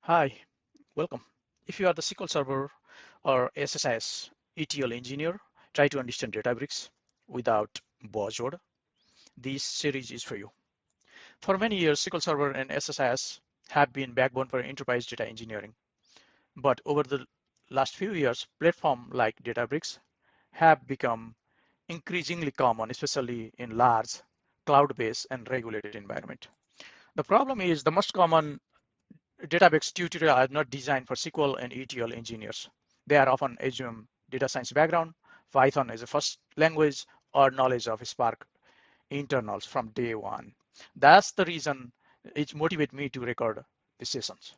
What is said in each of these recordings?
Hi, welcome. If you are the SQL Server or SSIS ETL engineer, try to understand Databricks without buzzword. This series is for you. For many years, SQL Server and SSIS have been backbone for enterprise data engineering. But over the last few years, platforms like Databricks have become increasingly common, especially in large cloud-based and regulated environment. The problem is the most common Databricks tutorials are not designed for SQL and ETL engineers. They are often assume data science background, Python as a first language, or knowledge of Spark internals from day one. That's the reason it motivates me to record these sessions.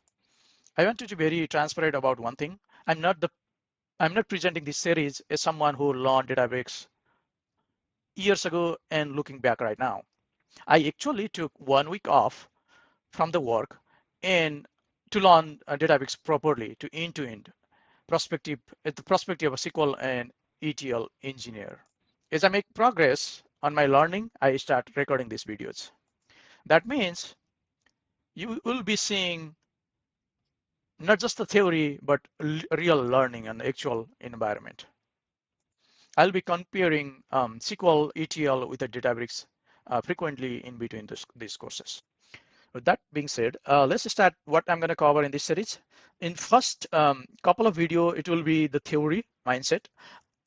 I want to be very transparent about one thing. I'm not presenting this series as someone who learned Databricks years ago and looking back right now. I actually took 1 week off from the work and to learn Databricks properly to end-to-end perspective at the perspective of a SQL and ETL engineer. As I make progress on my learning, I start recording these videos. That means you will be seeing not just the theory, but real learning and actual environment. I'll be comparing SQL ETL with the Databricks frequently in between these courses. With that being said, let's start what I'm going to cover in this series. In first couple of video, it will be the theory mindset.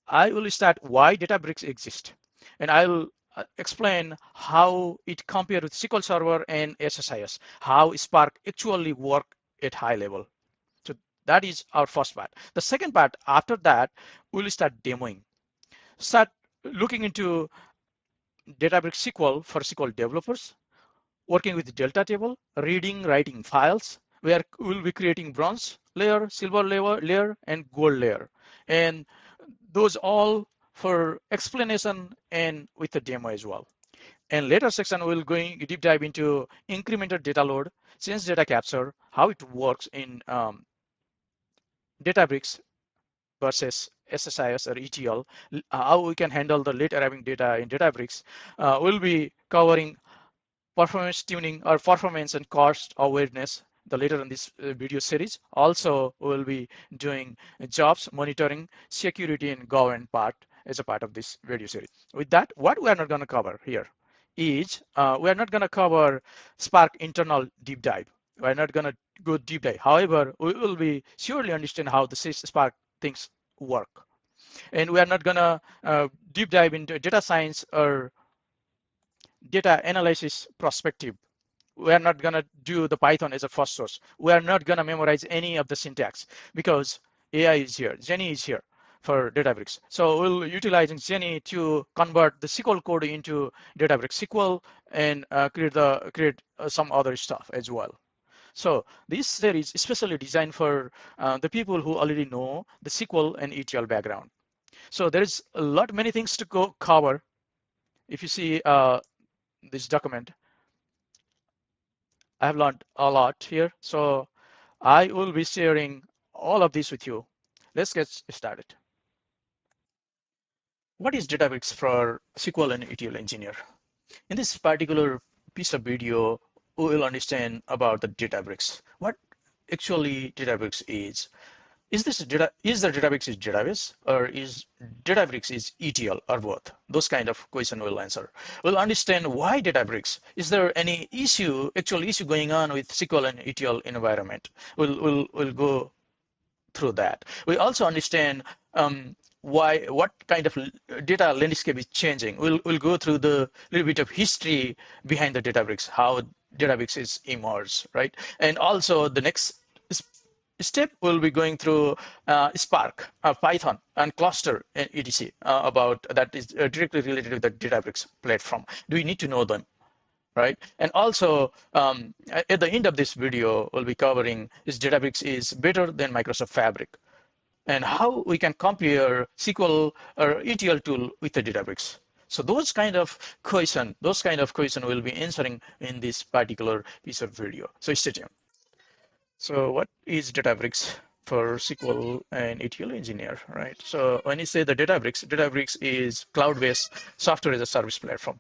I will start why Databricks exist, and I'll explain how it compares with SQL Server and SSIS, how Spark actually work at high level. So that is our first part. The second part, after that, we'll start demoing, start looking into Databricks SQL for SQL developers, working with Delta table, reading, writing files, where we'll be creating bronze layer, silver layer, and gold layer. And those all for explanation and with the demo as well. And later section, we'll going deep dive into incremental data load, change data capture, how it works in Databricks versus SSIS or ETL, how we can handle the late arriving data in Databricks. We'll be covering performance tuning or performance and cost awareness the later in this video series. Also, we'll be doing jobs monitoring, security and governance part as a part of this video series. With that, what we are not going to cover here is we are not going to cover Spark internal deep dive. We're not going to go deep dive. However, we will be surely understand how the Spark things work. And we are not going to deep dive into data science or data analysis perspective. We are not going to do the Python as a first source. We are not going to memorize any of the syntax because AI is here, Jenny is here for Databricks. So we'll utilizing Jenny to convert the SQL code into Databricks SQL and create some other stuff as well. So this series is especially designed for the people who already know the SQL and ETL background. So there is a lot many things to cover. If you see this document, I have learned a lot here. So I will be sharing all of this with you. Let's get started. What is Databricks for SQL and ETL engineer? In this particular piece of video, we will understand about the Databricks. What actually Databricks is. Is the Databricks is database or is Databricks is ETL or both? Those kind of question we'll answer. We'll understand why Databricks. Is there any actual issue going on with SQL and ETL environment? We'll go through that. We also understand what kind of data landscape is changing. We'll go through the little bit of history behind the Databricks, how Databricks is emerged, right? And also the next step we'll be going through Spark, Python, and cluster and etc. About that is directly related to the Databricks platform. Do we need to know them? Right, and also at the end of this video, we'll be covering is Databricks is better than Microsoft Fabric, and how we can compare SQL or ETL tool with the Databricks. So those kind of question we'll be answering in this particular piece of video. So stay tuned. So what is Databricks for SQL and ETL engineer, right? So when you say the Databricks is cloud-based software as a service platform.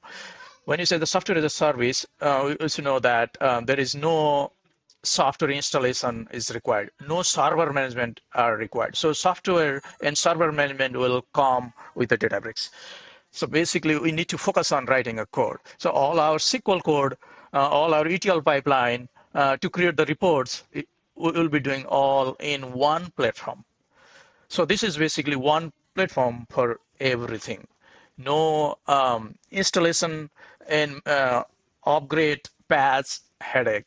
When you say the software as a service, we also know that there is no software installation is required. No server management are required. So software and server management will come with the Databricks. So basically, we need to focus on writing a code. So all our SQL code, all our ETL pipeline to create the reports, we will be doing all in one platform. So this is basically one platform for everything. No installation and upgrade paths headache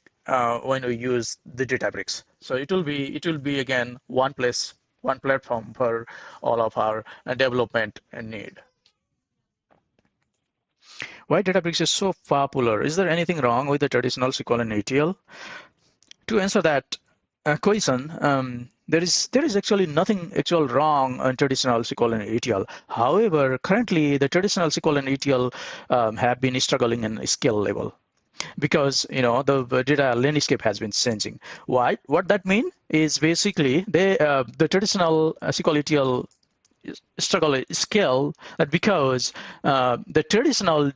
when we use the Databricks. So it will be again one place, one platform for all of our development and need. Why Databricks is so popular? Is there anything wrong with the traditional SQL and ETL? To answer that question, there is actually nothing actual wrong on traditional SQL and ETL. However, currently the traditional SQL and ETL have been struggling in skill level because the data landscape has been changing. Why? What that mean is basically the traditional SQL ETL struggle skill that because the traditional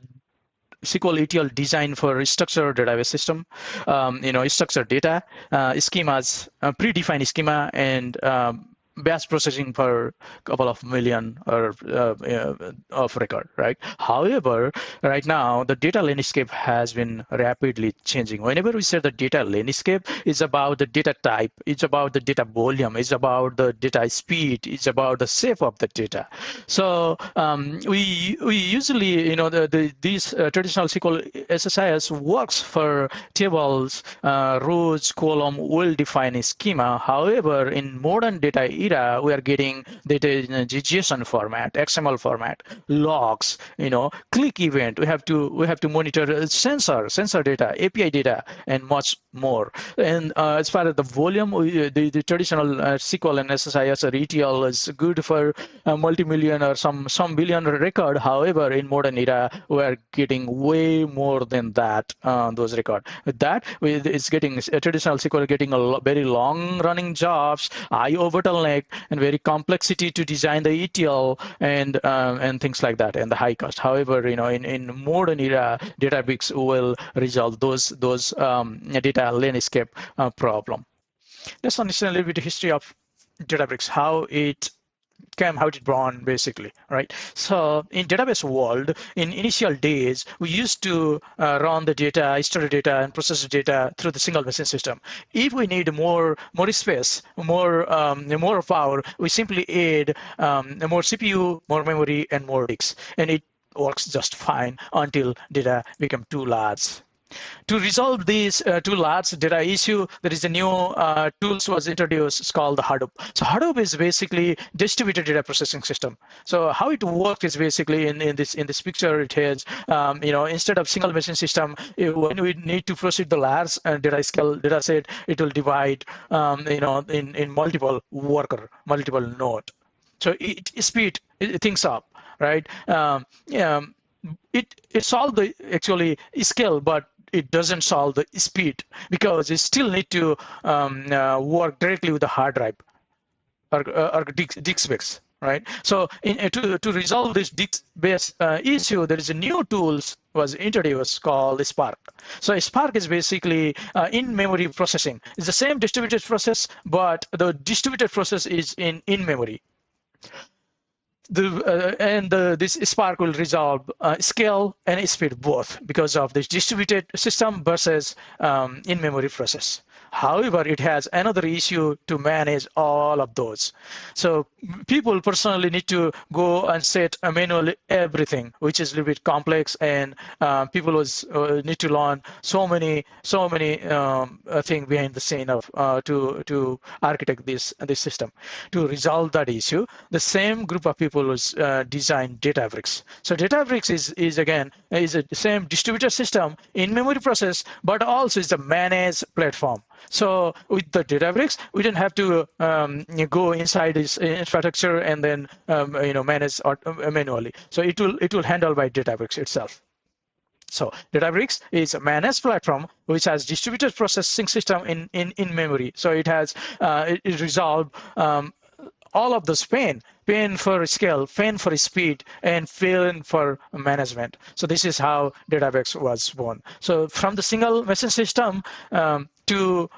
SQL ETL designed for structured database system, structured data, schemas, predefined schema, and batch processing per couple of million or of record, right? However, right now the data landscape has been rapidly changing. Whenever we say the data landscape, it's about the data type, it's about the data volume, it's about the data speed, it's about the shape of the data. So we usually, these traditional SQL SSIS works for tables, rows, column, well-defined schema. However, in modern data era, we are getting data in a JSON format, XML format, logs, click event. We have to monitor sensor data, API data, and much more. And as far as the volume, the traditional SQL and SSIS or ETL is good for multi-million or some billion record. However, in modern era, we are getting way more than that, those record. With that, it's getting traditional SQL getting very long-running jobs, I/O bottleneck, and very complexity to design the ETL and things like that, and the high cost. However, in modern era, Databricks will resolve those data landscape problem. Let's understand a little bit the history of Databricks, how it born basically, right? So in database world, in initial days, we used to run the data, store the data, and process the data through the single machine system. If we need more space, more power, we simply add more CPU, more memory, and more disks, and it works just fine until data become too large. To resolve these two large data issue, there is a new tools was introduced. It's called the Hadoop. So Hadoop is basically distributed data processing system. So how it works is basically in this picture it has instead of single machine system, when we need to proceed the large data set, it will divide in multiple worker, multiple node. So it speed things up, right? It solve the actually scale, but it doesn't solve the speed because it still need to work directly with the hard drive or disk space, right? So to resolve this disk-based issue, there is a new tools was introduced called Spark. So Spark is basically in-memory processing. It's the same distributed process, but the distributed process is in memory. This Spark will resolve scale and speed both because of this distributed system versus in-memory process. However, it has another issue to manage all of those. So people personally need to go and set manually everything, which is a little bit complex, and people need to learn so many things behind the scene of to architect this system. To resolve that issue, the same group of people was designed Databricks. So Databricks is again a same distributed system in memory process, but also is a managed platform. So with the Databricks, we didn't have to go inside this infrastructure and then manage manually. So it will handle by Databricks itself. So Databricks is a managed platform which has distributed processing system in memory. So it has it resolved all of those pain for scale, pain for speed, and pain for management. So this is how Databricks was born. So from the single machine system to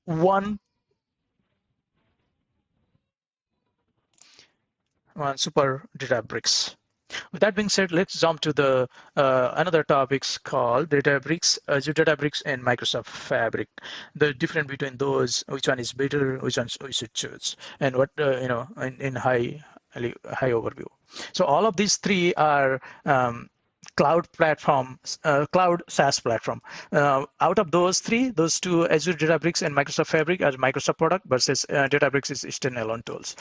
one super Databricks. With that being said, let's jump to the another topics called Databricks, Azure Databricks, and Microsoft Fabric. The difference between those, which one is better, which one we should choose, and what in high overview. So all of these three are cloud platform, cloud SaaS platform. Out of those three, those two, Azure Databricks and Microsoft Fabric, are Microsoft product versus Databricks is standalone tools.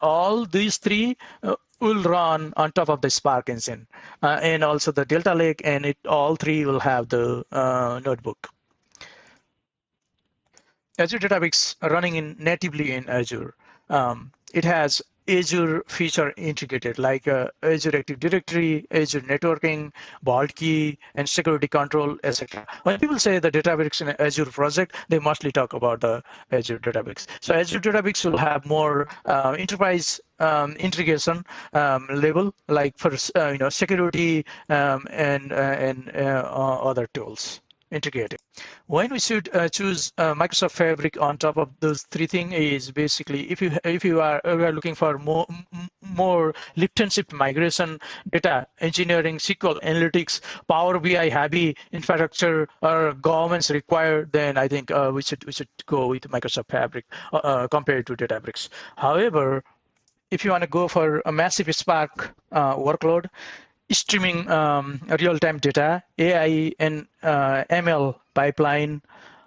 All these three will run on top of the Spark engine, and also the Delta Lake, and it all three will have the notebook. Azure Databricks running in natively in Azure. It has Azure feature integrated like Azure Active Directory, Azure Networking, Vault Key, and security control, etc. When people say the Databricks in Azure project, they mostly talk about the Azure Databricks. So Azure Databricks will have more enterprise integration level, like for security and other tools integrated. When we should choose Microsoft Fabric on top of those three things is basically if you are looking for more lift and shift migration, data engineering, SQL analytics, Power BI heavy infrastructure, or governments required, then I think we should go with Microsoft Fabric compared to Databricks. However, if you want to go for a massive Spark workload, streaming real-time data, AI and ML pipeline,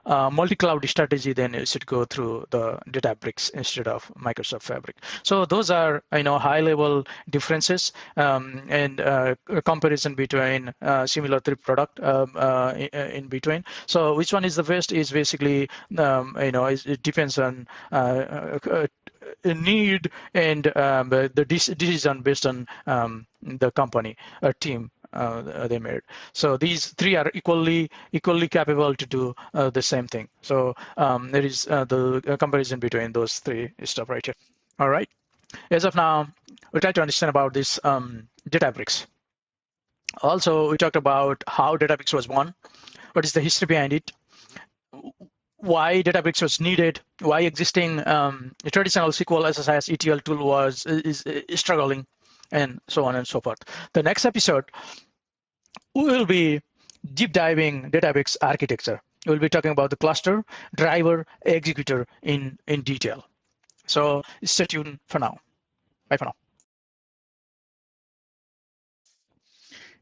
multi-cloud strategy, then you should go through the Databricks instead of Microsoft Fabric. So those are high-level differences and comparison between similar three product in between. So which one is the best is basically it depends on need and the decision based on the company or team they made. So these three are equally capable to do the same thing. So there is the comparison between those three stuff right here. All right. As of now, we try to understand about this Databricks. Also, we talked about how Databricks was born, what is the history behind it, why Databricks was needed, why existing traditional SQL SSIS ETL tool is struggling, and so on and so forth. The next episode, we will be deep diving Databricks architecture. We'll be talking about the cluster, driver, executor in detail. So stay tuned for now. Bye for now.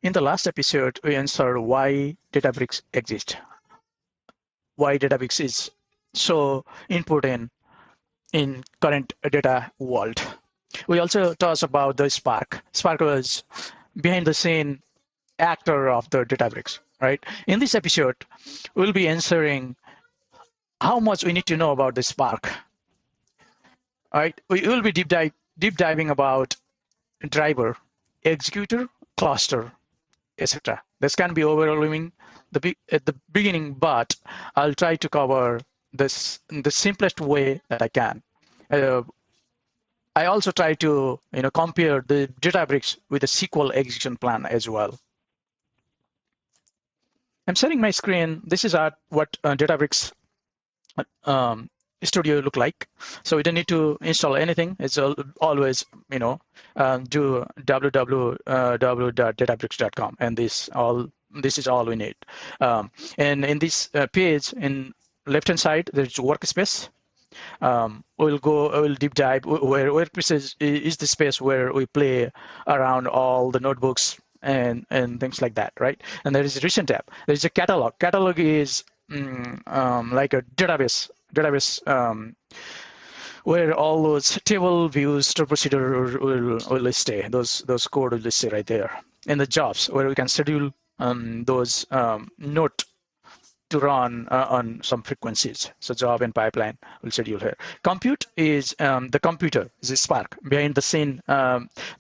In the last episode, we answered why Databricks exists, why Databricks is so important in current data world. We also talked about the Spark. Spark was behind the scene actor of the Databricks, right? In this episode, we'll be answering how much we need to know about the Spark. All right, we will be deep diving about driver, executor, cluster, etc. This can be overwhelming at the beginning, but I'll try to cover this in the simplest way that I can. I also try to compare the Databricks with the SQL execution plan as well. I'm sharing my screen. This is what Databricks Studio look like. So we don't need to install anything. It's always do www.databricks.com, and this is all we need. And in this page, in left-hand side, there's Workspace. We'll deep dive where Workspace is the space where we play around all the notebooks and things like that, right? And there is a recent tab. There is a catalog. Catalog is like a database where all those table views, store procedure will stay. Those code will stay right there. And the jobs where we can schedule those note to run on some frequencies. So job and pipeline will schedule here. Compute is the computer, is a Spark behind the scene,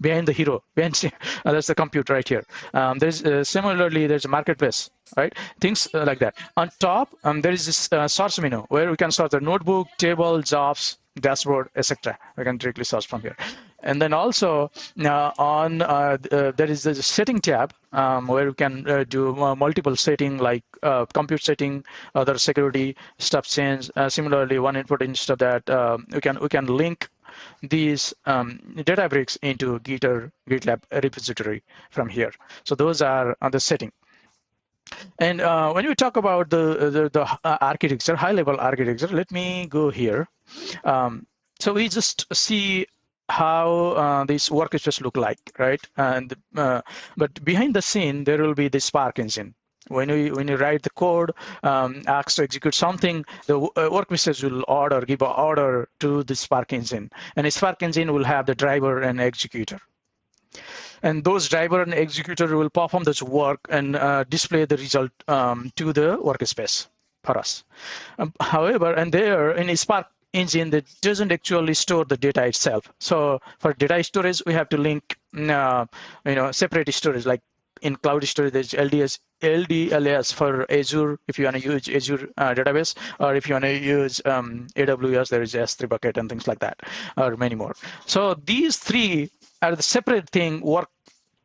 behind the hero. That's the compute right here. There's similarly there's a marketplace, right? Things like that. On top, there is this source menu where we can sort the notebook, table, jobs, dashboard, etc. We can directly source from here. And then also there is the setting tab where you can do multiple setting like compute setting, other security stuff change. Similarly, one important stuff that we can link these Databricks into GitLab repository from here. So those are the setting. And when we talk about the architecture, high-level architecture, let me go here. So we just see how this workspace look like, right? And but behind the scene, there will be the Spark engine. When you write the code, asks to execute something, the workspace will give an order to the Spark engine, and the Spark engine will have the driver and executor. And those driver and executor will perform this work and display the result to the workspace for us. However, and there in a Spark engine that doesn't actually store the data itself. So for data storage, we have to link, separate storage. Like in cloud storage, there's LDLS for Azure if you want to use Azure database, or if you want to use AWS, there is S3 bucket and things like that, or many more. So these three are the separate thing work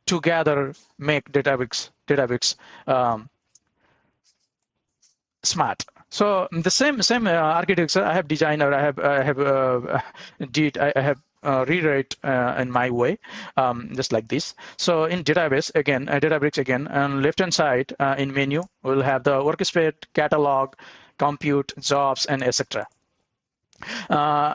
together, make Databricks smart. So the same architecture I have designed, or I have rewrite in my way, just like this. So in Databricks again, on left hand side in menu, we'll have the workspace, catalog, compute, jobs, and etc.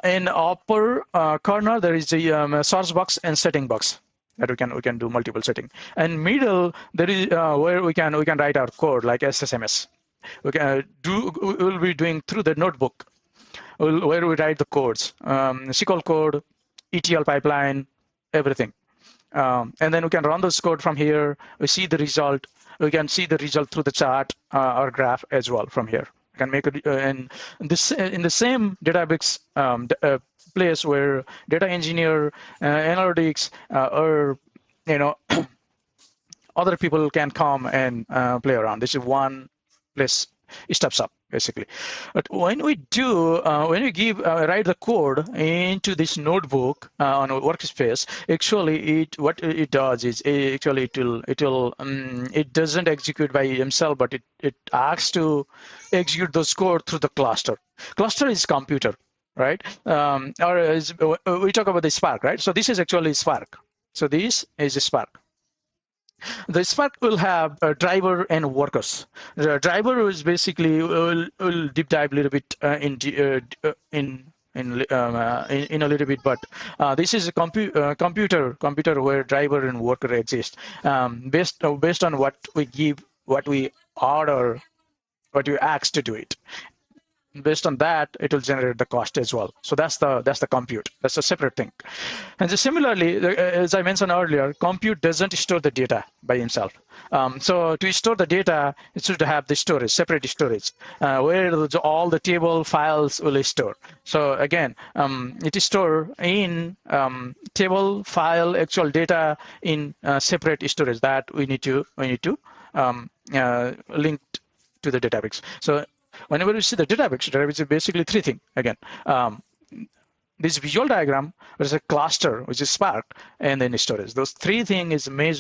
In upper corner, there is the source box and setting box that we can do multiple setting. And middle, there is where we can write our code like SSMS. We'll be doing through the notebook where we write the codes, SQL code, ETL pipeline, everything. And then we can run this code from here. We see the result. We can see the result through the chart or graph as well from here. We can make it in the same Databricks place where data engineer, analytics, or other people can come and play around. This is one place it steps up basically. But when we write the code into this notebook on a workspace, actually what it does is it doesn't execute by himself, but it asks to execute those code through the cluster. Cluster is computer, right? We talk about the Spark, right? So this is actually Spark. So this is a Spark. The Spark will have a driver and workers. The driver is basically will deep dive a little bit in a little bit, but this is a computer where driver and worker exist. Based on what we give, what we order, what you ask to do it. Based on that, it will generate the cost as well. So that's the compute. That's a separate thing. And so similarly, as I mentioned earlier, compute doesn't store the data by itself. So to store the data, it should have the storage, separate storage, where all the table files will store. So again, it is stored in table file actual data in separate storage that we need to link to the Databricks. So whenever you see the Databricks is basically three things. Again, this visual diagram, there's a cluster, which is Spark, and then storage. Those three things is main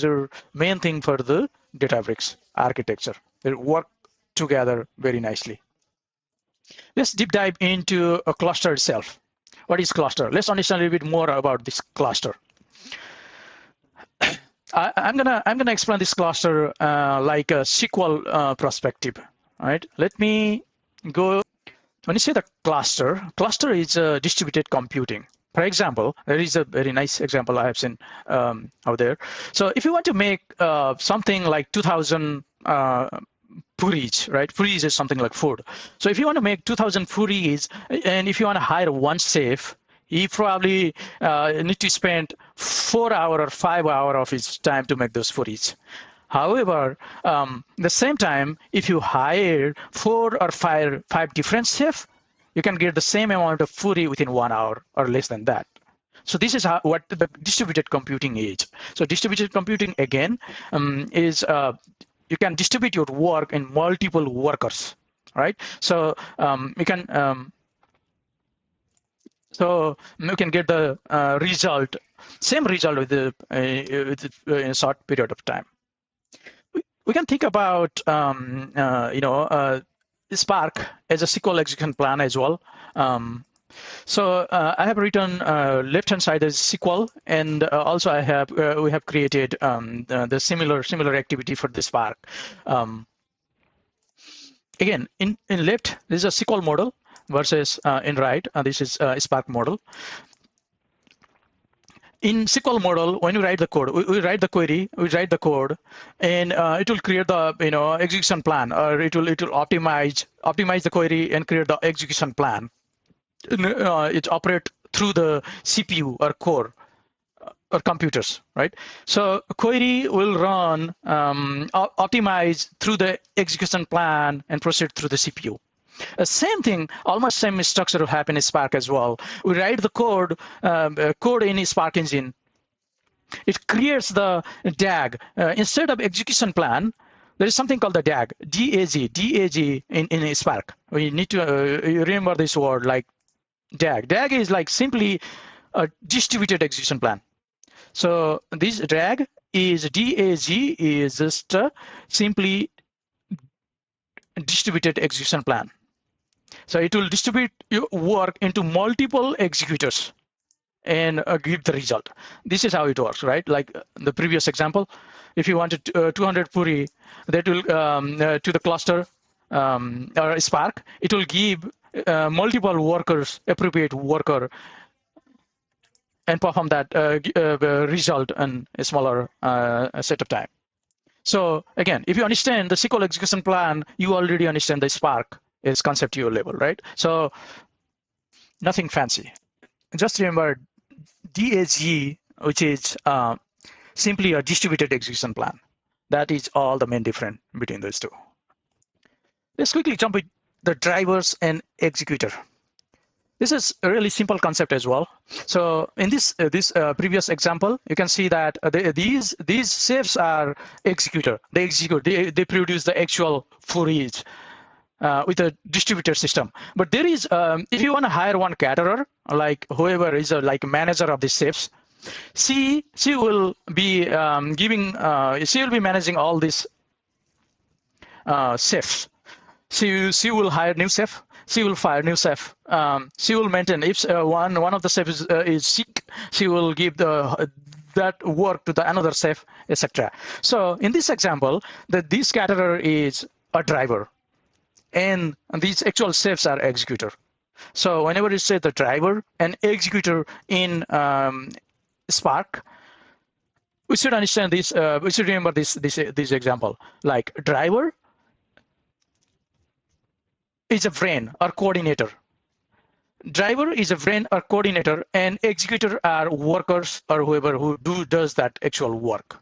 thing for the Databricks architecture. They work together very nicely. Let's deep dive into a cluster itself. What is cluster? Let's understand a little bit more about this cluster. I'm gonna explain this cluster like a SQL perspective. All right, let me go. When you say the cluster is distributed computing. For example, there is a very nice example I have seen out there. So if you want to make something like 2,000 puris, right? Puris is something like food. So if you want to make 2,000 puris, and if you want to hire one chef, he probably need to spend 4 hours or 5 hours of his time to make those puris. However, the same time, if you hire 4 or 5 different chefs, you can get the same amount of puri within 1 hour or less than that. So this is what the distributed computing is. So distributed computing again is you can distribute your work in multiple workers, right? So you can get the result same result with in a short period of time. We can think about Spark as a SQL execution plan as well. So I have written left-hand side as SQL, and also we have created the similar activity for the Spark. Again, in left, this is a SQL model versus in right, this is a Spark model. In SQL model, when we write the code, we write the query, we write the code, and it will create the execution plan, or it will optimize the query and create the execution plan. It operates through the CPU or core or computers, right? So a query will run, optimize through the execution plan and proceed through the CPU. Same thing, almost same structure will happen in Spark as well. We write the code in Spark engine. It creates the DAG. Instead of execution plan, there is something called the DAG, DAG in Spark. We need to remember this word, like DAG. DAG is like simply a distributed execution plan. So this DAG is just simply distributed execution plan. So it will distribute your work into multiple executors and give the result. This is how it works, right? Like the previous example, if you wanted 200 Puri, that will to the cluster or Spark, it will give multiple workers, appropriate worker, and perform that result in a smaller set of time. So again, if you understand the SQL execution plan, you already understand the Spark is conceptual level, right? So nothing fancy. Just remember DAG, which is simply a distributed execution plan. That is all the main difference between those two. Let's quickly jump with the drivers and executor. This is a really simple concept as well. So in this previous example, you can see that these safes are executor. They execute. They produce the actual footage with a distributed system. But there is, if you want to hire one caterer, like whoever is like manager of the safes, she will be she will be managing all these safes. She will hire new safe. She will fire new safe. She will maintain. If one of the safe is sick, she will give that work to the another safe, etc. So in this example, this caterer is a driver, and these actual safes are executor. So whenever you say the driver and executor in Spark, we should understand this. We should remember this example. Like driver is a brain or coordinator. Driver is a brain or coordinator, and executor are workers or whoever who does that actual work.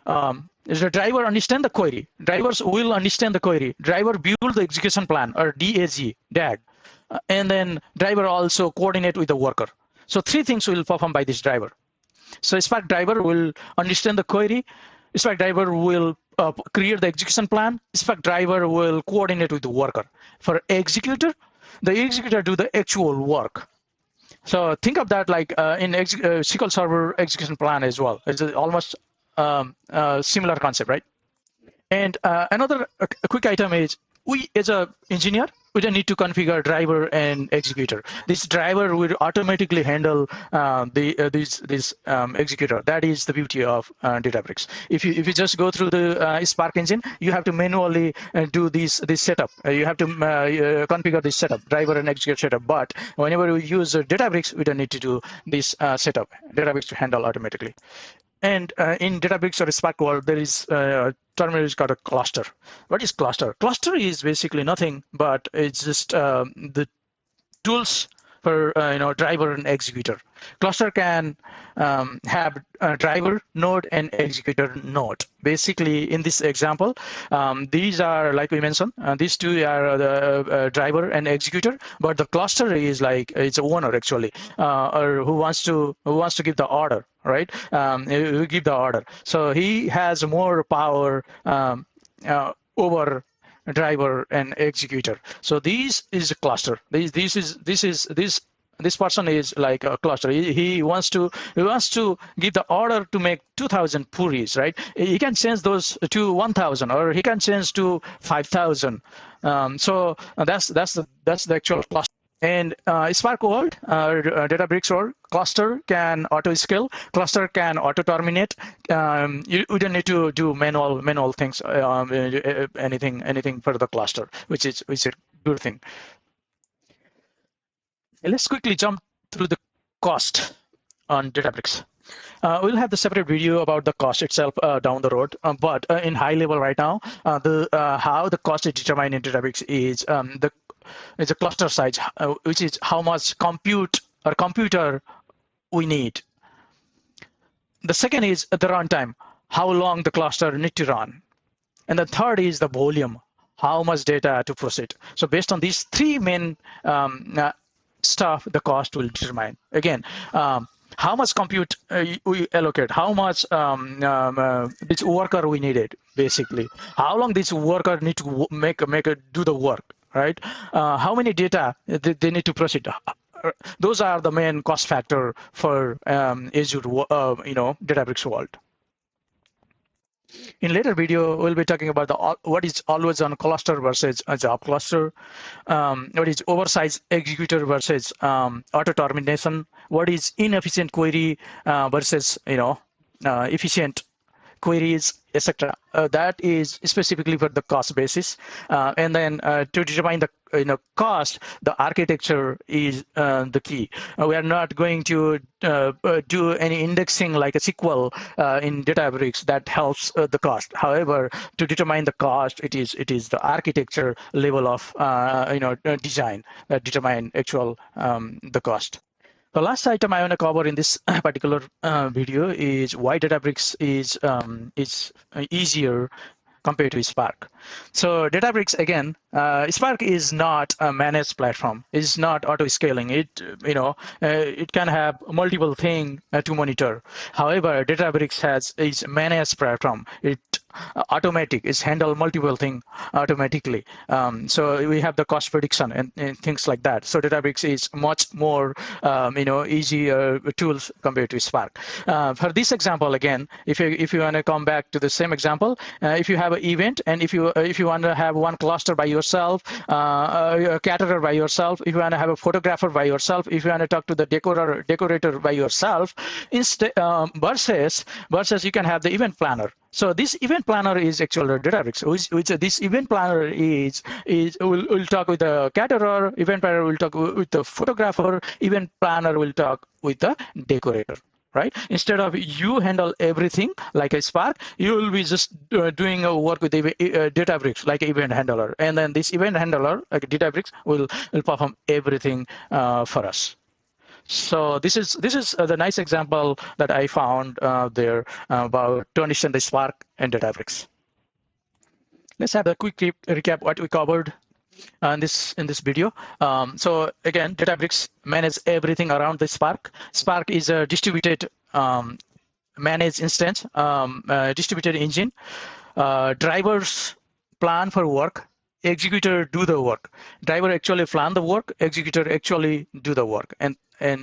The driver understand the query. Drivers will understand the query. Driver build the execution plan or DAG, and then driver also coordinate with the worker. So three things will perform by this driver. So Spark driver will understand the query. Spark driver will create the execution plan. Spark driver will coordinate with the worker. For executor, the executor do the actual work. So think of that like in SQL Server execution plan as well. It's almost similar concept, right? And another quick item is, we as a engineer, we don't need to configure driver and executor. This driver will automatically handle this executor. That is the beauty of Databricks. If you just go through the Spark engine, you have to manually do this setup. You have to configure this setup, driver and executor setup. But whenever we use Databricks, we don't need to do this setup. Databricks to handle automatically. And in Databricks or Spark world, there is a terminology called a cluster. What is cluster? Cluster is basically nothing, but it's just the tools for driver and executor. Cluster can have a driver node and executor node. Basically, in this example, these are, like we mentioned, these two are the driver and executor, but the cluster is like it's a owner actually, or who wants to give the order, right? Who give the order. So he has more power over driver and executor. So this is a cluster. This this person is like a cluster. He wants to give the order to make 2,000 puris, right? He can change those to 1,000, or he can change to 5,000. So that's the actual cluster. And Spark world, Databricks world, cluster can auto scale, cluster can auto terminate. We don't need to do manual things, anything for the cluster, which is a good thing. Let's quickly jump through the cost on Databricks. We'll have the separate video about the cost itself down the road, but in high level right now, how the cost is determined in Databricks is it's a cluster size, which is how much computer we need. The second is the runtime, how long the cluster need to run. And the third is the volume, how much data to process. So based on these three main stuff, the cost will determine. Again, how much compute we allocate, how much this worker we needed, basically. How long this worker need to do the work, right? How many data they need to process. Those are the main cost factor for Azure, Databricks world. In later video, we'll be talking about what is always on cluster versus a job cluster, what is oversized executor versus auto termination, what is inefficient query versus efficient queries, etc. That is specifically for the cost basis, and then to determine the cost, the architecture is the key. We are not going to do any indexing like a SQL in Databricks that helps the cost. However, to determine the cost, it is the architecture level of design that determine actual the cost. The last item I want to cover in this particular video is why Databricks is easier compared to Spark. So Databricks, again, Spark is not a managed platform. It's not auto scaling. It can have multiple things to monitor. However, Databricks is managed platform. It automatic is handle multiple things automatically. So we have the cost prediction and things like that. So Databricks is much more easier tools compared to Spark. For this example, again, if you want to come back to the same example, if you have an event and if you want to have one cluster by yourself, a caterer by yourself, if you want to have a photographer by yourself, if you want to talk to the decorator by yourself, instead versus you can have the event planner. So this event planner is actually Databricks. Which this event planner will talk with the caterer, event planner will talk with the photographer, event planner will talk with the decorator. Right? Instead of you handle everything like a Spark, you will be just doing a work with Databricks like event handler, and then this event handler like Databricks will perform everything for us. So this is the nice example that I found there about to understand the Spark and Databricks. Let's have a quick recap what we covered in this video. So again, Databricks manages everything around the Spark. Spark is a distributed managed instance, distributed engine. Drivers plan for work, executor do the work. Driver actually plan the work, executor actually do the work, and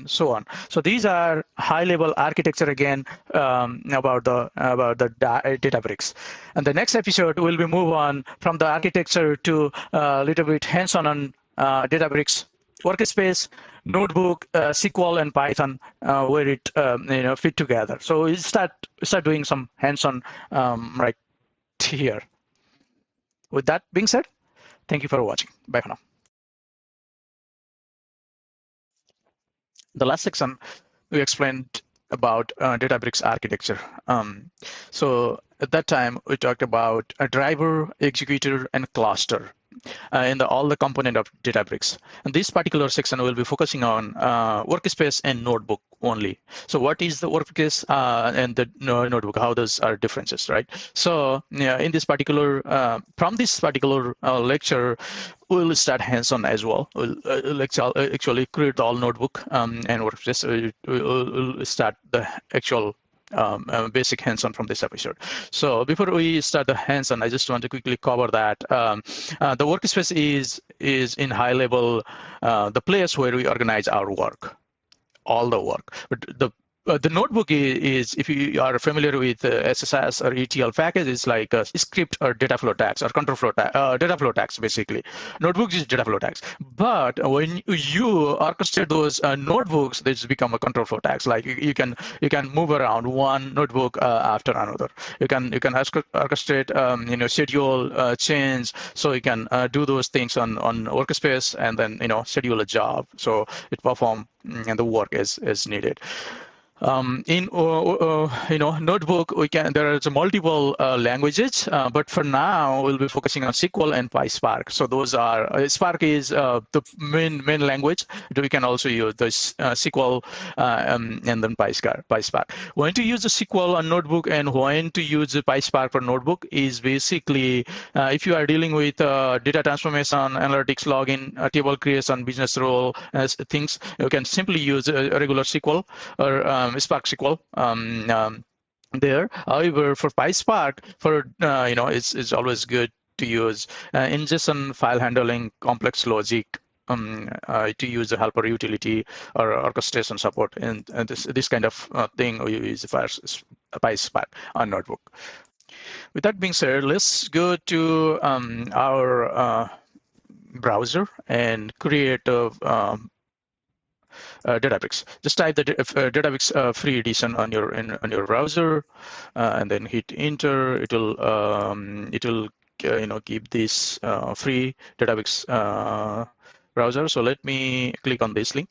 so on. So these are high-level architecture again about the Databricks. And the next episode will be move on from the architecture to a little bit hands-on on Databricks Workspace, Notebook, SQL, and Python, where it fit together. So we start doing some hands-on right here. With that being said, thank you for watching. Bye for now. The last section, we explained about Databricks architecture. So at that time, we talked about a driver, executor, and cluster in all the component of Databricks. And this particular section will be focusing on Workspace and Notebook only. So what is the Workspace and the Notebook? How those are differences, right? So in this particular, from this particular lecture, we'll start hands-on as well. We'll actually create the all Notebook and Workspace. We'll start the actual basic hands-on from this episode. So before we start the hands-on, I just want to quickly cover that the workspace is in high level the place where we organize our work, all the work. But the notebook is, if you are familiar with SSIS or ETL package, it's like a script or data flow tags or control flow data flow tags, basically. Notebooks is data flow tags. But when you orchestrate those notebooks, they just become a control flow tags. Like you can move around one notebook after another. You can orchestrate schedule change, so you can do those things on Workspace, and then schedule a job so it perform and the work is needed. In notebook, there are multiple languages, but for now we'll be focusing on SQL and PySpark. So those are Spark is the main language. We can also use this SQL and then PySpark. When to use the SQL on notebook and when to use the PySpark for notebook is basically if you are dealing with data transformation, analytics, login, table creation, business role things, you can simply use a regular SQL or Spark SQL there. However, for PySpark, it's always good to use ingestion, file handling, complex logic, to use the helper utility or orchestration support, and this kind of thing we use PySpark on notebook. With that being said, let's go to our browser and create a Databricks. Just type the Databricks free edition on your browser, and then hit enter. It'll give this free Databricks browser. So let me click on this link,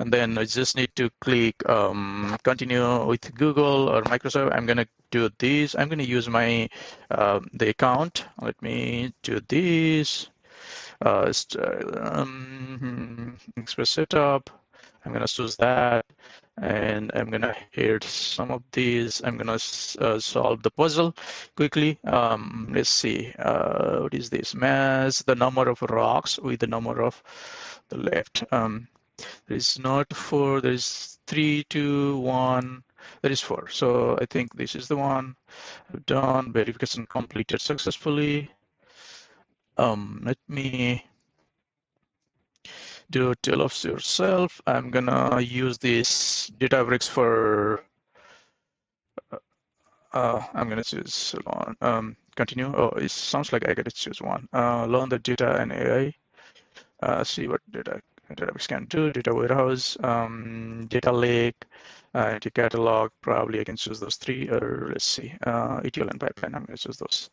and then I just need to click continue with Google or Microsoft. I'm gonna do this. I'm gonna use my the account. Let me do this. Express setup. I'm going to choose that, and I'm going to hit some of these. I'm going to solve the puzzle quickly. Let's see. What is this? Match the number of rocks with the number of the left. There is not 4. There is 3, 2, 1. There is 4. So I think this is the one. I've done verification completed successfully. Let me do tell of yourself. I'm gonna use this Databricks for I'm gonna choose continue. Oh, it sounds like I gotta choose one. Learn the data and AI. See what Databricks can do. Data warehouse, data lake, data catalog. Probably I can choose those 3. Or let's see, ETL and pipeline. I'm gonna choose those.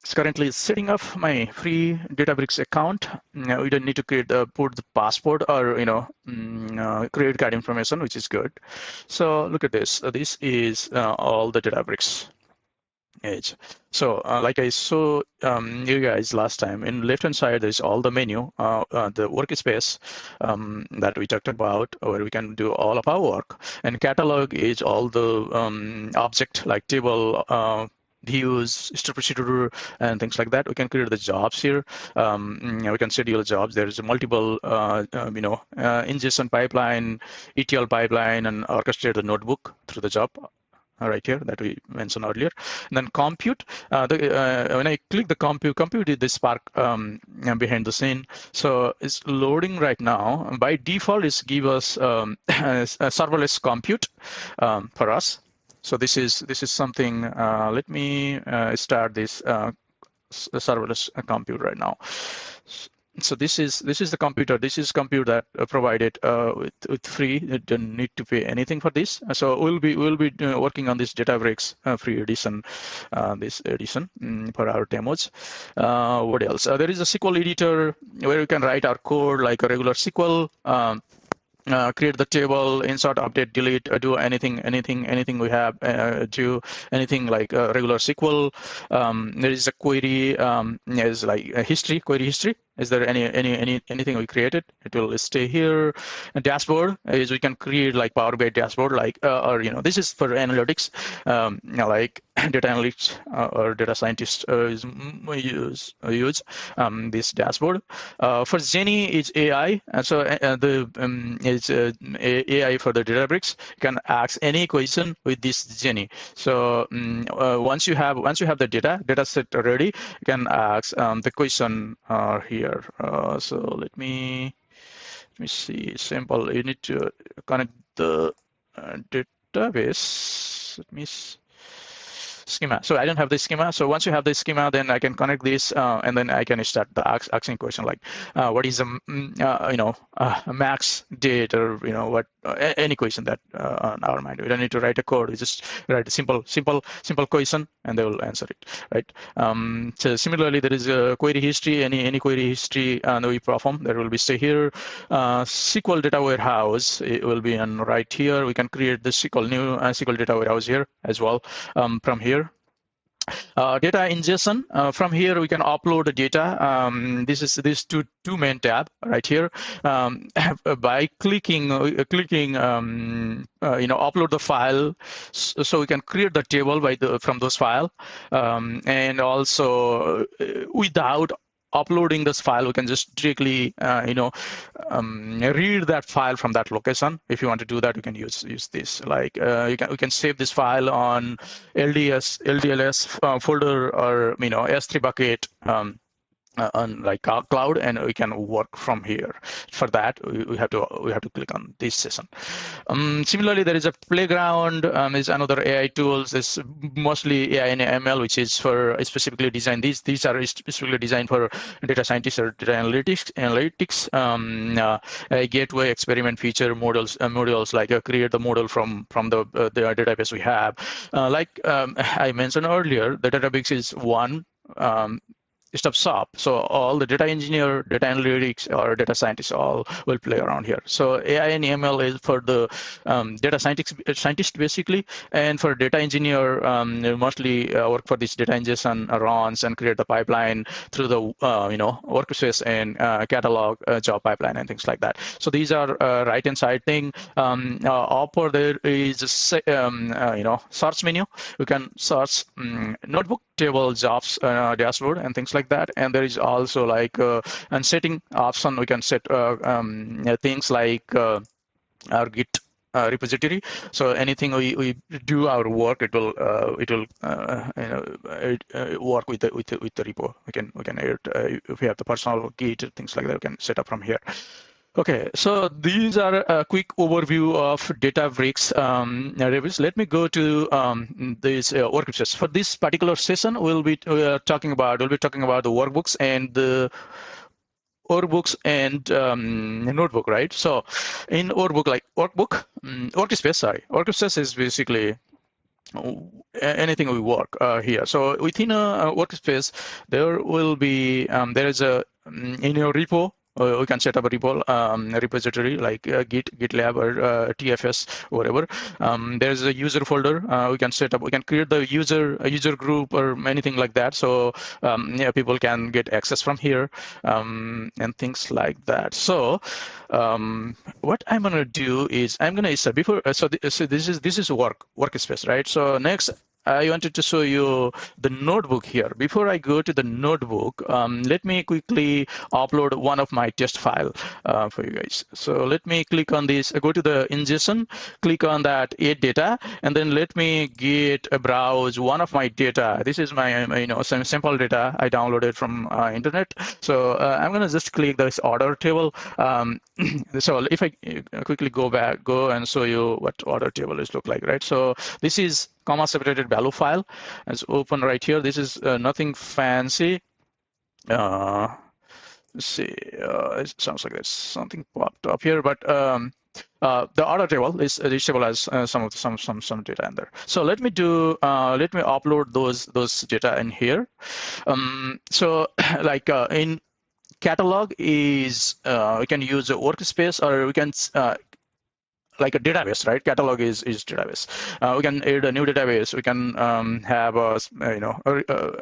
It's currently setting up my free Databricks account. We don't need to put the password or credit card information, which is good. So look at this. This is all the Databricks edge. So like I saw you guys last time, in left-hand side there's all the menu, the workspace that we talked about, where we can do all of our work, and catalog is all the object like table, views, store procedure, and things like that. We can create the jobs here. We can schedule jobs. There is multiple, ingestion pipeline, ETL pipeline, and orchestrate the notebook through the job. Right here that we mentioned earlier. And then compute. When I click the compute is the Spark behind the scene. So it's loading right now. By default, it's give us a serverless compute for us. So this is something. Let me start this serverless compute right now. So this is the computer. This is compute that provided with free. You don't need to pay anything for this. So we'll be working on this Databricks free edition, this edition for our demos. What else? There is a SQL editor where you can write our code like a regular SQL. Create the table, insert, update, delete, do anything we have, do anything like regular SQL. There is a query, is like a query history. Is there anything we created? It will stay here. And dashboard is we can create like Power BI dashboard, like or this is for analytics, like data analytics or data scientists use this dashboard. For Jenny, it's AI, and so it's AI for the Databricks. You can ask any question with this Jenny. So once you have the data set ready, you can ask the question here. So let me see. Simple. You need to connect the database. Let me schema. So I don't have the schema. So once you have the schema, then I can connect this, and then I can start the asking question like, what is the max date, or what any question that on our mind. We don't need to write a code. We just write a simple question, and they will answer it, right? So similarly, there is a query history. Any query history that we perform, that will be stay here. SQL data warehouse, it will be on right here. We can create the new SQL data warehouse here as well from here. Data ingestion, from here we can upload the data. This is this two main tab right here. By clicking upload the file, so we can create the table from those file, and also without uploading this file, we can just directly read that file from that location. If you want to do that, you can use this. Like we can save this file on LDLS folder, or S3 bucket on like cloud, and we can work from here. For that, we have to click on this session. Similarly, there is a playground. Is another AI tools. Is mostly AI and ML, which is for specifically designed. These are specifically designed for data scientists or data analytics. A gateway, experiment, feature, models like create the model from the database we have. Like I mentioned earlier, the Databricks is one stop shop. So all the data engineer, data analytics, or data scientists all will play around here. So AI and ML is for the data scientist basically, and for data engineer, mostly work for this data ingestion runs and create the pipeline through the Workspace and catalog job pipeline and things like that. So these are right hand side thing. Upper there is a search menu. You can search notebook, table, jobs, dashboard, and things like that. And there is also like and setting option. We can set things like our Git repository. So anything we do our work, it will work with the repo. We can add, if we have the personal Git, things like that, we can set up from here. Okay, so these are a quick overview of Databricks reviews. Let me go to this Workspace. For this particular session, we'll be talking about the workbooks and the notebook, right? So in Workspace is basically anything we work here. So within a Workspace, there will be there is a in your repo. We can set up a repository like GitLab or TFS, whatever. There's a user folder. We can create the user group or anything like that. So people can get access from here and things like that. So what I'm gonna do is this is Workspace, right? So next, I wanted to show you the notebook here. Before I go to the notebook, let me quickly upload one of my test file for you guys. So let me click on this, go to the ingestion, click on that add data, and then let me browse one of my data. This is my some sample data I downloaded from internet. So I'm gonna just click this order table. So if I quickly go and show you what order table is look like, right? So this is comma separated value file. It's open right here. This is nothing fancy. Let's see, it sounds like there's something popped up here, but the order table is reachable as some data in there. So let me upload those data in here. So like in catalog is we can use a Workspace, or we can like a database, right? Catalog is database. We can add a new database. We can have a,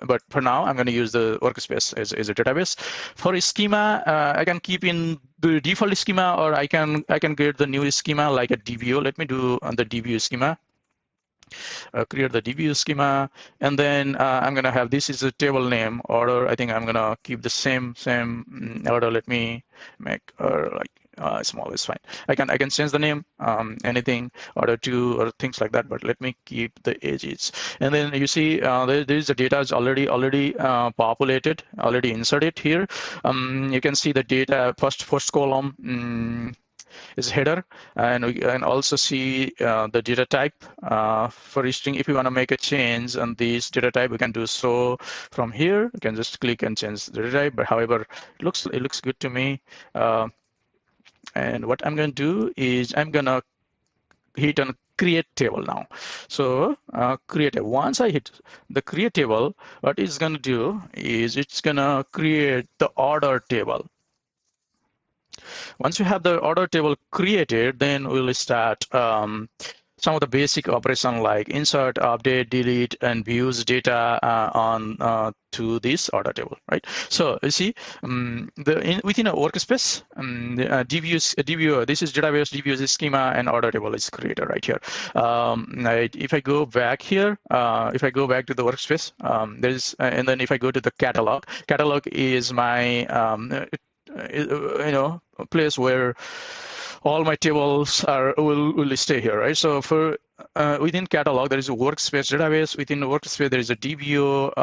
but for now, I'm going to use the workspace as a database. For a schema, I can keep in the default schema, or I can create the new schema like a DBO. Let me do on the DBO schema. Create the DBO schema, and then I'm gonna have this is a table name order. I think I'm gonna keep the same order. Let me make like small is fine. I can change the name, anything, order to, or things like that. But let me keep the edges. And then you see there is the data is already populated, already inserted here. You can see the data first column. Is header, and we can also see the data type for each string. If you want to make a change on this data type, we can do so from here. You can just click and change the data type. But however, it looks good to me. And what I'm going to do is I'm going to hit on create table now. So create table. Once I hit the create table, what it's going to do is it's going to create the order table. Once you have the order table created, then we'll start some of the basic operation like insert, update, delete, and views data on to this order table, right? So you see within a workspace, DBO, this is database, DBO is schema, and order table is created right here. If I go back here, if I go back to the workspace, there's and then if I go to the catalog is my a place where all my tables will stay here, right? So for within catalog, there is a workspace database. Within the workspace, there is a DBO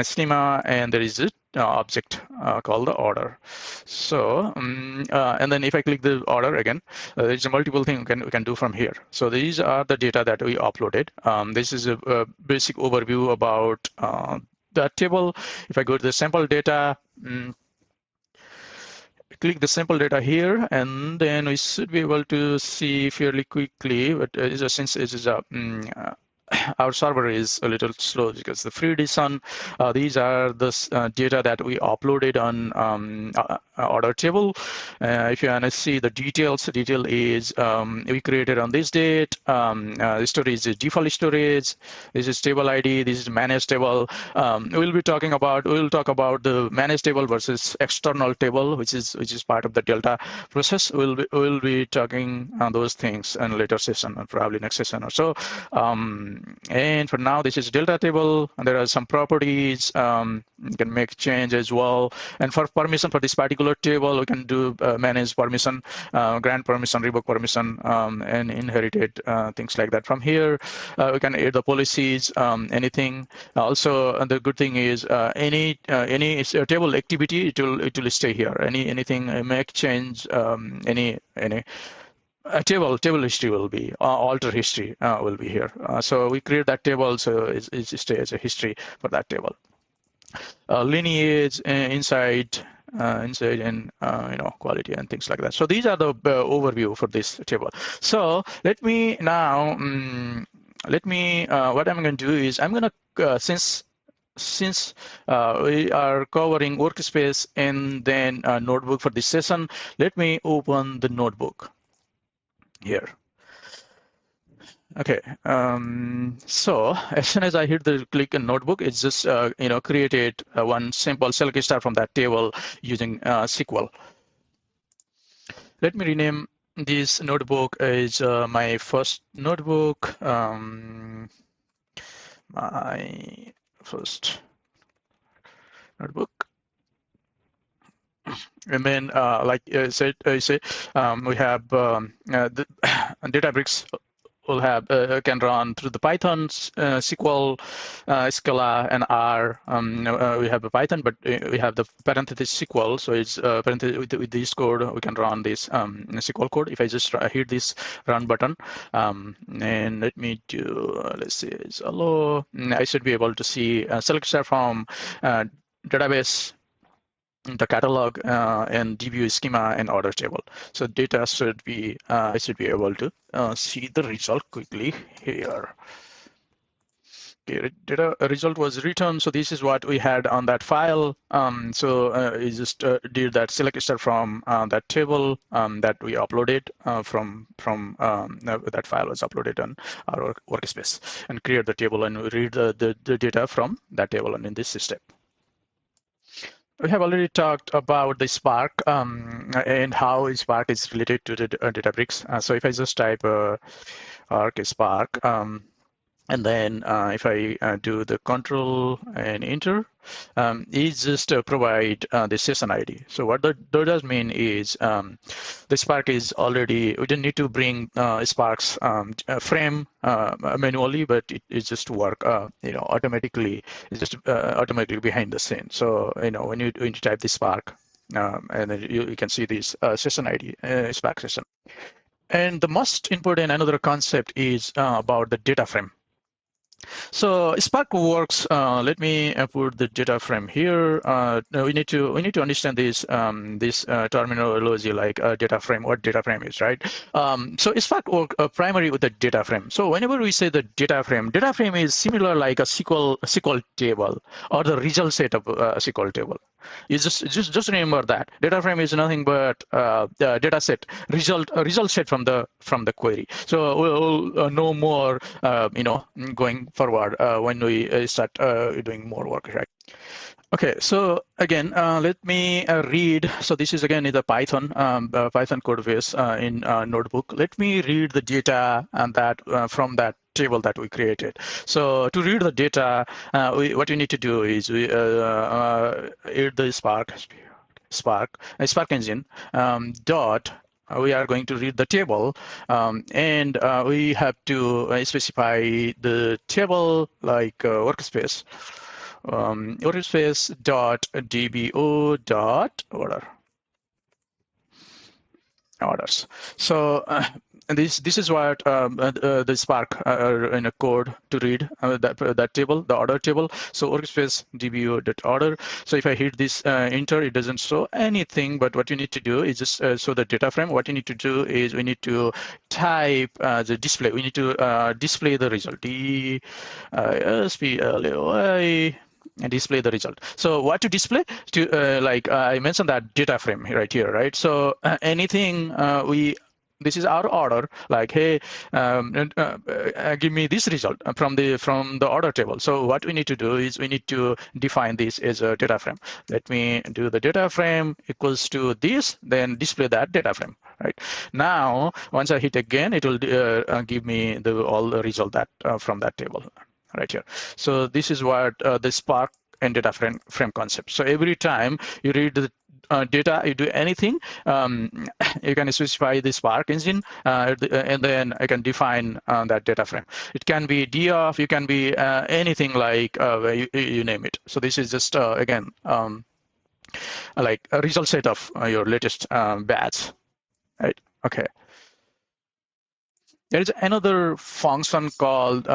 schema, and there is an object called the order. So and then if I click the order again, there is a multiple thing we can do from here. So these are the data that we uploaded. This is a basic overview about that table. If I go to the sample data. Click the sample data here, and then we should be able to see fairly quickly. But since it is a our server is a little slow because the free edition. These are the data that we uploaded on order table. If you want to see the details, the detail is we created on this date. The storage is default storage. This is table ID. This is managed table. We'll talk about the managed table versus external table, which is part of the Delta process. We'll be talking on those things in a later session, probably next session or so. And for now, this is Delta table, and there are some properties. You can make change as well. And for permission for this particular table, we can do manage permission, grant permission, revoke permission, and inherited things like that. From here, we can add the policies, anything. Also, the good thing is any table activity, it will stay here. Anything make change, any. Table history will be alter history will be here. So we create that table, so it stay as a history for that table. Lineage inside and quality and things like that. So these are the overview for this table. So let me now what I'm going to do is I'm going to since we are covering workspace and then notebook for this session, let me open the notebook here. Okay, so as soon as I hit the click on notebook, it's just created one simple select star from that table using SQL. Let me rename this notebook as my first notebook. My first notebook. And then, like I said, we have the Databricks will have can run through the Python, SQL, Scala, and R. We have a Python, but we have the parenthesis SQL. So it's parenthesis with this code, we can run this SQL code. If I just hit this run button, and let me do, let's see, it's hello. I should be able to see select star from database, the catalog, and DBO schema and order table. So data should be, I should be able to see the result quickly here. Okay, data result was returned. So this is what we had on that file. We just did that select star from that table that we uploaded that file was uploaded on our workspace, and create the table and we read the data from that table. And in this step, we have already talked about the Spark and how Spark is related to the Databricks. So if I just type Spark, and then if I do the control and enter, it just provide the session ID. So what that does mean is the Spark is already, we don't need to bring Spark's frame manually, but it just work automatically. It's just automatically behind the scene. So when you type the Spark, and then you can see this session ID, Spark session. And the most important another concept is about the data frame. So Spark works. Let me put the data frame here. We need to understand this terminology like data frame. What data frame is, right? So Spark work primarily with the data frame. So whenever we say the data frame is similar like a SQL table or the result set of a SQL table. You just remember that data frame is nothing but the data set result set from the query. So we'll know more going forward when we start doing more work, right? Okay, so again, let me read. So this is again in the Python code base in notebook. Let me read the data and that from that table that we created. So to read the data, what you need to do is we add the Spark engine dot. We are going to read the table, and we have to specify the table like workspace. Workspace dot dbo dot orders. So this is what the Spark in a code to read that table, the order table. So workspace dbo dot order. So if I hit this enter, it doesn't show anything. But what you need to do is just show the data frame. What you need to do is we need to type the display. We need to display the result. DSPLAY. And display the result. So what to display? To like I mentioned that data frame right here, right? So anything this is our order. Like, hey, give me this result from the order table. So what we need to do is we need to define this as a data frame. Let me do the data frame equals to this, then display that data frame. Right now, once I hit again, it will give me all the result that from that table. Right here. So this is what the Spark and data frame concept. So every time you read the data, you do anything, you can specify the Spark engine, and then I can define that data frame. It can be DOF, you can be anything like you name it. So this is just again like a result set of your latest batch, right? Okay. There is another function called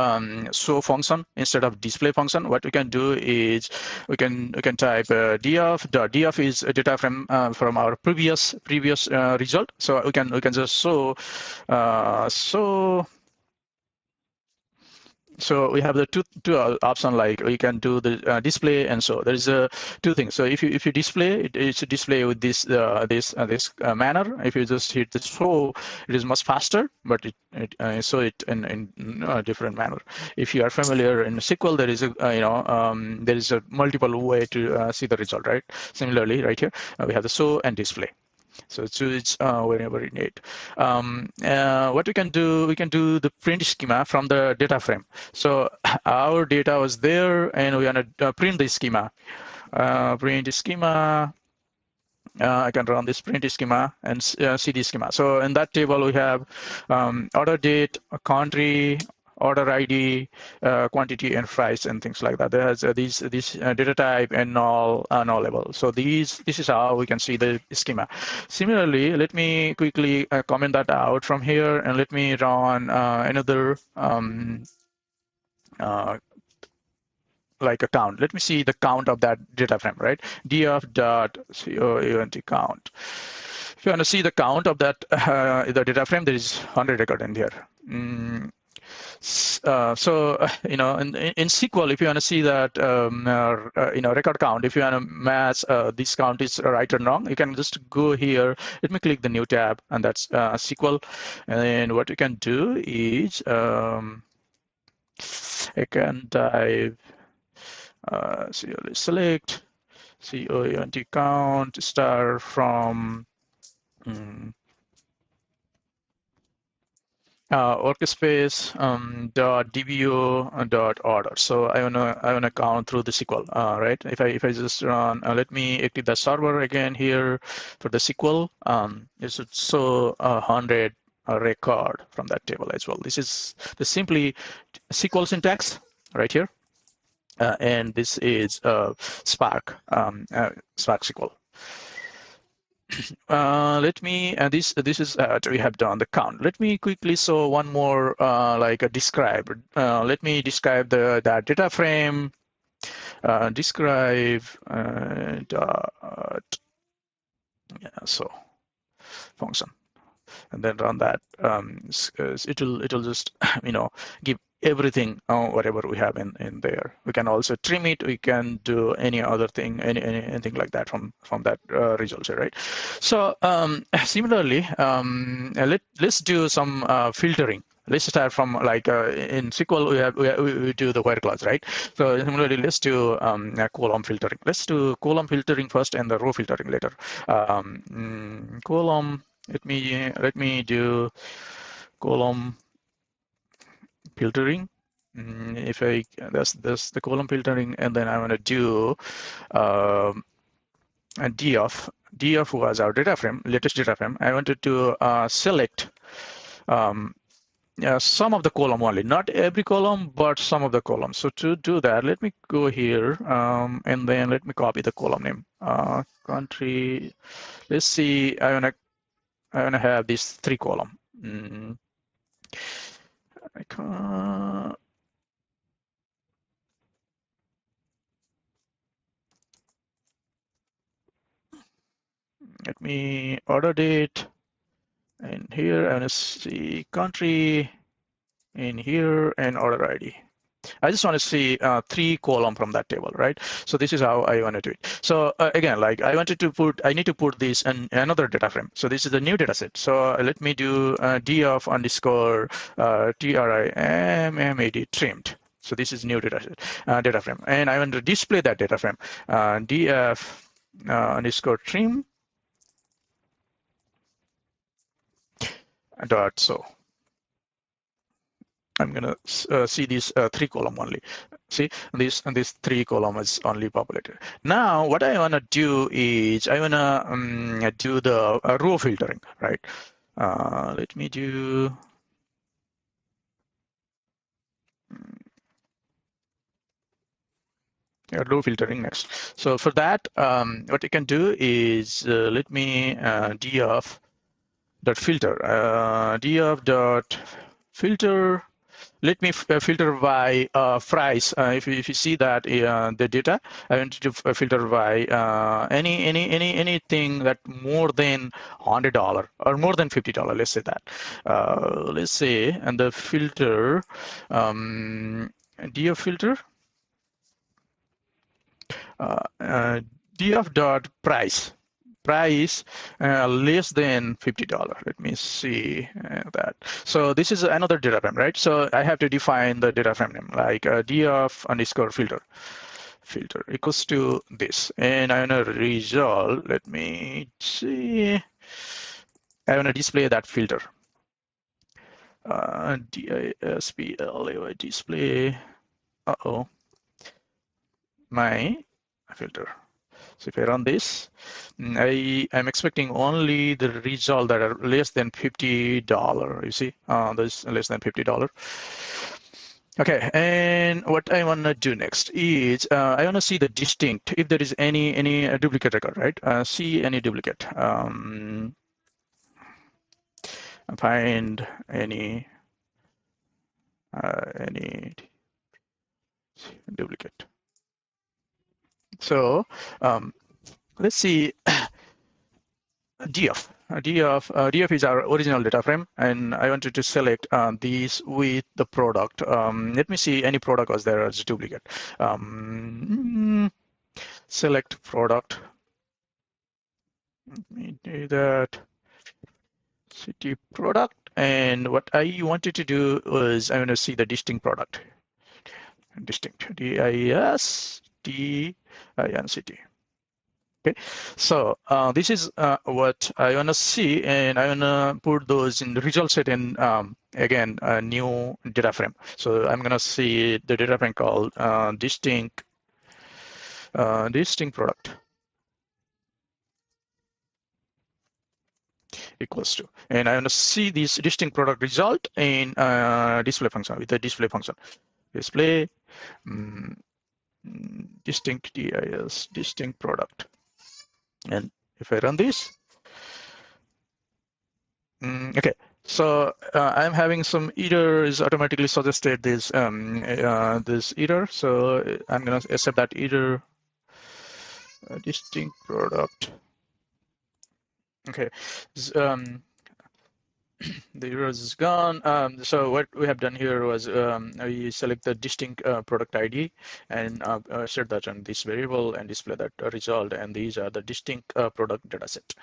show function instead of display function. What we can do is we can type df. Df is a data frame from our previous result. So we can just show So we have the two option, like we can do the display, and so there is two things. So if you display it should display with this manner. If you just hit the show, it is much faster, but it show it in a different manner. If you are familiar in SQL, there is a multiple way to see the result, right? Similarly, right here we have the show and display. So choose whenever you need. What we can do the print schema from the data frame. So our data was there, and we want to print the schema. Print schema. I can run this print schema and see the schema. So in that table, we have order date, country, order ID, quantity, and price, and things like that. There's this data type and null label. So this is how we can see the schema. Similarly, let me quickly comment that out from here, and let me run another like a count. Let me see the count of that data frame, right? df dot count count. If you want to see the count of that the data frame, there is 100 record in here. In SQL, if you want to see that record count, if you want to match this count is right or wrong, you can just go here. Let me click the new tab, and that's SQL. And what you can do is I can dive. Select COENT count star from Workspace dot DBO dot order. So I wanna count through the SQL, right? If I just run, let me activate the server again here for the SQL. It should show 100 record from that table as well. This is the simply SQL syntax right here. And this is Spark SQL. Let me this is we have done the count. Let me quickly show one more like a describe. Let me describe that data frame. Describe dot so function, and then run that. It'll just give everything whatever we have in there. We can also trim it. We can do any other thing, anything like that from that results here, right? So similarly, let's do some filtering. Let's start from like in SQL we do the where clause, right? So similarly, let's do column filtering. Let's do column filtering first and the row filtering later. Column. Let me do column filtering. If I that's the column filtering, and then I want to do a df was our data frame, latest data frame. I wanted to select some of the column only, not every column, but some of the columns. So to do that, let me go here and then let me copy the column name. Country. Let's see. I wanna have these 3 column. I can't. Let me order date, and here I want to see country, in here, and order ID. I just want to see 3 column from that table, right? So this is how I want to do it. So again, like I need to put this in another data frame. So this is the new data set. So let me do df underscore trimmad trimmed. So this is new data set, data frame, and I want to display that data frame. Df underscore trim dot so. I'm gonna see these 3 column only. See this 3 column is only populated. Now what I wanna do is I wanna do the row filtering, right? Let me do row filtering next. So for that, what you can do is let me df dot filter df dot filter. Let me filter by price. If you see that the data, I want to filter by anything that more than $100 or more than $50. Let's say that. Let's say, and the filter, df filter, df dot price. Price less than $50. Let me see that. So this is another data frame, right? So I have to define the data frame name like df underscore filter equals to this, and I want to resolve. Let me see. I want to display that filter. DISPLAY display. My filter. So if I run this, I'm expecting only the result that are less than $50. You see, this less than $50. Okay, and what I want to do next is I want to see the distinct, if there is any duplicate record, right? See any duplicate. Find any duplicate. So let's see. DF is our original data frame, and I wanted to select these with the product. Let me see any product was there as a duplicate. Select product. Let me do that. City product, and what I wanted to do was I want to see the distinct product. Distinct. DISTINCT. Okay, so this is what I want to see, and I want to put those in the result set in again a new data frame. So I'm going to see the data frame called distinct product equals to, and I want to see this distinct product result in display function with the display function. Display distinct distinct product, and if I run this. Okay, so I'm having some errors automatically suggested this this error. So I'm gonna accept that error. Distinct product. Okay, the error is gone. So what we have done here was we select the distinct product ID and set that on this variable and display that result. And these are the distinct product dataset.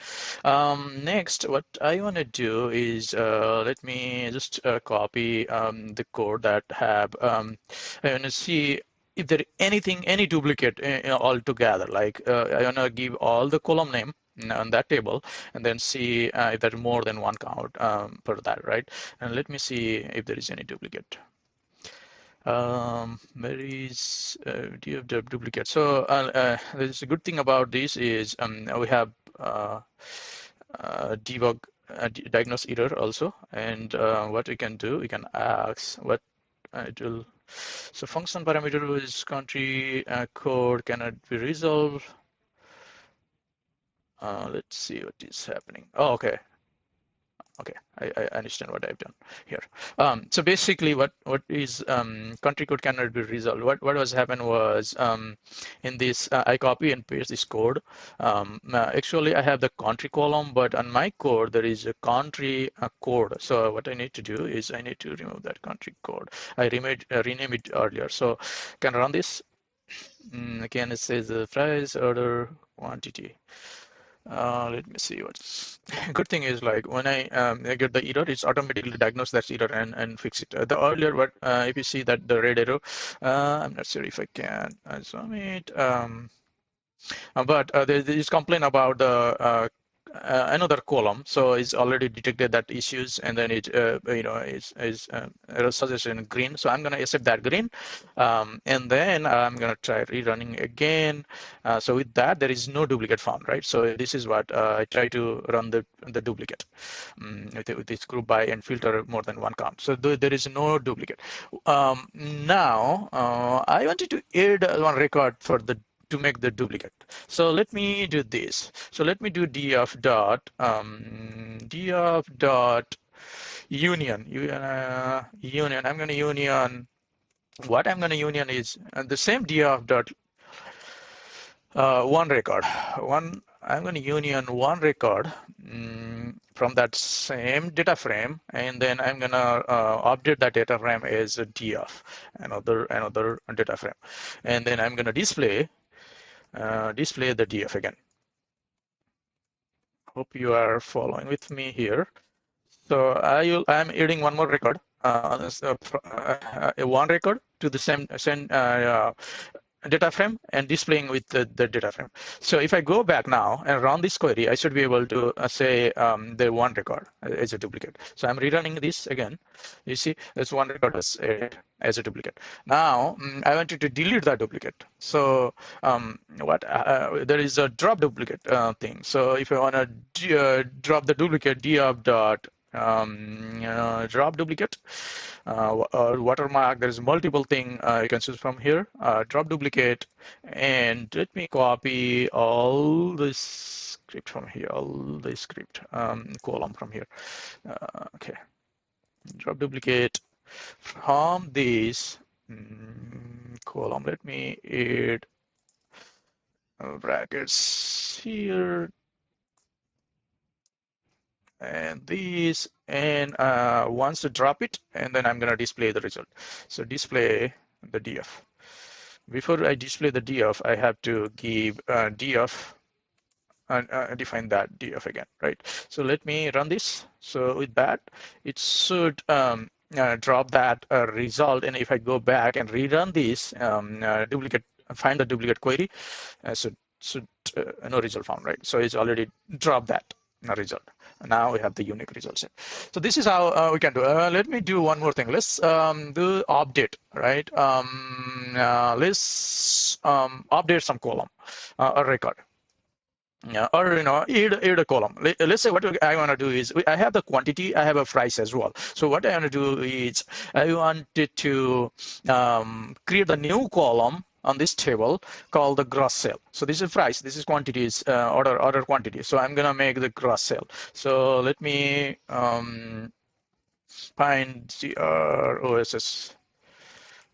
Next, what I want to do is let me just copy the code that have. I want to see if there anything, any duplicate all together. Like I want to give all the column name on that table and then see if there is more than one count for that, right? And let me see if there is any duplicate. There is duplicate. So there's a good thing about this is we have debug diagnose error also, and what we can do, we can ask what it will. So function parameter is country code cannot be resolved. Let's see what is happening. Oh, okay. Okay, I understand what I've done here. So basically, what is country code cannot be resolved. What was happened was in this I copy and paste this code. Actually, I have the country column, but on my code there is a country code. So what I need to do is I need to remove that country code. I rename it earlier. So can I run this? Again, it says the price order quantity. Let me see what's good thing is like when I get the error, it's automatically diagnose that error and fix it. The earlier what if you see that the red arrow, I'm not sure if I can zoom it. But there is complaint about the another column, so it's already detected that issues, and then it is error suggestion green. So I'm going to accept that green, and then I'm going to try rerunning again. So with that, there is no duplicate found, right? So this is what I try to run the duplicate with this group by and filter more than one count. So there is no duplicate. Now I wanted to add one record for the to make the duplicate. So let me do this. So let me do df dot union. Union. I'm going to union. What I'm going to union is the same df dot one record. I'm going to union one record from that same data frame, and then I'm going to update that data frame as a df, another data frame, and then I'm going to display the df again. Hope you are following with me here. So I'm adding one more record, one record to the same data frame and displaying with the data frame. So if I go back now and run this query, I should be able to say the one record as a duplicate. So I'm rerunning this again. You see, there's one record as a duplicate. Now I wanted to delete that duplicate. So there is a drop duplicate thing. So if I want to drop the duplicate, df dot drop duplicate or watermark. There is multiple thing you can choose from here. Drop duplicate, and let me copy all this script from here, all the script column from here. Okay, drop duplicate from this column. Let me add brackets here. and this, and once to drop it, and then I'm going to display the result. So display the df. Before I display the df, I have to give df and define that df again, right? So let me run this. So with that, it should drop that result. And if I go back and rerun this, find the duplicate query, should no result found, right? So it's already dropped that result. Now we have the unique results. So this is how we can do. Let me do one more thing. Let's do update, right? Let's update some column or record. Yeah, or add a column. Let's say what I want to do is I have the quantity, I have a price as well. So what I want to do is I wanted to create a new column on this table called the gross sale. So this is price, this is quantities, order quantity. So I'm gonna make the gross sale. So let me find GROSS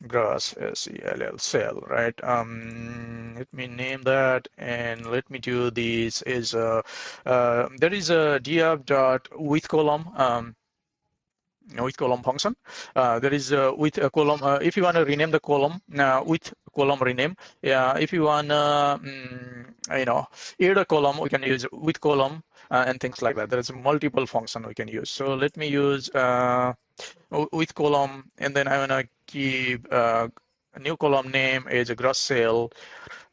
gross SELL cell, right? Let me name that, and let me do this is there is a df dot with column with column function. There is with a column. If you want to rename the column with column rename. If you want add a column, we can use with column and things like that. There's multiple function we can use. So let me use with column, and then I want to keep a new column name is a gross sale,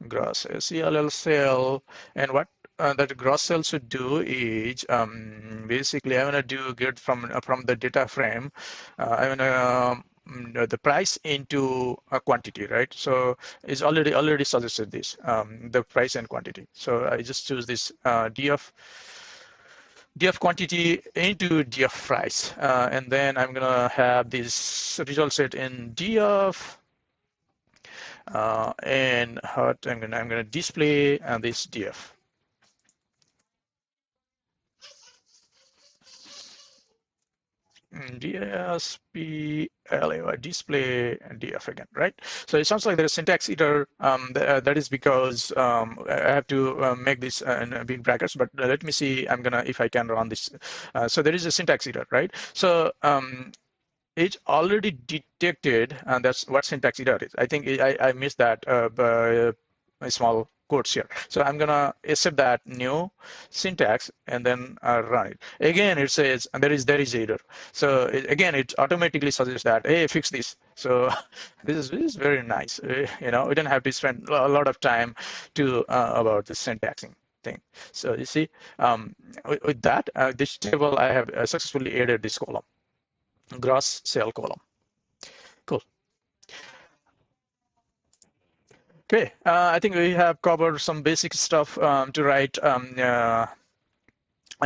gross SELL sale, and what that gross sale should do is basically I want to do get from the data frame. I want to the price into a quantity, right? So it's already suggested this the price and quantity. So I just choose this df quantity into df price, and then I'm gonna have this result set in df, and what I'm gonna display this df. DSPLA display df again, right? So it sounds like there's syntax error. That is because I have to make this in big brackets, but let me see. I'm gonna if I can run this. So there is a syntax error, right? So it's already detected, and that's what syntax error is. I think I missed that by a small quotes here. So I'm gonna accept that new syntax and then run it. Again, it says and there is error. So again, it automatically suggests that hey, fix this. So this is very nice. We don't have to spend a lot of time to about the syntaxing thing. So you see, with that, this table I have successfully added this column. Gross sale column. Cool. Okay, I think we have covered some basic stuff to write a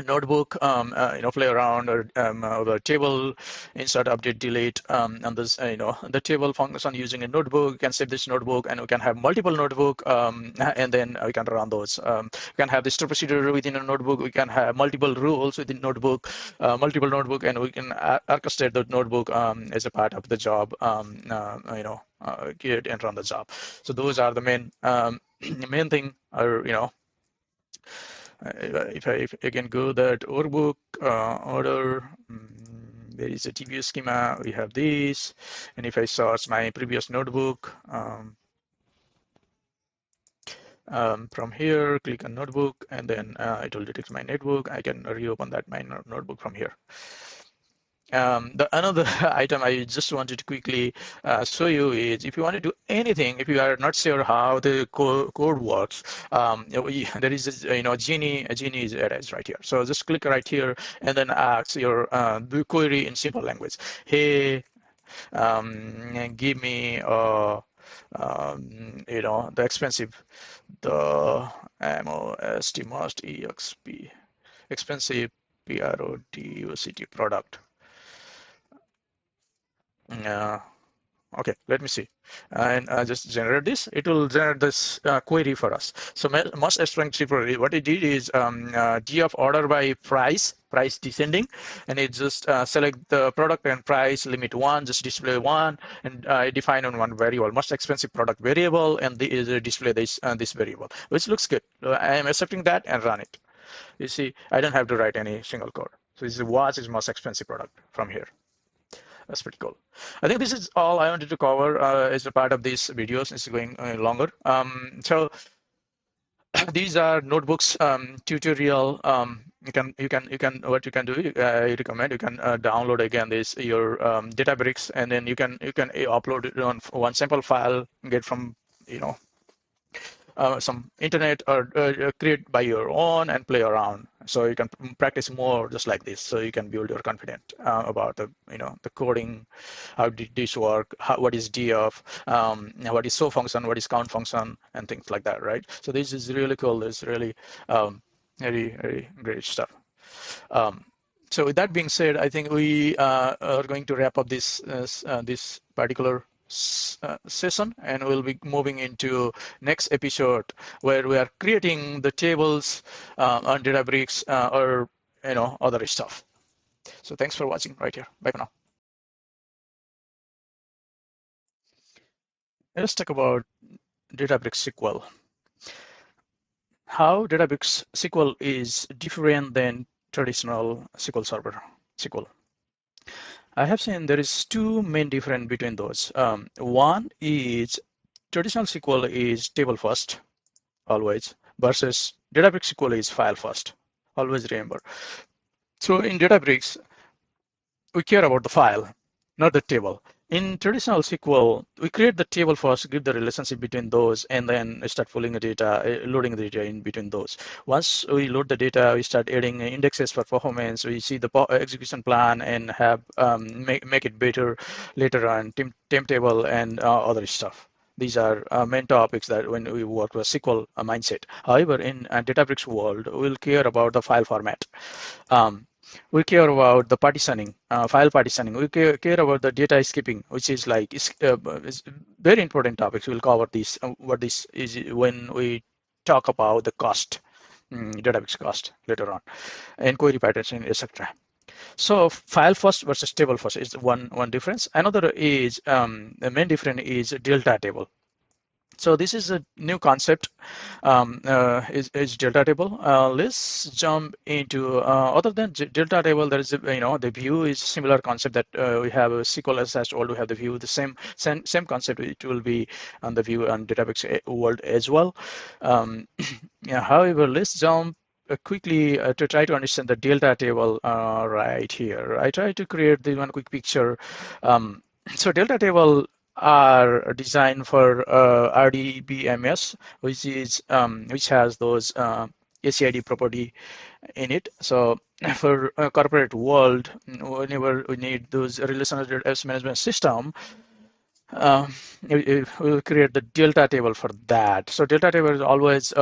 notebook, play around or the table, insert, update, delete, and this, the table function using a notebook. You can save this notebook, and we can have multiple notebook, and then we can run those. We can have the step procedure within a notebook. We can have multiple rules within notebook, and we can orchestrate the notebook as a part of the job. Create and run the job. So those are the main thing, or if I can go that workbook order, there is a TBS schema. We have this, and if I search my previous notebook from here, click on notebook, and then it will detect my notebook. I can reopen that my notebook from here. The another item I just wanted to quickly show you is if you want to do anything, if you are not sure how the code works, there is a Genie is attached right here. So just click right here and then ask your the query in simple language. Hey, give me the expensive, the most exp expensive PRODUCT product. Okay, let me see. And just generate this. It will generate this query for us. So most expensive query, what it did is df order by price descending, and it just select the product and price limit 1, just display 1, and I define on one variable, most expensive product variable, and display this variable, which looks good. I am accepting that and run it. You see, I don't have to write any single code. So this watch is most expensive product from here. That's pretty cool. I think this is all I wanted to cover as a part of these videos. It's going longer. So these are notebooks tutorial. You can what you can do. I recommend you can download again this your Databricks, and then you can upload it on one sample file, get from some internet or create by your own and play around. So you can practice more just like this. So you can build your confidence about the coding, how did this work, what is df, what is show function, what is count function, and things like that, right? So this is really cool. It's really very very great stuff. Um, so with that being said, I think we are going to wrap up this particular session, and we'll be moving into next episode where we are creating the tables on Databricks or other stuff. So thanks for watching right here. Bye for now. Let's talk about Databricks SQL. How Databricks SQL is different than traditional SQL Server SQL. I have seen there is two main difference between those. One is traditional SQL is table first, always, versus Databricks SQL is file first. Always remember. So in Databricks, we care about the file, not the table. In traditional SQL, we create the table first, give the relationship between those, and then start pulling the data, loading the data in between those. Once we load the data, we start adding indexes for performance. We see the execution plan and have make it better later on, temp table and other stuff. These are main topics that when we work with SQL mindset. However, in Databricks world, we'll care about the file format. We care about the partitioning, file partitioning. We care about the data skipping, which is like is very important topics. We'll cover this, what this is when we talk about the cost, database cost later on, and query partitioning, etc. So file first versus table first is one difference. Another is the main difference is delta table. So this is a new concept, is delta table. Let's jump into other than delta table. There is the view is similar concept that we have a SQL SSIS world. We have the view, the same concept. It will be on the view on Databricks world as well. Yeah. However, let's jump quickly to try to understand the delta table right here. I try to create the one quick picture. So delta table are designed for RDBMS, which has those ACID property in it. So for a corporate world, whenever we need those relational database management system, we'll create the delta table for that. So delta table is always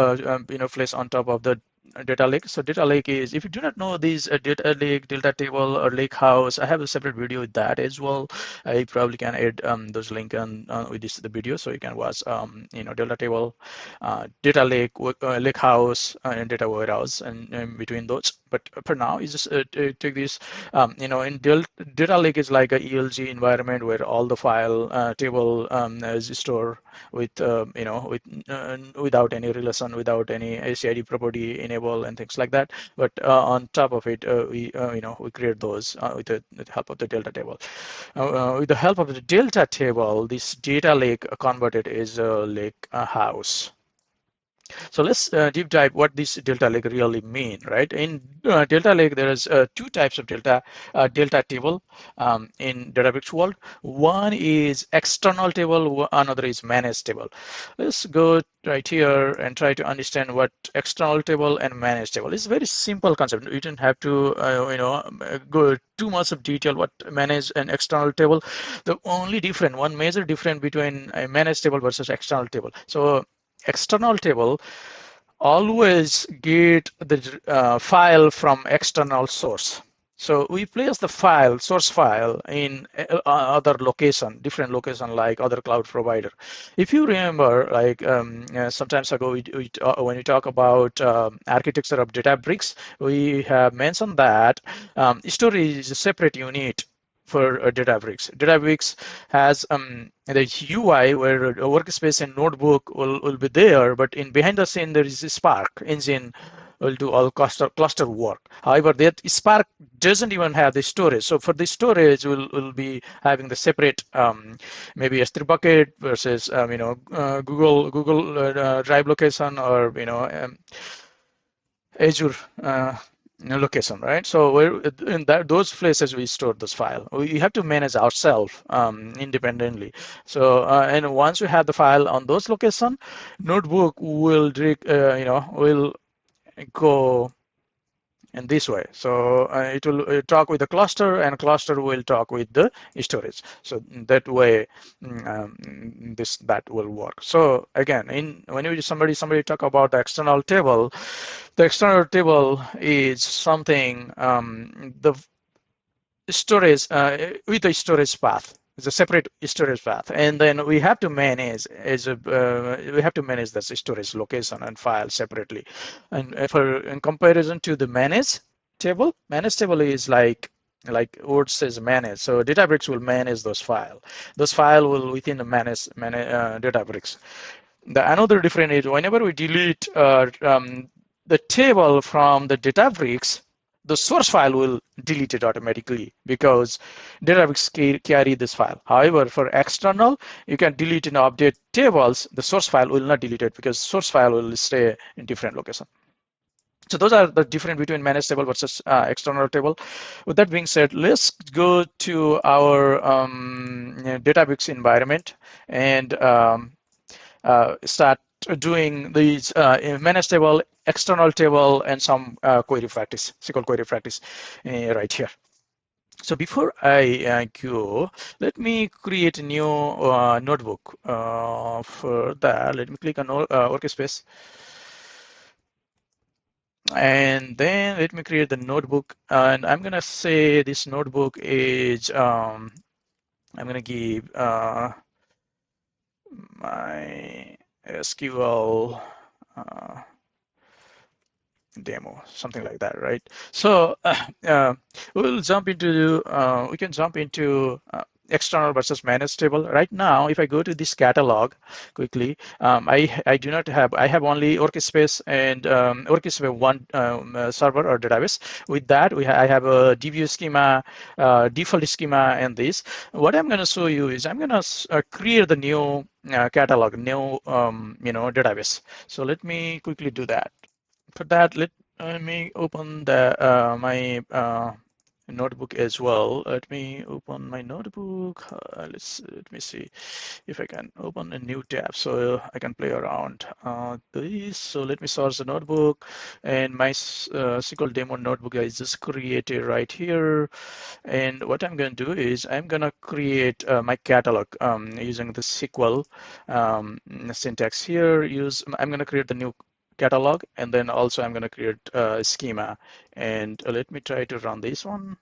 placed on top of the data lake. So data lake is, if you do not know these data lake, delta table, or lake house, I have a separate video with that as well. I probably can add those link on with the video, so you can watch delta table, data lake, lake house, and data warehouse, and between those. But for now, you just take this. In data lake is like a ELG environment where all the file table is stored with without any relation, without any ACID property enable and things like that. But on top of it, we create those with the help of the delta table. With the help of the delta table, this data lake converted is a lake house. So let's deep dive what this delta lake really mean, right? In delta lake, there is two types of delta table in Databricks world. One is external table, another is managed table. Let's go right here and try to understand what external table and managed table is. A very simple concept. You don't have to go too much of detail what managed and external table. The only one major difference between a managed table versus external table. So external table always get the file from external source. So we place the source file in other location, different location like other cloud provider. If you remember, like sometimes ago, when we talk about architecture of Databricks, we have mentioned that storage is a separate unit for Databricks. Databricks has the UI where Workspace and Notebook will be there, but in behind the scene there is a Spark engine will do all cluster work. However, that Spark doesn't even have the storage. So for the storage, we'll be having the separate maybe S3 bucket versus Google Drive location, or Azure location, right? So we're in those places we store this file. We have to manage ourselves independently. So and once we have the file on those location, notebook will will go in this way. So it will talk with the cluster, and cluster will talk with the storage. So that way, that will work. So again, when somebody talk about the external table, the external table is something the storage with a storage path. It's a separate storage path, and then we have to manage the storage location and file separately. And in comparison to the manage table is like word says manage. So Databricks will manage those files. Those files will within the manage Databricks. Another difference is whenever we delete the table from the Databricks, the source file will delete it automatically because Databricks carry this file. However, for external, you can delete and update tables. The source file will not delete it because source file will stay in different location. So those are the difference between managed table versus external table. With that being said, let's go to our Databricks environment and start doing these managed table, external table, and some query practice, SQL query practice right here. So before I go, let me create a new notebook. For that, let me click on Workspace. And then let me create the notebook. And I'm going to say this notebook is, I'm going to give my SQL demo, something like that, right? So we can jump into external versus managed table. Right now, if I go to this catalog quickly, I do not have, I have only Workspace and Workspace one server or database. With that, I have a DB schema, default schema, and this. What I'm going to show you is I'm going to create the new catalog, new database. So let me quickly do that. For that, let me open my notebook as well. Let me open my notebook. Let me see if I can open a new tab so I can play around this. So let me source the notebook, and my SQL demo notebook is just created right here. And what I'm going to do is I'm going to create my catalog using the SQL syntax here. I'm going to create the new catalog, and then also I'm going to create a schema. And let me try to run this one.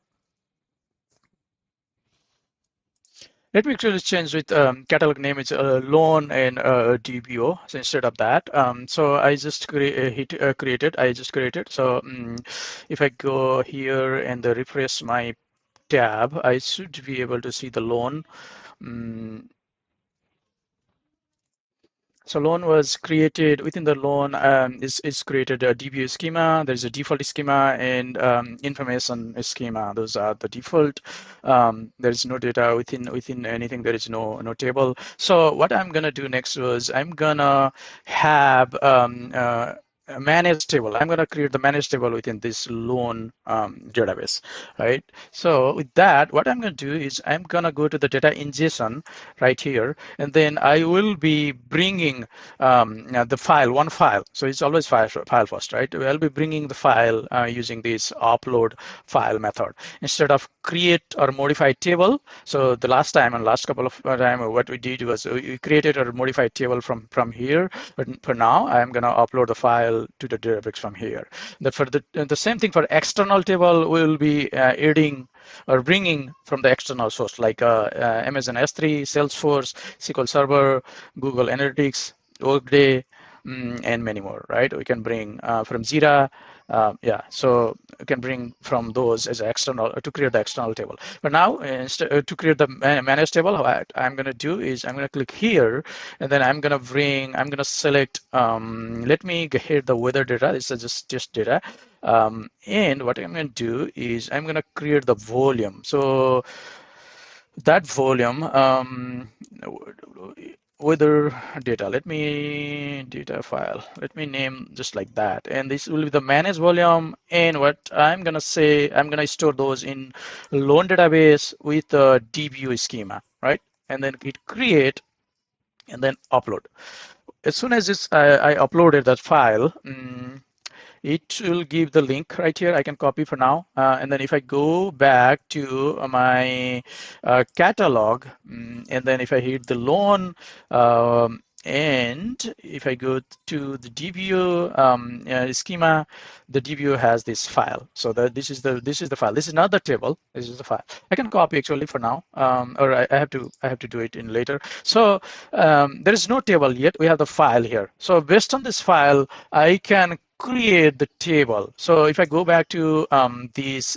Let me actually change with catalog name. It's loan and DBO so instead of that. So I just created. I just created. So if I go here and refresh my tab, I should be able to see the loan. So loan was created within the loan is created a DBA schema. There's a default schema and information schema. Those are the default. There's no data within anything. There is no table. So what I'm gonna do next was I'm gonna have a managed table. I'm gonna create the managed table within this loan database, right? So with that, what I'm gonna do is I'm gonna go to the data ingestion right here, and then I will be bringing one file. So it's always file first, right? I'll be bringing the file using this upload file method instead of create or modify table. So the last couple of time, what we did was we created or modified table from here. But for now, I'm gonna upload the file to the Databricks from here. For the same thing for external table, we will be adding or bringing from the external source like Amazon S3, Salesforce, SQL Server, Google Analytics, Workday, and many more, right? We can bring from Jira, Yeah, so you can bring from those as an external to create the external table. But now, instead to create the manage table, what I'm going to do is I'm going to click here, and then I'm going to select. Let me hit the weather data. This is just data. And what I'm going to do is I'm going to create the volume. So that volume weather data, data file, let me name just like that, and this will be the manage volume. And what I'm gonna say, I'm gonna store those in loan database with the DBO schema, right? And then hit create and then upload. As soon as I uploaded that file, it will give the link right here. I can copy for now. And then if I go back to my catalog, and then if I hit the loan, and if I go to the DBO schema, the DBO has this file. So this is the file. This is not the table. This is the file. I can copy actually for now, or I have to do it in later. So there is no table yet. We have the file here. So based on this file, I can create the table. So if I go back to this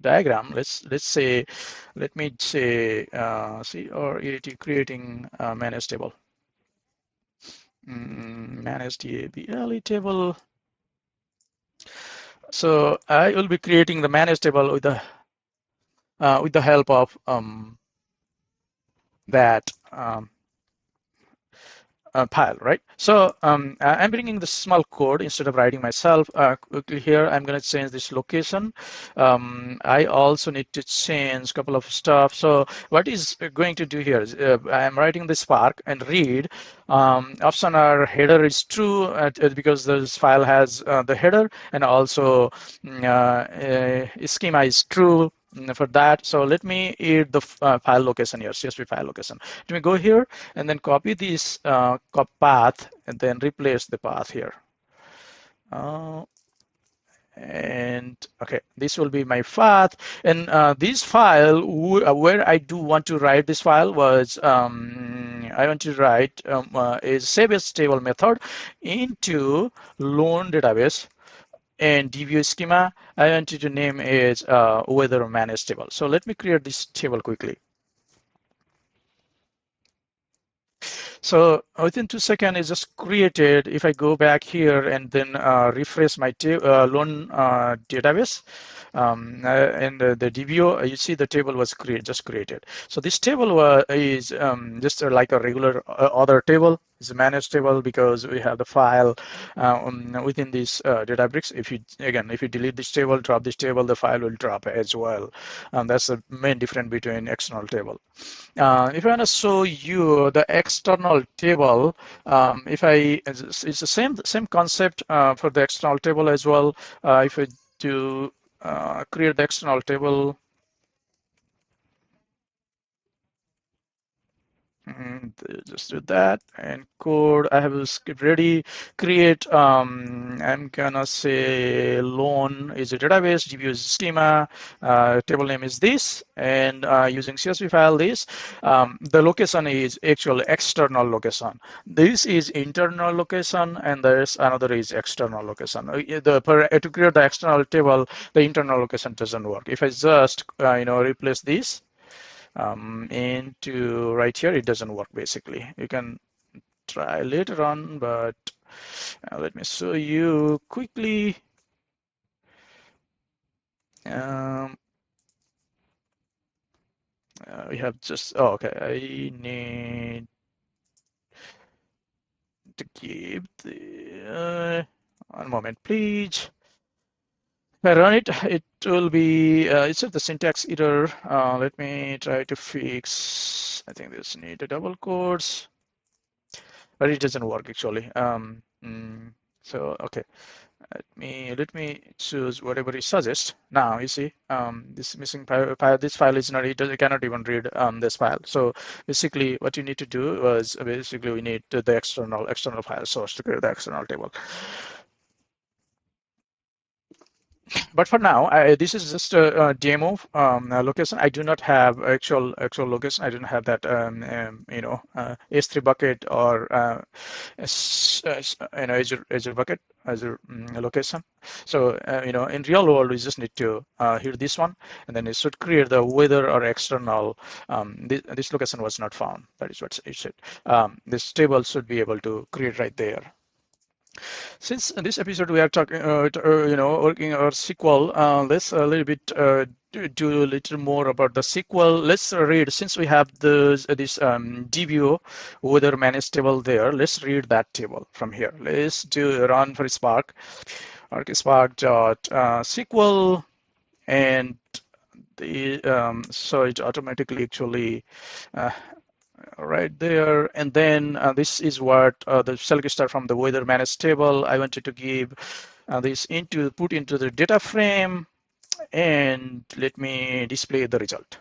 diagram, let me say CREAT creating manage table. Manage DABLE table. So I will be creating the manage table with the help of that pile, right? So I'm bringing the small code instead of writing myself. Quickly here, I'm going to change this location. I also need to change a couple of stuff. So what is going to do here is I'm writing this Spark and read. Option our header is true because this file has the header, and also schema is true for that. So let me add the file location here, CSV file location. Let me go here and then copy this path and then replace the path here. And okay, this will be my path. And this file, where I do want to write this file was, I want to write a save as table method into loan database. And DBO schema, I want to name is weather manage table. So let me create this table quickly. So within 2 seconds, it's just created. If I go back here and then refresh my loan database, and the DBO, you see the table was just created. So this table is just like a regular other table. It's a managed table because we have the file within this Databricks. If you delete this table, drop this table, the file will drop as well. That's the main difference between external table. If I want to show you the external table, it's the same concept for the external table as well. If I do create the external table, and just do that and code. I have a script ready. Create. I'm gonna say loan is a database. DBO is schema. Table name is this, and using CSV file this. The location is actual external location. This is internal location, and there's another is external location. To create the external table, the internal location doesn't work. If I just replace this into right here, it doesn't work basically. You can try later on, but let me show you quickly. We have just, okay, I need to give the, one moment, please. If I run it, it will be, it's the syntax error. Let me try to fix, I think this need a double quotes, but it doesn't work actually. So, okay. Let me choose whatever it suggests. Now you see this missing file. This file is not. It cannot even read this file. So basically, what you need to do was basically we need the external file source to create the external table. But for now, this is just a demo location. I do not have actual location. I don't have that S3 bucket or Azure bucket, Azure location. So in real world, we just need to hit this one, and then it should create the weather or external. This location was not found. That is what it said. This table should be able to create right there. Since in this episode we are talking, working our SQL, let's a little bit do a little more about the SQL. Let's read, since we have this DBO weather managed table there, let's read that table from here. Let's do a run for Spark, Spark dot SQL, and so it automatically actually uh, right there. And then this is what the select star from the weather managed table. I wanted to give this put into the data frame, and let me display the result.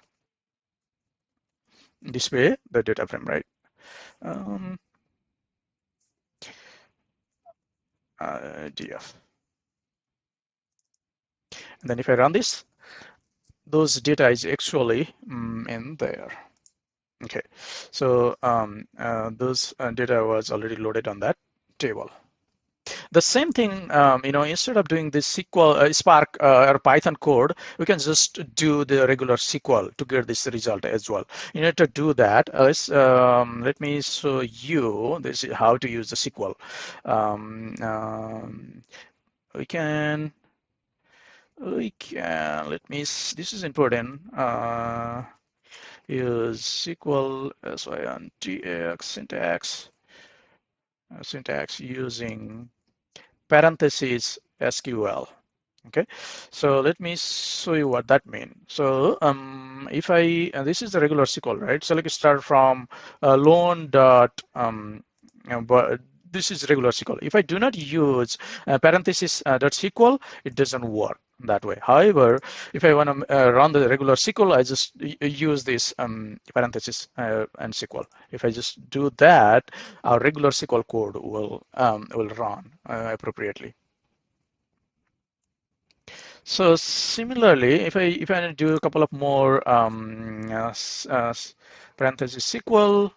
Display the data frame, right? DF. And then if I run this, those data is actually in there. Okay, so those data was already loaded on that table. The same thing, instead of doing this SQL, Spark or Python code, we can just do the regular SQL to get this result as well. In order to do that, let me show you this is how to use the SQL. We can, this is important. Use SQL SYNTX syntax using parentheses SQL. Okay, so let me show you what that means. So if I, this is the regular SQL, right? So let's start from loan dot, but this is regular SQL. If I do not use parentheses dot SQL, it doesn't work that way. However, if I want to run the regular SQL, I just use this parentheses and SQL. If I just do that, our regular SQL code will run appropriately. So similarly, if I do a couple of more parentheses SQL,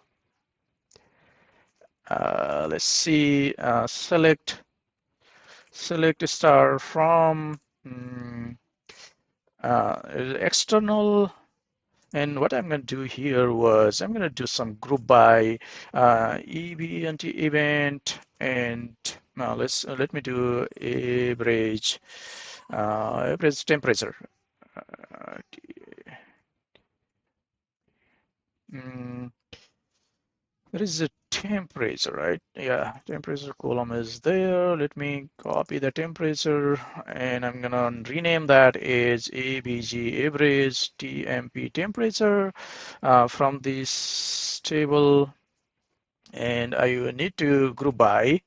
let's see, select star from external. And what I'm going to do here was I'm going to do some group by event, and let me do average temperature. There is a temperature, right? Yeah, temperature column is there. Let me copy the temperature, and I'm gonna rename that as ABG average TMP temperature from this table. And I need to group by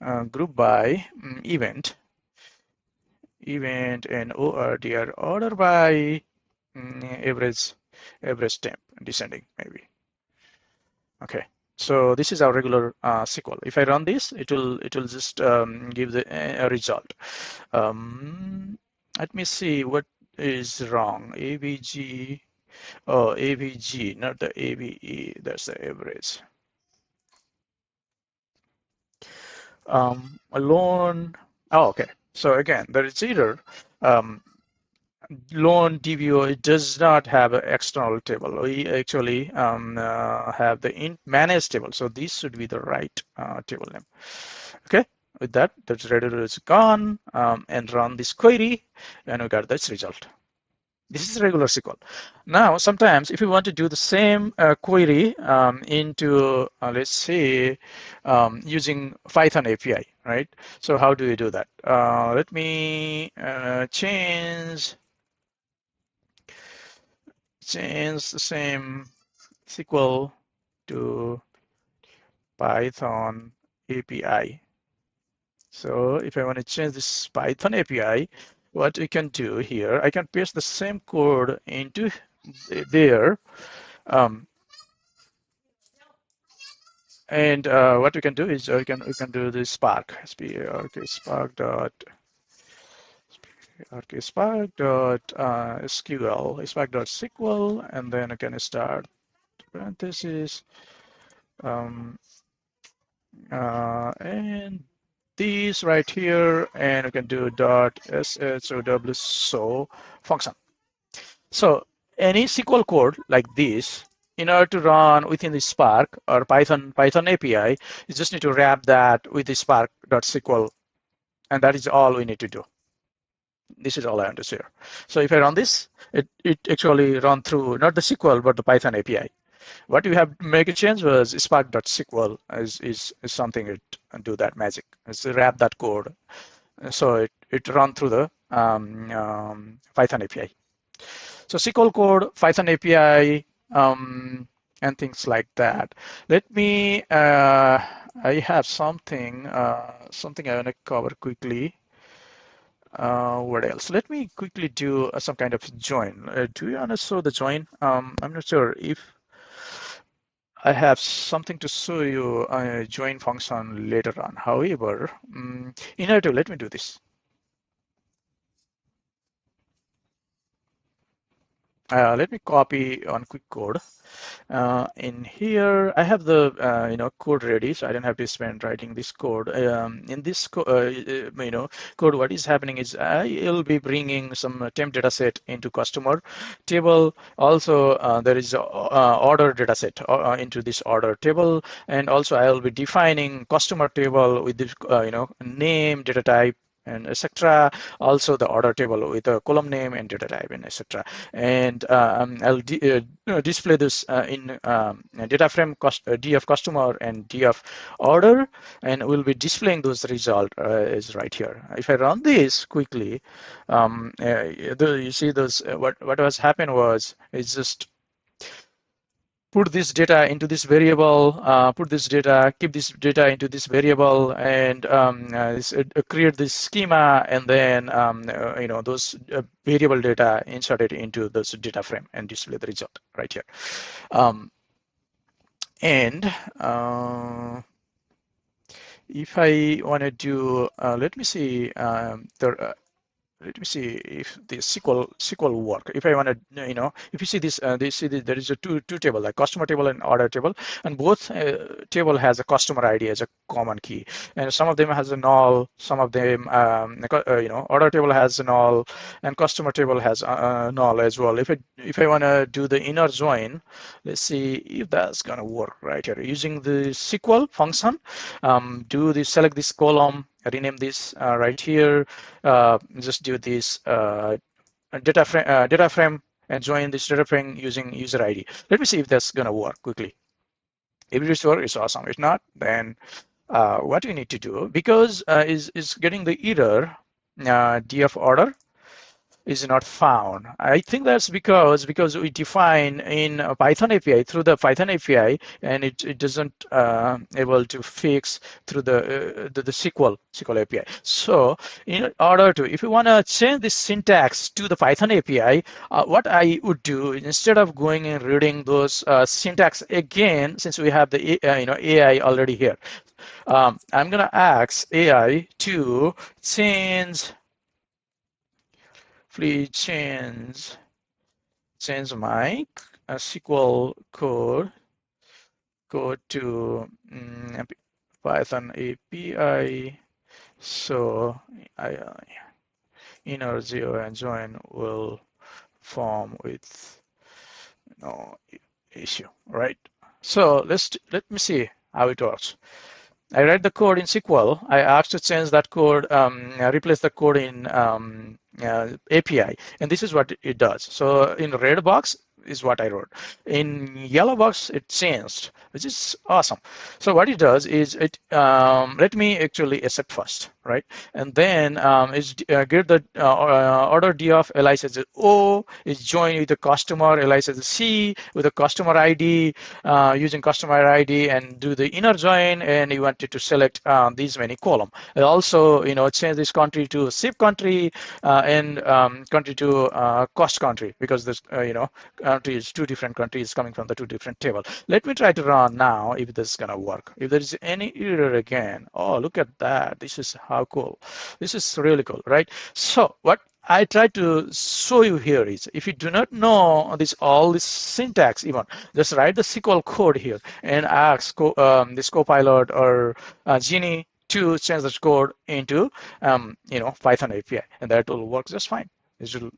event and ORDR order by average temp descending maybe. Okay, so this is our regular SQL. If I run this, it will just give the a result. Let me see what is wrong. AVG, oh AVG, not the AVE. That's the average. Alone. Oh, okay. So again, there is either loan DBO, it does not have an external table. We actually have the managed table. So this should be the right table name. Okay, with that, the reader is gone, and run this query, and we got this result. This is regular SQL. Now, sometimes if you want to do the same query into, let's say, using Python API, right? So how do you do that? Let me change the same SQL to Python API. So if I want to change this Python API, what we can do here, I can paste the same code into there. And what we can do is we can do this Spark, Spark dot Okay, spark dot SQL, spark dot SQL, and then I can start parentheses, um, and these right here, and I can do dot SHOW so function. So any SQL code like this, in order to run within the Spark or Python API, you just need to wrap that with the spark.sql, and that is all we need to do. This is all I want to share. So if I run this, it actually run through not the SQL but the Python API. What you have to make a change was spark.sql is something it do that magic. It's wrap that code so it run through the Python API. So SQL code, Python API, and things like that. Let me, I have something I want to cover quickly. What else? Let me quickly do some kind of join. Do you want to show the join? I'm not sure if I have something to show you a join function later on. However, in order to, let me do this. Let me copy on quick code. In here, I have the code ready, so I don't have to spend writing this code. In this code, what is happening is I will be bringing some temp data set into customer table. Also, there is order data set into this order table, and also I will be defining customer table with this name, data type, and etc. Also the order table with a column name and data type and etc. And I'll display this in data frame D of customer and D of order, and we'll be displaying those result is right here. If I run this quickly, you see those what has happened was it's just put this data into this variable, put this data, keep this data into this variable, and create this schema, and then those variable data inserted into this data frame and display the result right here. And if I want to do, let me see, let me see if the SQL work. If I want to, if you see this, there is a two table, like customer table and order table, and both table has a customer ID as a common key, and some of them has a null, some of them, order table has a null, and customer table has a null as well. If I want to do the inner join, let's see if that's gonna work right here using the SQL function. Select this column, rename this right here. Just do this data frame and join this data frame using user ID. Let me see if that's gonna work quickly. If it is work, it's awesome. If not, then what you need to do, because is getting the error D of order is not found. I think that's because we define in a Python API through the Python API, and it doesn't able to fix through the SQL API. So in order to, if you want to change this syntax to the Python API, what I would do instead of going and reading those syntax again, since we have the AI already here, I'm gonna ask AI to change. Please change my SQL code to Python API, so inner zero and join will form with no issue, right? So let me see how it works. I write the code in SQL. I asked to change that code, replace the code in API, and this is what it does. So in the red box is what I wrote. In yellow box, it changed, which is awesome. So what it does is it let me actually accept first, right? And then get the order D of Li as O is joined with the customer Li as C with the customer ID using customer ID, and do the inner join, and you wanted to select these many column. And also, change this country to SIP country and country to cost country, because this countries, two different countries coming from the two different table. Let me try to run now if this is gonna work. If there is any error again, oh, look at that. This is how cool. This is really cool, right? So what I try to show you here is if you do not know all this syntax even, just write the SQL code here and ask this Copilot or Genie to change this code into Python API, and that will work just fine. This will,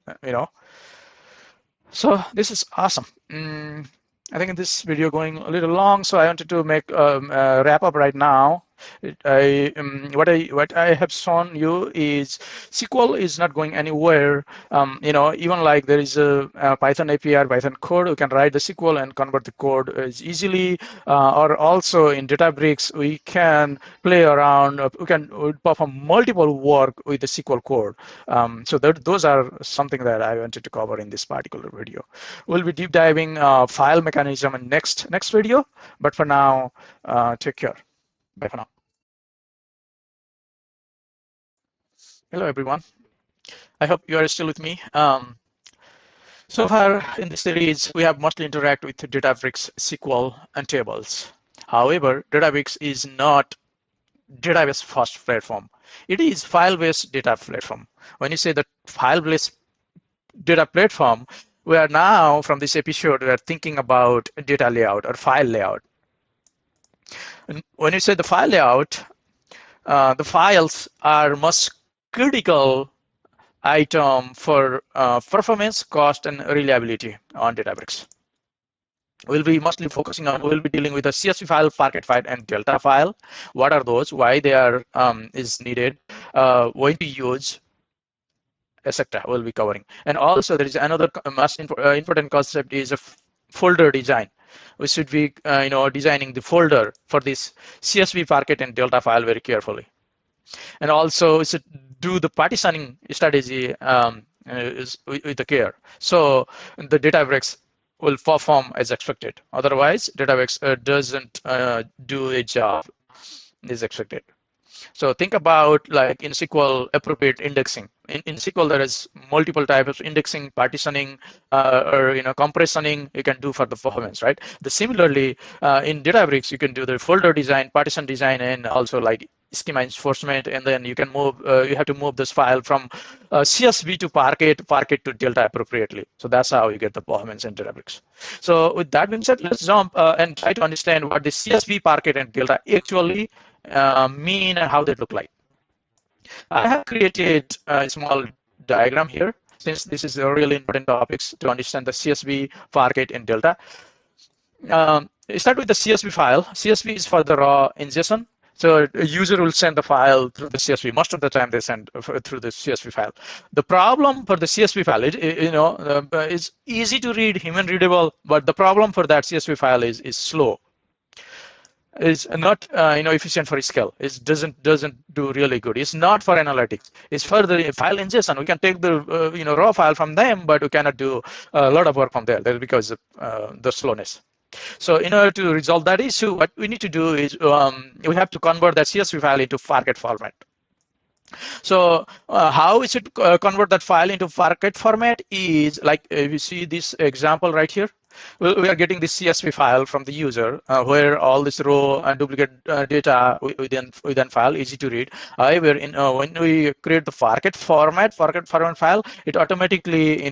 So this is awesome. I think this video going a little long, so I wanted to make wrap up right now. What I have shown you is SQL is not going anywhere. Even like there is a Python API or Python code, we can write the SQL and convert the code as easily. Or also in Databricks, we can play around. We can perform multiple work with the SQL code. So those are something that I wanted to cover in this particular video. We'll be deep diving file mechanism in next video. But for now, take care. Bye for now. Hello, everyone. I hope you are still with me. So far in this series, we have mostly interact with Databricks, SQL, and tables. However, Databricks is not database first platform. It is file-based data platform. When you say the file-based data platform, we are now from this episode, we are thinking about data layout or file layout. And when you say the file layout, the files are most critical item for performance, cost, and reliability on Databricks. We'll be mostly focusing on, we'll be dealing with a CSV file, Parquet file, and Delta file. What are those? Why they are is needed? When to use, etc. We'll be covering. And also there is another most important concept is a folder design. We should be designing the folder for this CSV, Parquet, and Delta file very carefully. And also we should do the partitioning strategy with the care. So the Databricks will perform as expected. Otherwise, Databricks doesn't do a job as expected. So think about like in SQL appropriate indexing. In SQL there is multiple types of indexing, partitioning, or compressioning you can do for the performance, right? Similarly, in Databricks you can do the folder design, partition design, and also like schema enforcement, and then you can move. You have to move this file from CSV to Parquet to Delta appropriately. So that's how you get the performance in Databricks. So with that being said, let's jump and try to understand what the CSV, Parquet, and Delta actually mean and how they look like. I have created a small diagram here since this is a really important topics to understand the CSV, Parquet, and Delta. Start with the CSV file. CSV is for the raw ingestion. So a user will send the file through the CSV. Most of the time they send through the CSV file. The problem for the CSV file, it's easy to read, human readable, but the problem for that CSV file is slow. Is not efficient for scale. It doesn't do really good. It's not for analytics. It's for the file ingestion. We can take the raw file from them, but we cannot do a lot of work from there. That's because of the slowness. So in order to resolve that issue, what we need to do is we have to convert that CSV file into Parquet format. So how we should convert that file into Parquet format is like if you see this example right here. We are getting this CSV file from the user where all this raw and duplicate data we then file, easy to read. However, when we create the Parquet format file, it automatically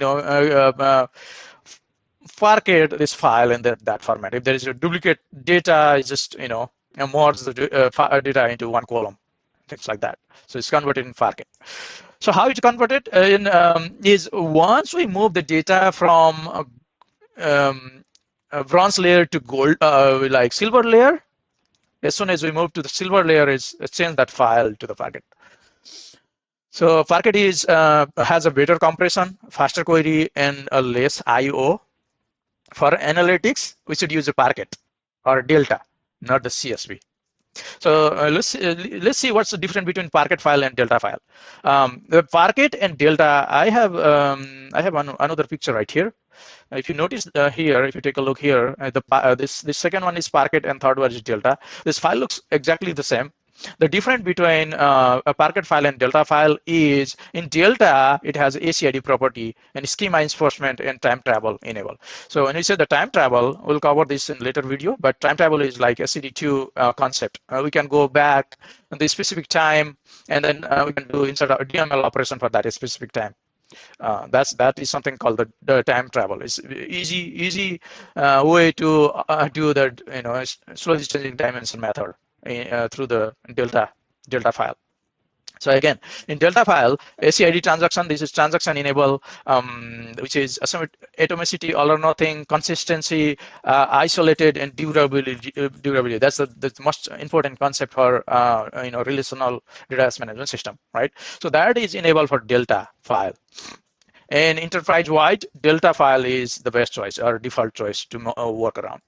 Parquet this file in that format. If there is a duplicate data, it just merge the data into one column, things like that. So it's converted in Parquet. So how it's converted is once we move the data from bronze layer to gold, like silver layer. As soon as we move to the silver layer, is change that file to the Parquet. So Parquet has a better compression, faster query, and a less I/O. For analytics, we should use a Parquet or Delta, not the CSV. So let's see what's the difference between Parquet file and Delta file. The Parquet and Delta, I have another picture right here. If you notice here, if you take a look here, this second one is Parquet and third one is Delta. This file looks exactly the same. The difference between a Parquet file and Delta file is in Delta, it has ACID property and schema enforcement and time travel enable. So when we say the time travel, we'll cover this in later video, but time travel is like a CD2 concept. We can go back at the specific time and then we can do insert a DML operation for that specific time. That is something called the time travel. It's easy way to do that, slowly changing dimension method through the delta file. So again, in Delta file, ACID transaction, this is transaction enable, which is atomicity, all or nothing, consistency, isolated, and durability. Durability. That's the most important concept for relational database management system, right? So that is enabled for Delta file. And enterprise-wide, Delta file is the best choice or default choice to work around.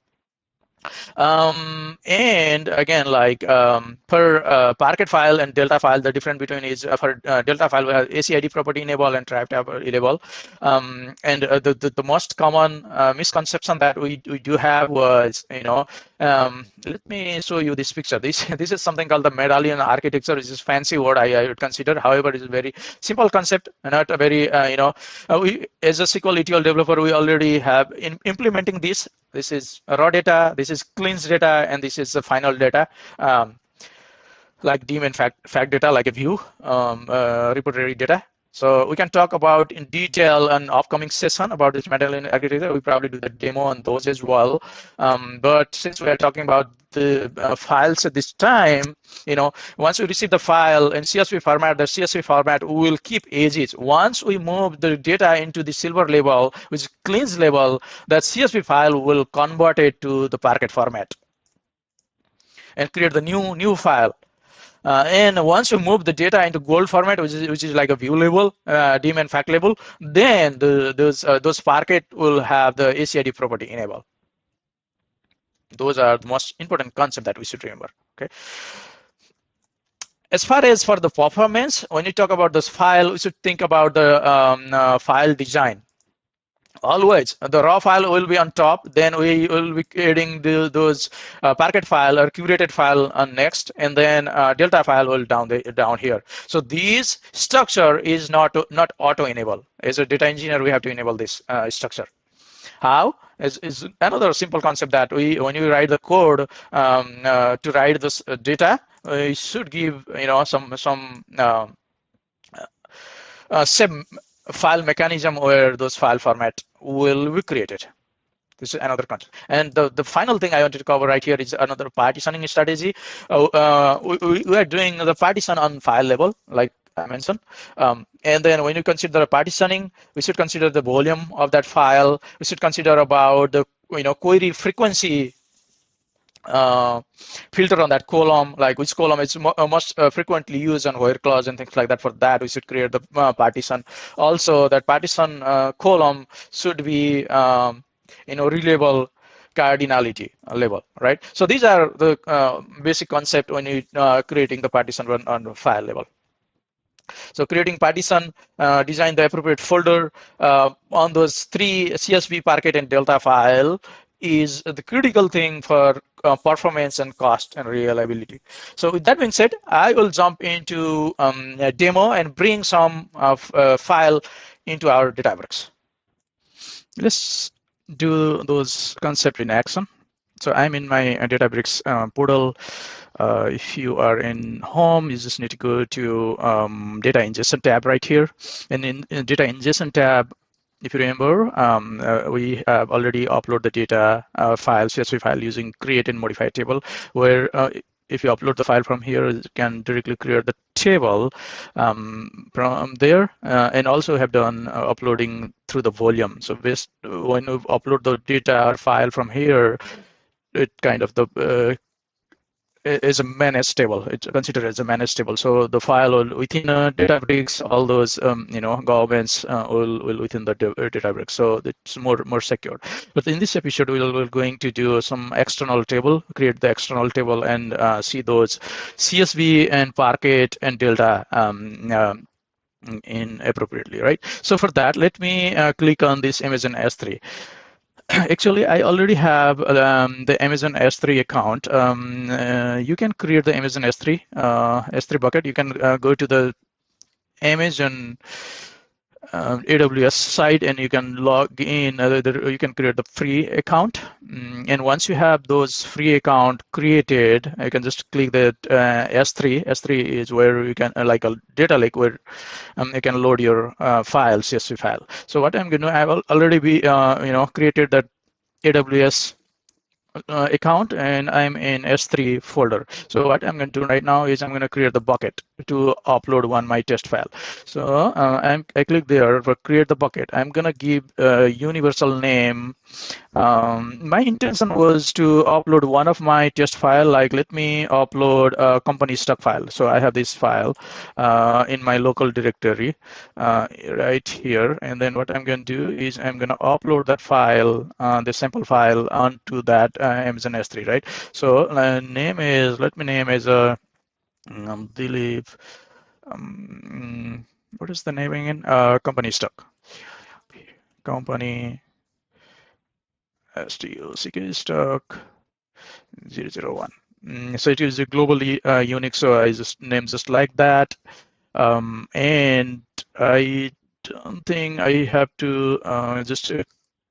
And again, like per Parquet file and Delta file, the difference between is for Delta file we have ACID property enable and trap tab enable. And the most common misconception that we do have was, let me show you this picture. This is something called the Medallion architecture. This is fancy word I would consider. However, it's a very simple concept, not a very we as a SQL ETL developer, we already have implementing this. This is raw data, this is cleansed data, and this is the final data, like dim and fact data, like a view, repository data. So we can talk about in detail an upcoming session about this Medallion architecture. We probably do the demo on those as well. But since we are talking about the files at this time, once we receive the file in CSV format, the CSV format will keep as is. Once we move the data into the silver label, which is cleansed label, that CSV file will convert it to the Parquet format and create the new file. And once you move the data into gold format, which is like a view label, dim and fact label, then those Parquet will have the ACID property enabled. Those are the most important concept that we should remember. Okay. As far as for the performance, when you talk about this file, we should think about the file design. Always, the raw file will be on top, then we will be creating those Parquet file or curated file on next, and then Delta file will down here. So this structure is not auto enable. As a data engineer, we have to enable this structure. How is another simple concept that when you write the code to write this data, we should give some file mechanism where those file format will be created. This is another concept. And the final thing I wanted to cover right here is another partitioning strategy. We are doing the partition on file level, like I mentioned. And then when you consider the partitioning, we should consider the volume of that file. We should consider about the query frequency filter on that column, like which column is most frequently used on where clause and things like that. For that, we should create the partition. Also, that partition column should be reliable cardinality level, right? So these are the basic concept when you creating the partition on the file level. So creating partition, design the appropriate folder on those three CSV, Parquet, and Delta file is the critical thing for performance and cost and reliability. So with that being said, I will jump into a demo and bring some file into our Databricks. Let's do those concepts in action. So I'm in my Databricks portal. If you are in home, you just need to go to data ingestion tab right here. And in data ingestion tab, if you remember, we have already uploaded the data file, CSV file using create and modify table, where if you upload the file from here, it can directly create the table from there. And also have done uploading through the volume. So when you upload the data file from here, it kind of is a managed table. It's considered as a managed table. So the file will within Databricks, all those governments will within the Databricks. So it's more secure. But in this episode, we're going to do some external table, create the external table, and see those CSV and Parquet and Delta in appropriately, right? So for that, let me click on this Amazon S3. Actually, I already have the Amazon S3 account. You can create the Amazon S3 bucket. You can go to the Amazon AWS site and you can log in. You can create the free account. And once you have those free account created, you can just click that S3. S3 is where you can, like a data lake, where you can load your file, CSV file. So what I'm going to, I've already created that AWS account, and I'm in S3 folder. So what I'm going to do right now is I'm going to create the bucket to upload my test file. So I click there for create the bucket. I'm going to give a universal name. My intention was to upload one of my test file, like let me upload a company stock file. So I have this file in my local directory right here. And then what I'm going to do is I'm going to upload that file, the sample file, onto that Amazon S3, right? So name is, let me name as a Dilip. What is the name again? Company stock. Company STOCK stock 001. So it is a globally unique, so I just name just like that. And I don't think I have to just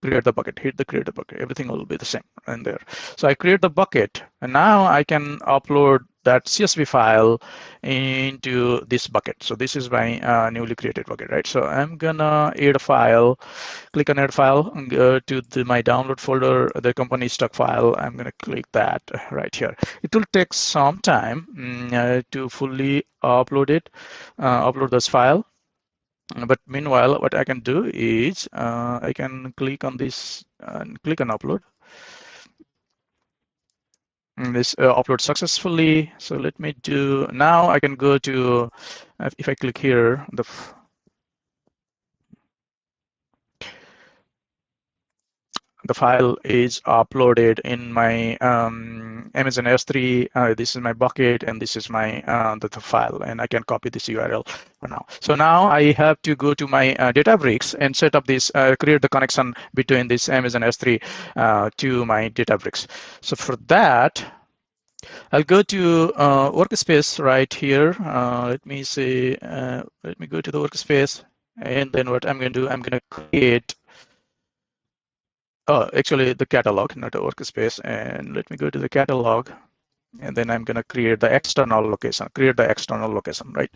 create the bucket, hit the create the bucket. Everything will be the same in there. So I create the bucket, and now I can upload that CSV file into this bucket. So this is my newly created bucket, right? So I'm gonna add a file, click on add file, and go to my download folder, the company stock file. I'm gonna click that right here. It will take some time to fully upload it, upload this file. But meanwhile, what I can do is I can click on this and click on upload. And this upload successfully. So let me do, now I can go to, if I click here, the file is uploaded in my Amazon S3. This is my bucket, and this is my the file, and I can copy this URL for now. So now I have to go to my Databricks and set up this, create the connection between this Amazon S3 to my Databricks. So for that, I'll go to Workspace right here. Let me say, let me go to the Workspace, and then what I'm going to do, I'm going to create actually the catalog, not a workspace. And let me go to the catalog, and then I'm going to create the external location, right?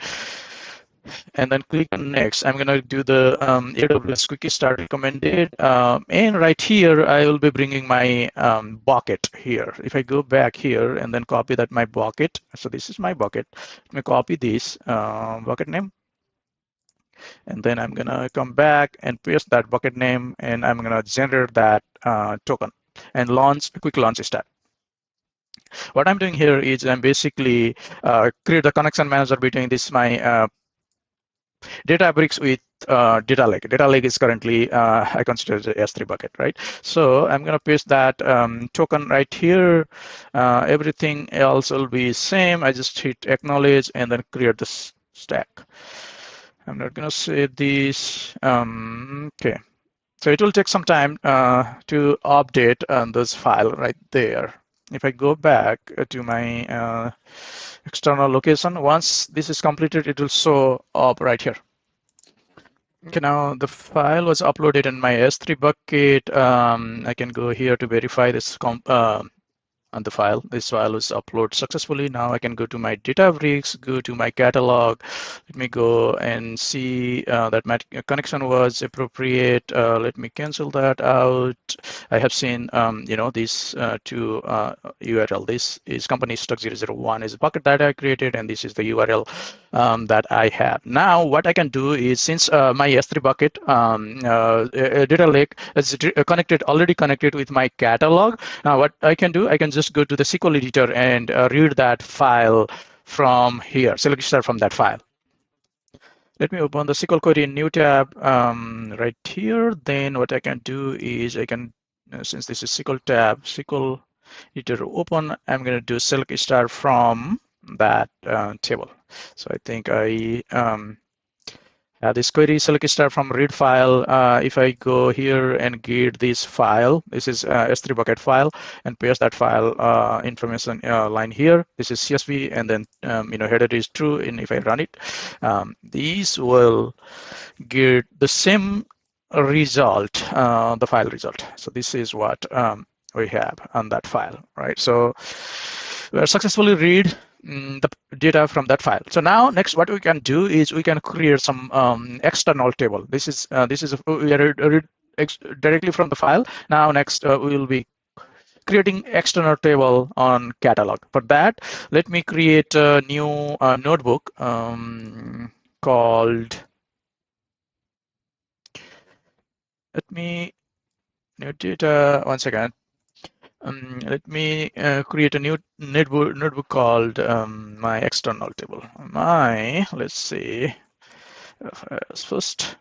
And then click on next. I'm going to do the AWS Quick Start recommended. And right here, I will be bringing my bucket here. If I go back here and then copy that my bucket. So this is my bucket. Let me copy this bucket name. And then I'm gonna come back and paste that bucket name, and I'm gonna generate that token and launch, quick launch start. What I'm doing here is I'm basically create a connection manager between this my Databricks with Data Lake. Data Lake is currently I consider the S3 bucket, right? So I'm gonna paste that token right here. Everything else will be same. I just hit acknowledge and then create this stack. I'm not going to save this. Okay. So it will take some time to update this file right there. If I go back to my external location, once this is completed, it will show up right here. Okay, now the file was uploaded in my S3 bucket. I can go here to verify this on the file. This file was uploaded successfully. Now I can go to my Databricks, go to my catalog. Let me go and see that my connection was appropriate. Let me cancel that out. I have seen, these two URL. This is company stock 001 is a bucket that I created, and this is the URL that I have. Now what I can do is, since my S3 bucket data lake is already connected with my catalog, now what I can do, I can just go to the SQL editor and read that file from here, select start from that file. Let me open the SQL query in new tab right here. Then what I can do is I can, since this is SQL tab, SQL editor open, I'm going to do select star from that table. So I think I this query select start from read file. If I go here and get this file, this is S3 bucket file, and paste that file information line here. This is CSV, and then header is true. And if I run it, these will get the same result, the file result. So this is what we have on that file, right? So we successfully read the data from that file. So now next what we can do is we can create some external table. This is we read directly from the file. Now next we will be creating external table on catalog. For that, let me create a new notebook called, let me, new data, one second. Let me create a new notebook called my external table. Let's see, first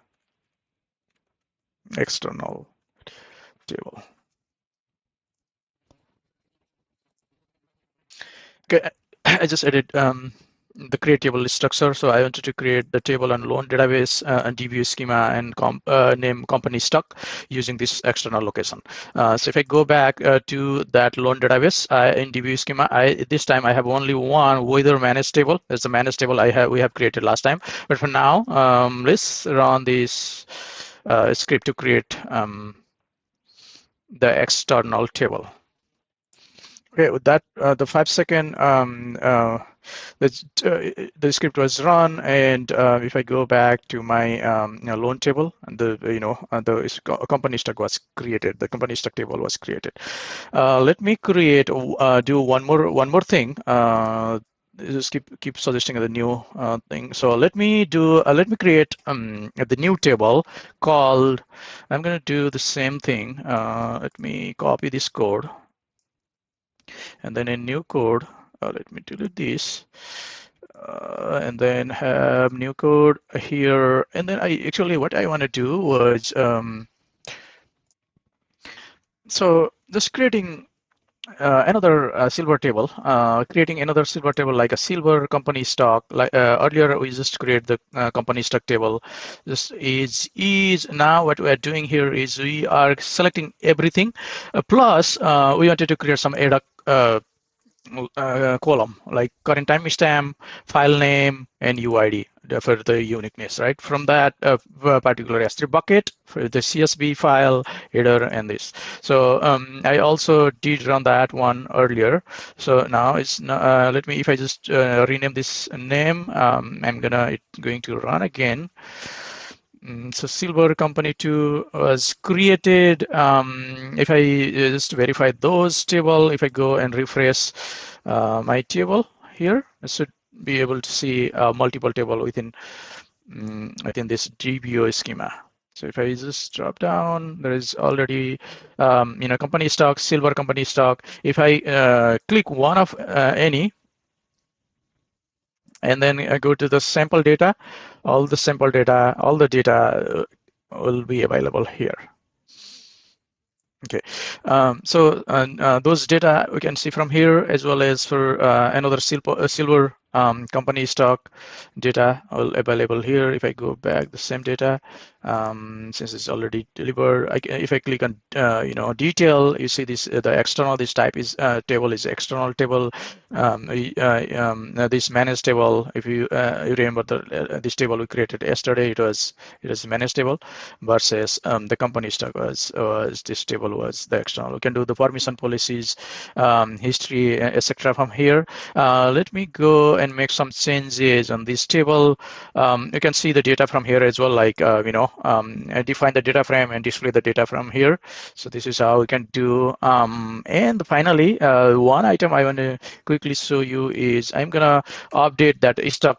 external table. Okay, I just added the create table structure. So I wanted to create the table on loan database and DB schema and name company stock using this external location. So if I go back to that loan database in DB schema, this time I have only one weather managed table. That's the managed table we have created last time. But for now, let's run this script to create the external table. Okay, with that, the 5-second the script was run, and if I go back to my loan table, and the company stock was created. The company stock table was created. Let me do one more thing. Just keep suggesting the new thing. So let me create the new table called. I'm going to do the same thing. Let me copy this code. And then in new code, let me delete this, and then have new code here. And then what I want to do was, so just creating another silver table, creating another silver table like a silver company stock. Like earlier, we just create the company stock table. This is now what we are doing here is we are selecting everything. Plus, we wanted to create some ad hoc column like current timestamp, file name, and UID for the uniqueness, right? From that particular S3 bucket for the CSV file, header, and this. So I also did run that one earlier. So now it's let me, if I just rename this name, I'm going to run again. So Silver Company 2 was created. If I just verify those table, if I go and refresh my table here, I should be able to see multiple table within this DBO schema. So if I just drop down, there is already company stock, silver company stock. If I click one of any, and then I go to the sample data, all the data will be available here. Okay, so those data we can see from here, as well as for another silver company stock data all available here. If I go back, the same data, since it's already delivered, if I click on detail, you see this the external. This type is table is external table. This managed table, if you remember this table we created yesterday, it was managed table, versus the company stock was this table was the external. We can do the permission policies, history, etc. from here. Let me go and make some changes on this table. You can see the data from here as well, like define the data frame and display the data from here. So this is how we can do. And finally, one item I want to quickly show you is I'm gonna update that stock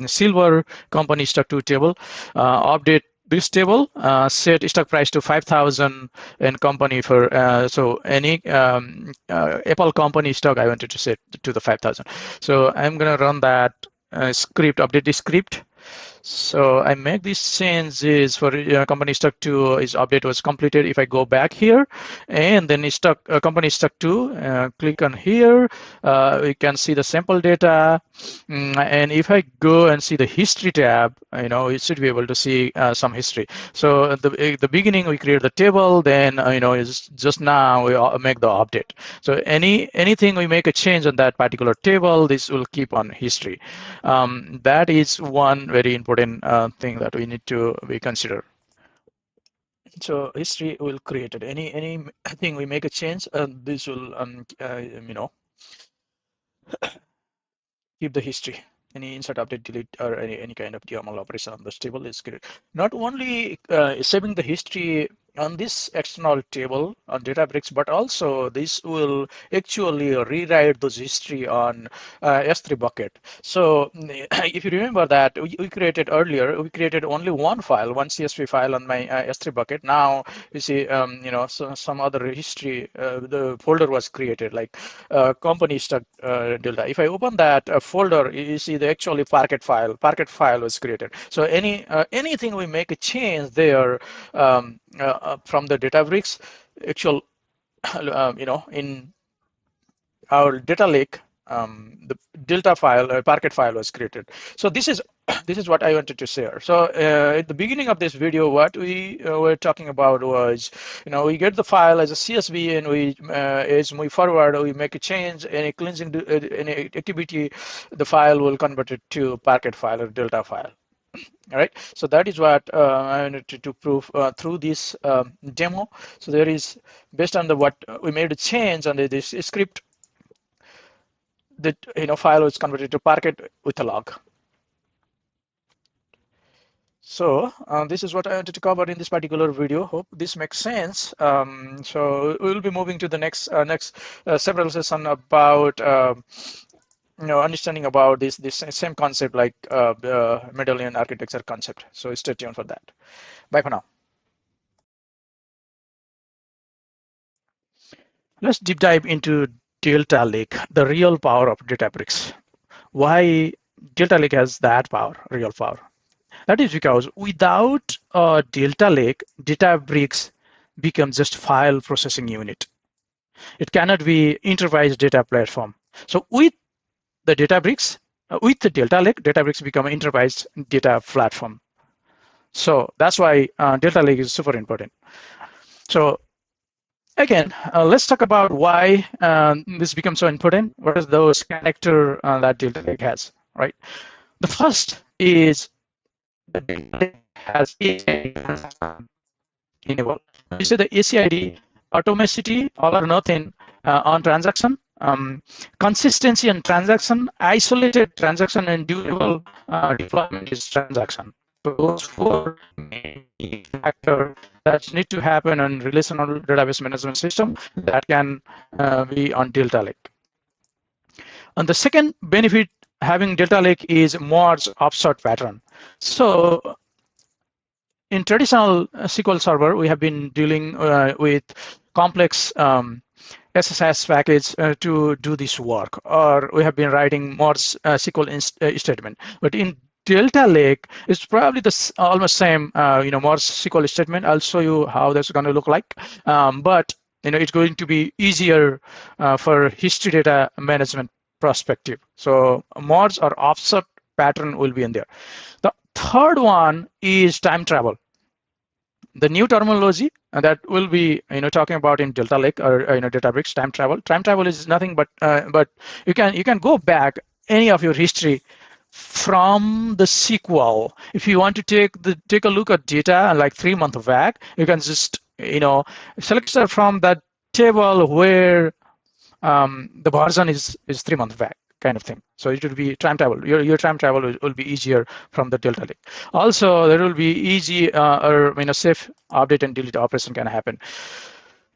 silver company stock to table. Update this table, set stock price to 5,000 and company for so any Apple company stock I wanted to set to the 5,000. So I'm gonna run that script, update this script. So I make these changes for company stock 2 is update was completed. If I go back here and then company stock 2, click on here, we can see the sample data. And if I go and see the history tab, you should be able to see some history. So at the beginning we create the table, then is just now we make the update. So anything we make a change on that particular table, this will keep on history. That is one very important thing that we need to be consider. So history will create it. Anything we make a change, this will keep the history. Any insert, update, delete, or any kind of YAML operation on this table is good. Not only saving the history on this external table on Databricks, but also this will actually rewrite those history on S3 bucket. So if you remember that we created earlier, we created only one file, one CSV file on my S3 bucket. Now you see, so some other history, the folder was created like company stuck Delta. If I open that folder, you see the actually Parquet file was created. So anything we make a change there from the Databricks, actual in our data lake, the Delta file, Parquet file was created. So this is this is what I wanted to share. So at the beginning of this video, what we were talking about was, we get the file as a CSV, and we as we forward, we make a change, any cleansing, any activity, the file will convert it to Parquet file or Delta file. All right, so that is what I wanted to prove through this demo. So there is, based on the what we made a change on this script, that file was converted to Parquet with a log. So this is what I wanted to cover in this particular video. Hope this makes sense. So we'll be moving to the next several sessions about understanding about this same concept, like Medallion architecture concept. So stay tuned for that. Bye for now. Let's deep dive into Delta Lake, the real power of Databricks. Why Delta Lake has that power, real power? That is because without a Delta Lake, Databricks becomes just file processing unit. It cannot be enterprise data platform. So with the Databricks, with the Delta Lake, Databricks become an enterprise data platform. So that's why Delta Lake is super important. So again, let's talk about why this becomes so important. What is those character that Delta Lake has, right? The first is the Delta Lake has enable. You see the ACID, atomicity, all or nothing on transaction, consistency on transaction, isolated transaction, and durable deployment is transaction. So those four main factors that need to happen on relational database management system that can be on Delta Lake. And the second benefit having Delta Lake is merge offsort pattern. So in traditional SQL Server, we have been dealing with complex SSIS package to do this work, or we have been writing merge SQL statement. But in Delta Lake, it's probably the almost same, merge SQL statement. I'll show you how that's going to look like. But it's going to be easier for history data management perspective. So merge or offset pattern will be in there. The third one is time travel. The new terminology that we'll be talking about in Delta Lake or Databricks, time travel. Time travel is nothing but you can go back any of your history from the SQL. If you want to take a look at data like 3 months back, you can just select from that table where the version is 3 months back, kind of thing. So it will be time travel. Your time travel will be easier from the Delta Lake. Also, there will be easy or safe update and delete operation can happen.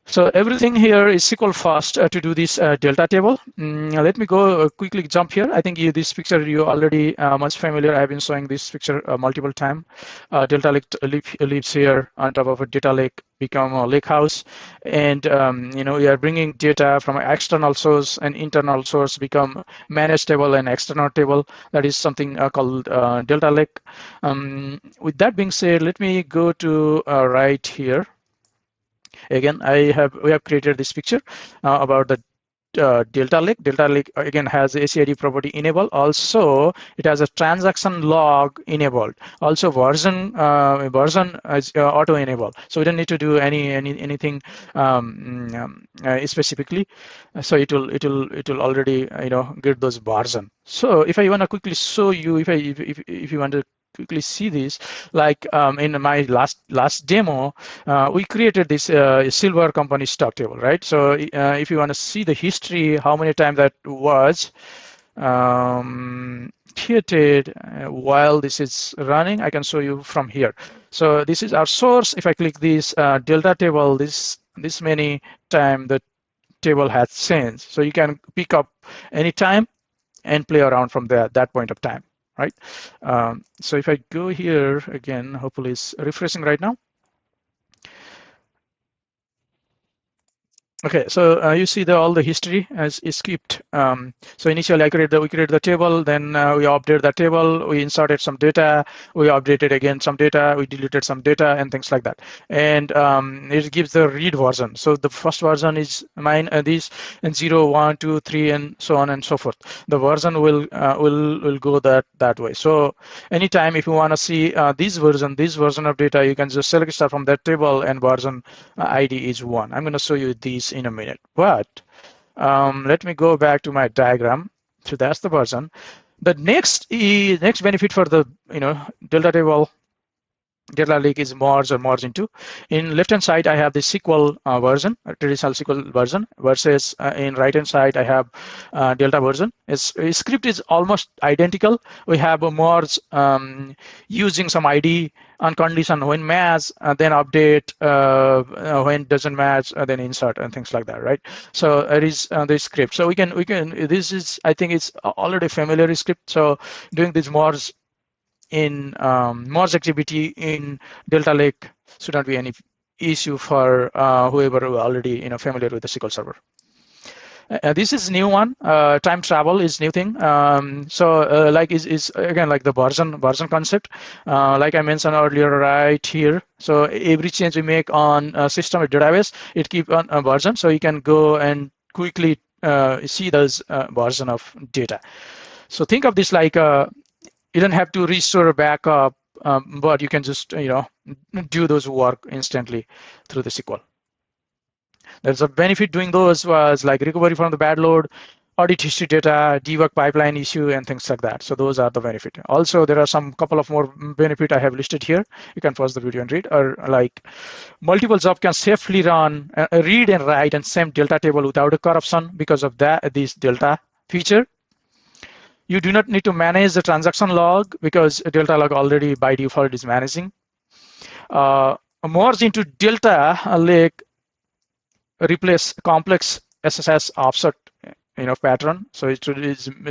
So everything here is SQL first to do this Delta table. Let me go quickly jump here. I think this picture you already much familiar. I've been showing this picture multiple times. Delta Lake lives here on top of a Data Lake, become a lake house, and we are bringing data from an external source and internal source, become managed table and external table. That is something called Delta Lake. With that being said, let me go to right here. Again, we have created this picture about the Delta Lake. Delta Lake again has ACID property enabled. Also, it has a transaction log enabled. Also, version is auto enabled. So we don't need to do anything specifically. So it will already get those version. So if I want to quickly show you, if you want to quickly see this. Like in my last demo, we created this silver company stock table, right? So if you want to see the history, how many times that was created while this is running, I can show you from here. So this is our source. If I click this delta table, this many time the table has changed. So you can pick up any time and play around from that point of time, right? So if I go here again, hopefully it's refreshing right now. Okay, so you see all the history as is skipped. So initially we created the table, then we updated the table, we inserted some data, we updated again some data, we deleted some data and things like that. And it gives the read version. So the first version is mine, this, and 0, 1, 2, 3, and so on and so forth. The version will go that way. So anytime if you want to see this version of data, you can just select start from that table, and version ID is 1. I'm going to show you these in a minute, but let me go back to my diagram. So that's the version. The next benefit for the delta table Delta Lake is merge into. In left hand side, I have the SQL version, traditional SQL version, versus in right hand side, I have Delta version. Its script is almost identical. We have a merge using some ID on condition when match, then update, when doesn't match, then insert and things like that, right? So it is the script. So we can this is, I think it's already familiar script. So doing this merge in merge activity in Delta Lake should not be any issue for whoever already familiar with the SQL Server. This is new one. Time travel is new thing. So like is again like the version concept. Like I mentioned earlier, right here. So every change we make on system or database, it keep on a version. So you can go and quickly see those version of data. So think of this like you don't have to restore a backup, but you can just do those work instantly through the SQL. There's a benefit doing those was like recovery from the bad load, audit history data, debug pipeline issue, and things like that. So those are the benefit. Also, there are some couple of more benefit I have listed here. You can pause the video and read. Or like multiple jobs can safely run, read and write and same delta table without a corruption because of this delta feature. You do not need to manage the transaction log because Delta log already by default is managing. Merge into Delta Lake, replace complex SSIS offset pattern. So it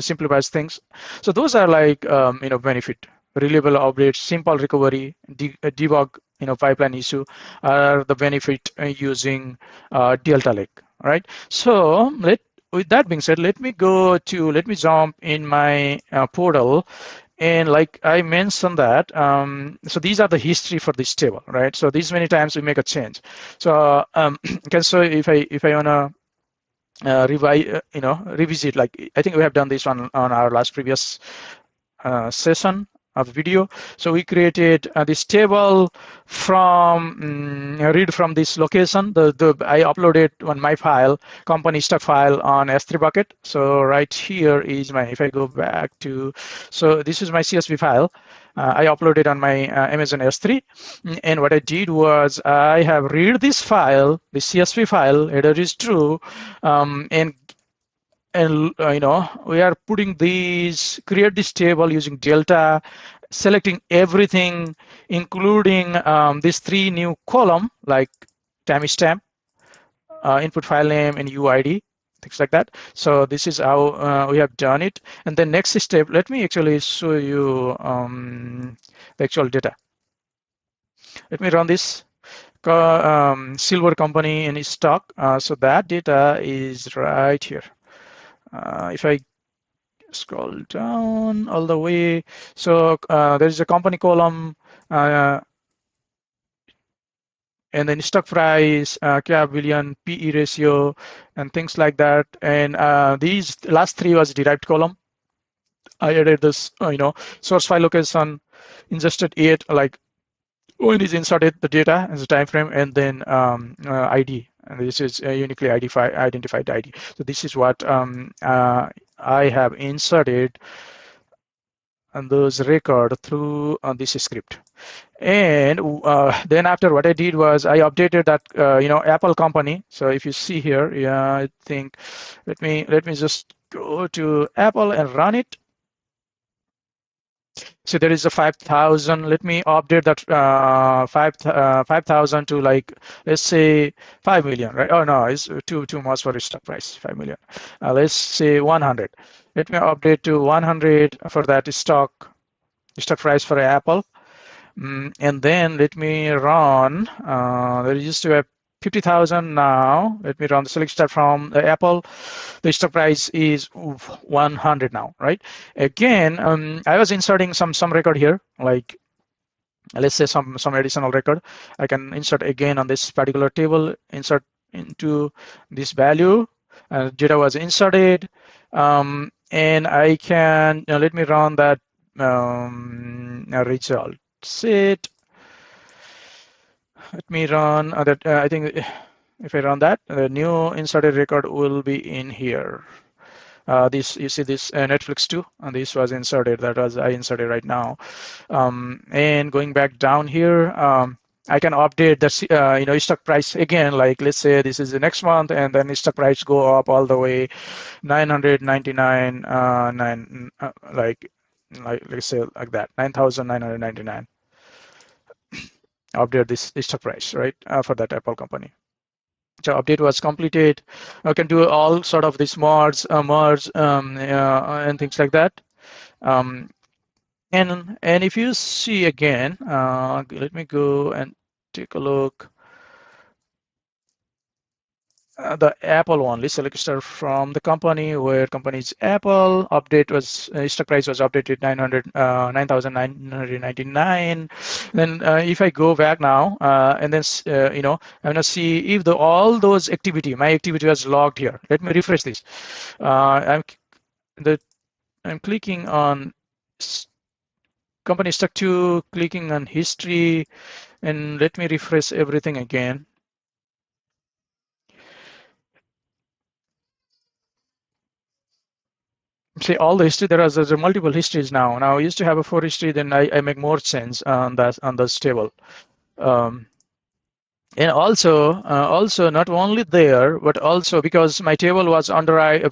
simplifies things. So those are like benefit. Reliable updates, simple recovery, debug pipeline issue are the benefit using Delta Lake, right? So with that being said, let me jump in my portal, and like I mentioned that, so these are the history for this table, right? So these many times we make a change. So if I wanna revisit, like I think we have done this on our last previous session of video. So we created this table from read from this location. I uploaded on my file, company stock file on S3 bucket. So right here is my, if I go back to, so this is my CSV file. I uploaded on my Amazon S3, and what I did was I have read this file, the CSV file, header is true, and we are putting create this table using Delta, selecting everything, including these 3 new column like timestamp, input file name, and UID, things like that. So this is how we have done it. And the next step, let me actually show you the actual data. Let me run this. Silver company in stock. So that data is right here. If I scroll down all the way, so there's a company column, and then stock price, cap billion, PE ratio, and things like that. And these last 3 was derived column. I added this, source file location, ingested it, like when is inserted the data as a time frame, and then ID. And this is a uniquely identified ID. So this is what I have inserted those record through this script. And then after, what I did was I updated that Apple company. So if you see here, yeah, I think let me just go to Apple and run it. So there is a 5,000. Let me update that 5,000 to, like, let's say 5 million, right? Oh no, it's too much for the stock price. 5 million. Let's say 100. Let me update to 100 for that stock price for Apple. And then let me run. There used to have 50,000 now. Let me run the select start from Apple. The stock price is 100 now, right? Again, I was inserting some record here, like let's say some additional record. I can insert again on this particular table, insert into this value. Data was inserted, and I can let me run that result set. Let me run that. I think if I run that, the new inserted record will be in here. This, you see this Netflix 2, and this was inserted. That was I inserted right now. And going back down here, I can update the stock price again. Like let's say this is the next month, and then stock price go up all the way 999, like let's say like that, 9,999. Update this stock price, right, for that Apple company. So update was completed. I can do all sort of this merge, and things like that. And if you see again, let me go and take a look. The Apple only select start from the company, where company is Apple. Update was stock price was updated 9,999. Then if I go back now, and then I'm gonna see if all those my activity was logged here. Let me refresh this. I'm clicking on company stock 2, clicking on history, and let me refresh everything again. See all the history. There are multiple histories now. Now I used to have a 4 history, then I make more sense on this table. And also not only there, but also because my table was my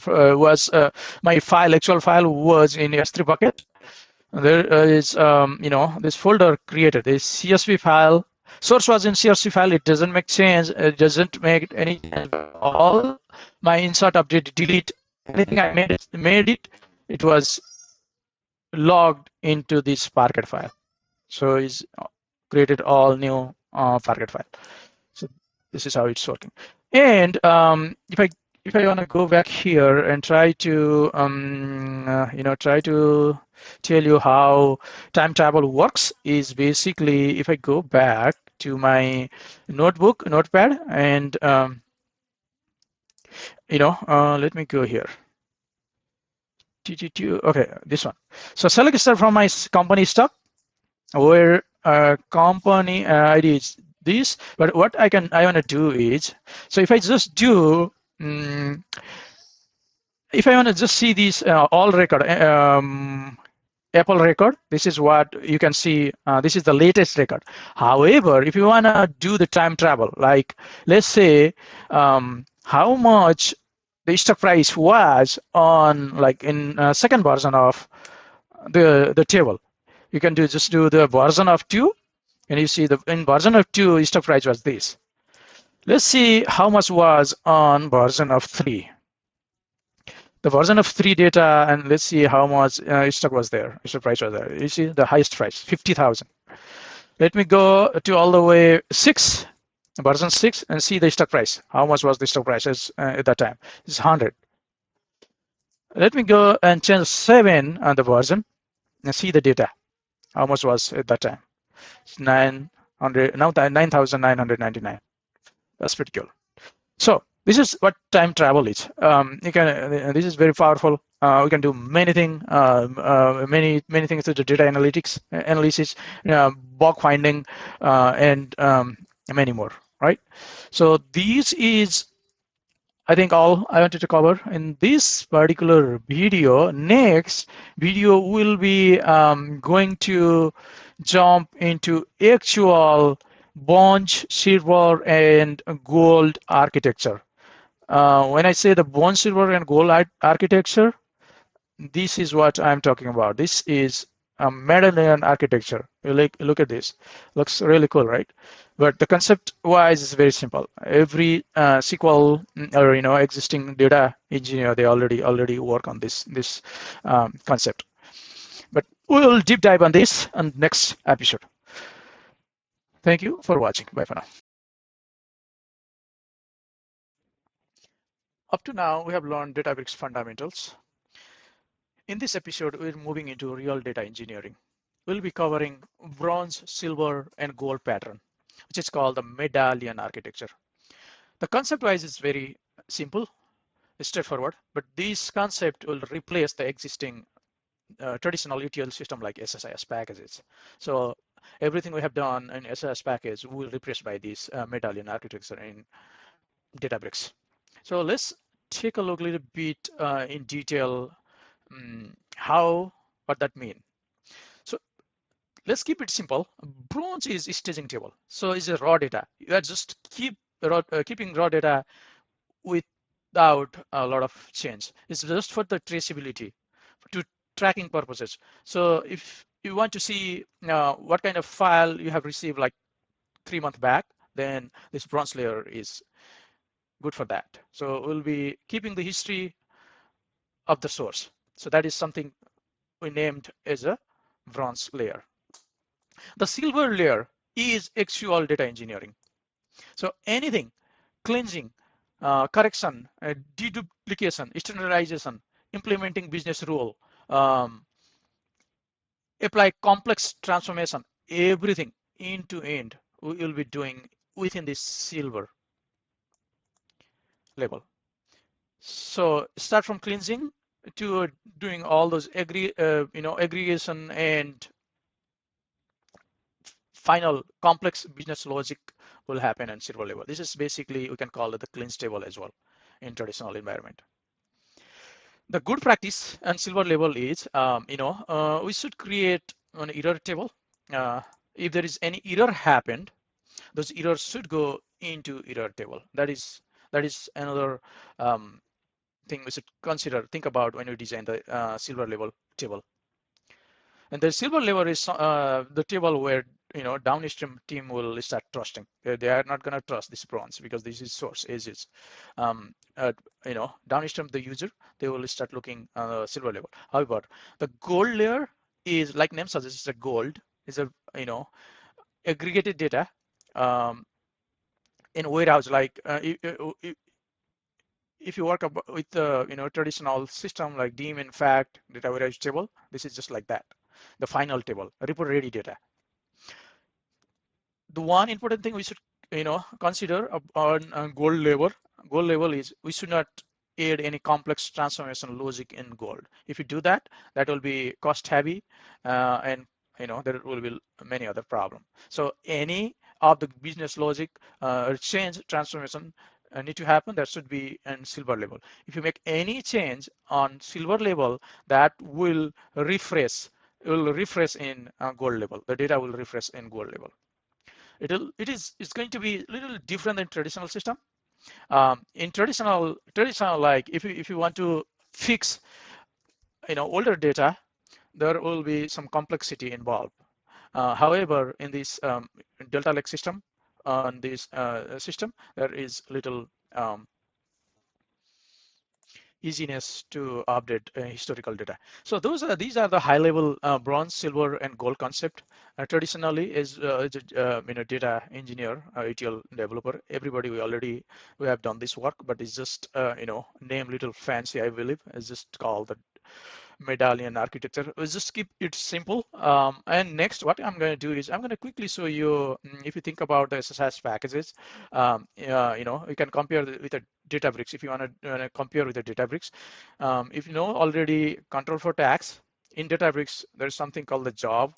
actual file was in S3 bucket. There is this folder created, this CSV file. Source was in CSV file. It doesn't make sense. It doesn't make any sense. All my insert, update, delete, anything I made it was logged into this Parquet file. So it's created all new Parquet file. So this is how it's working. And if I want to go back here and try to tell you how time-travel works, is basically if I go back to my notepad, and let me go here. Okay, this one. So select start from my company stock, where company ID is this. But what I want to do is, so if I just do, if I want to just see these all record, Apple record, this is what you can see. This is the latest record. However, if you want to do the time travel, like let's say how much the stock price was on, like in second version of the table, you can just do the version of 2, and you see in version of 2 stock price was this. Let's see how much was on version of 3. The version of 3 data, and let's see how much stock was there. Stock price was there. You see the highest price, 50,000. Let me go to all the way 6, version 6, and see the stock price. How much was the stock price at that time? It's 100. Let me go and change 7 on the version and see the data. How much was at that time? It's 900, now 9,999. That's pretty cool. So this is what time travel is. This is very powerful. We can do many things, many things to the data analysis, bug finding, and many more. Right. So this is I think all I wanted to cover in this particular video. Next video will be going to jump into actual bronze, silver, and gold architecture. When I say the bronze, silver, and gold architecture, this is what I'm talking about. This is a Medallion architecture. You look at this. Looks really cool, right? But the concept wise is very simple. Every SQL or existing data engineer, they already work on this concept. But we'll deep dive on this on next episode. Thank you for watching. Bye for now. Up to now, we have learned Databricks fundamentals. In this episode, we're moving into real data engineering. We'll be covering bronze, silver, and gold pattern, which is called the Medallion architecture. The concept-wise is very simple, straightforward, but this concept will replace the existing traditional ETL system like SSIS packages. So everything we have done in SSIS package will be replaced by this Medallion architecture in Databricks. So let's take a look a little bit in detail what that mean. So let's keep it simple. Bronze is staging table. So it's a raw data. You are just keeping raw data without a lot of change. It's just for the traceability, to tracking purposes. So if you want to see what kind of file you have received like 3 months back, then this bronze layer is good for that. So we'll be keeping the history of the source. So that is something we named as a bronze layer. The silver layer is actual data engineering. So anything, cleansing, correction, deduplication, standardization, implementing business rule, apply complex transformation, everything end to end we will be doing within this silver level. So start from cleansing to doing all those aggregation and final complex business logic will happen in silver level. This is basically, we can call it the cleanse table as well in traditional environment. The good practice and silver level is, we should create an error table. If there is any error happened, those errors should go into error table. That is another thing we should think about when we design the silver level table. And the silver level is the table where downstream team will start trusting. They are not going to trust this bronze because this is source as is. Downstream the user, they will start looking silver level. However, the gold layer is, like name suggests, a gold is a aggregated data in warehouse. Like if you work with traditional system like DIM in fact data warehouse table, this is just like that. The final table, report ready data. The one important thing we should consider on gold level is we should not add any complex transformation logic in gold. If you do that, that will be cost heavy, and there will be many other problems. So any of the business logic change transformation need to happen, that should be in silver level. If you make any change on silver level, that will refresh in gold level. The data will refresh in gold level. It's going to be a little different than traditional system. In traditional like if you want to fix older data, there will be some complexity involved. However, in this Delta Lake system, on this system, there is little easiness to update historical data. So these are the high level bronze, silver, and gold concept. Traditionally, as data engineer, ETL developer, everybody we have done this work, but it's just name little fancy, I believe. It's just called the Medallion architecture. We'll just keep it simple. And next, what I'm going to do is I'm going to quickly show you, if you think about the SSIS packages, you can compare with a Databricks if you want to compare with the Databricks. If you know already control for tags, in Databricks, there's something called the job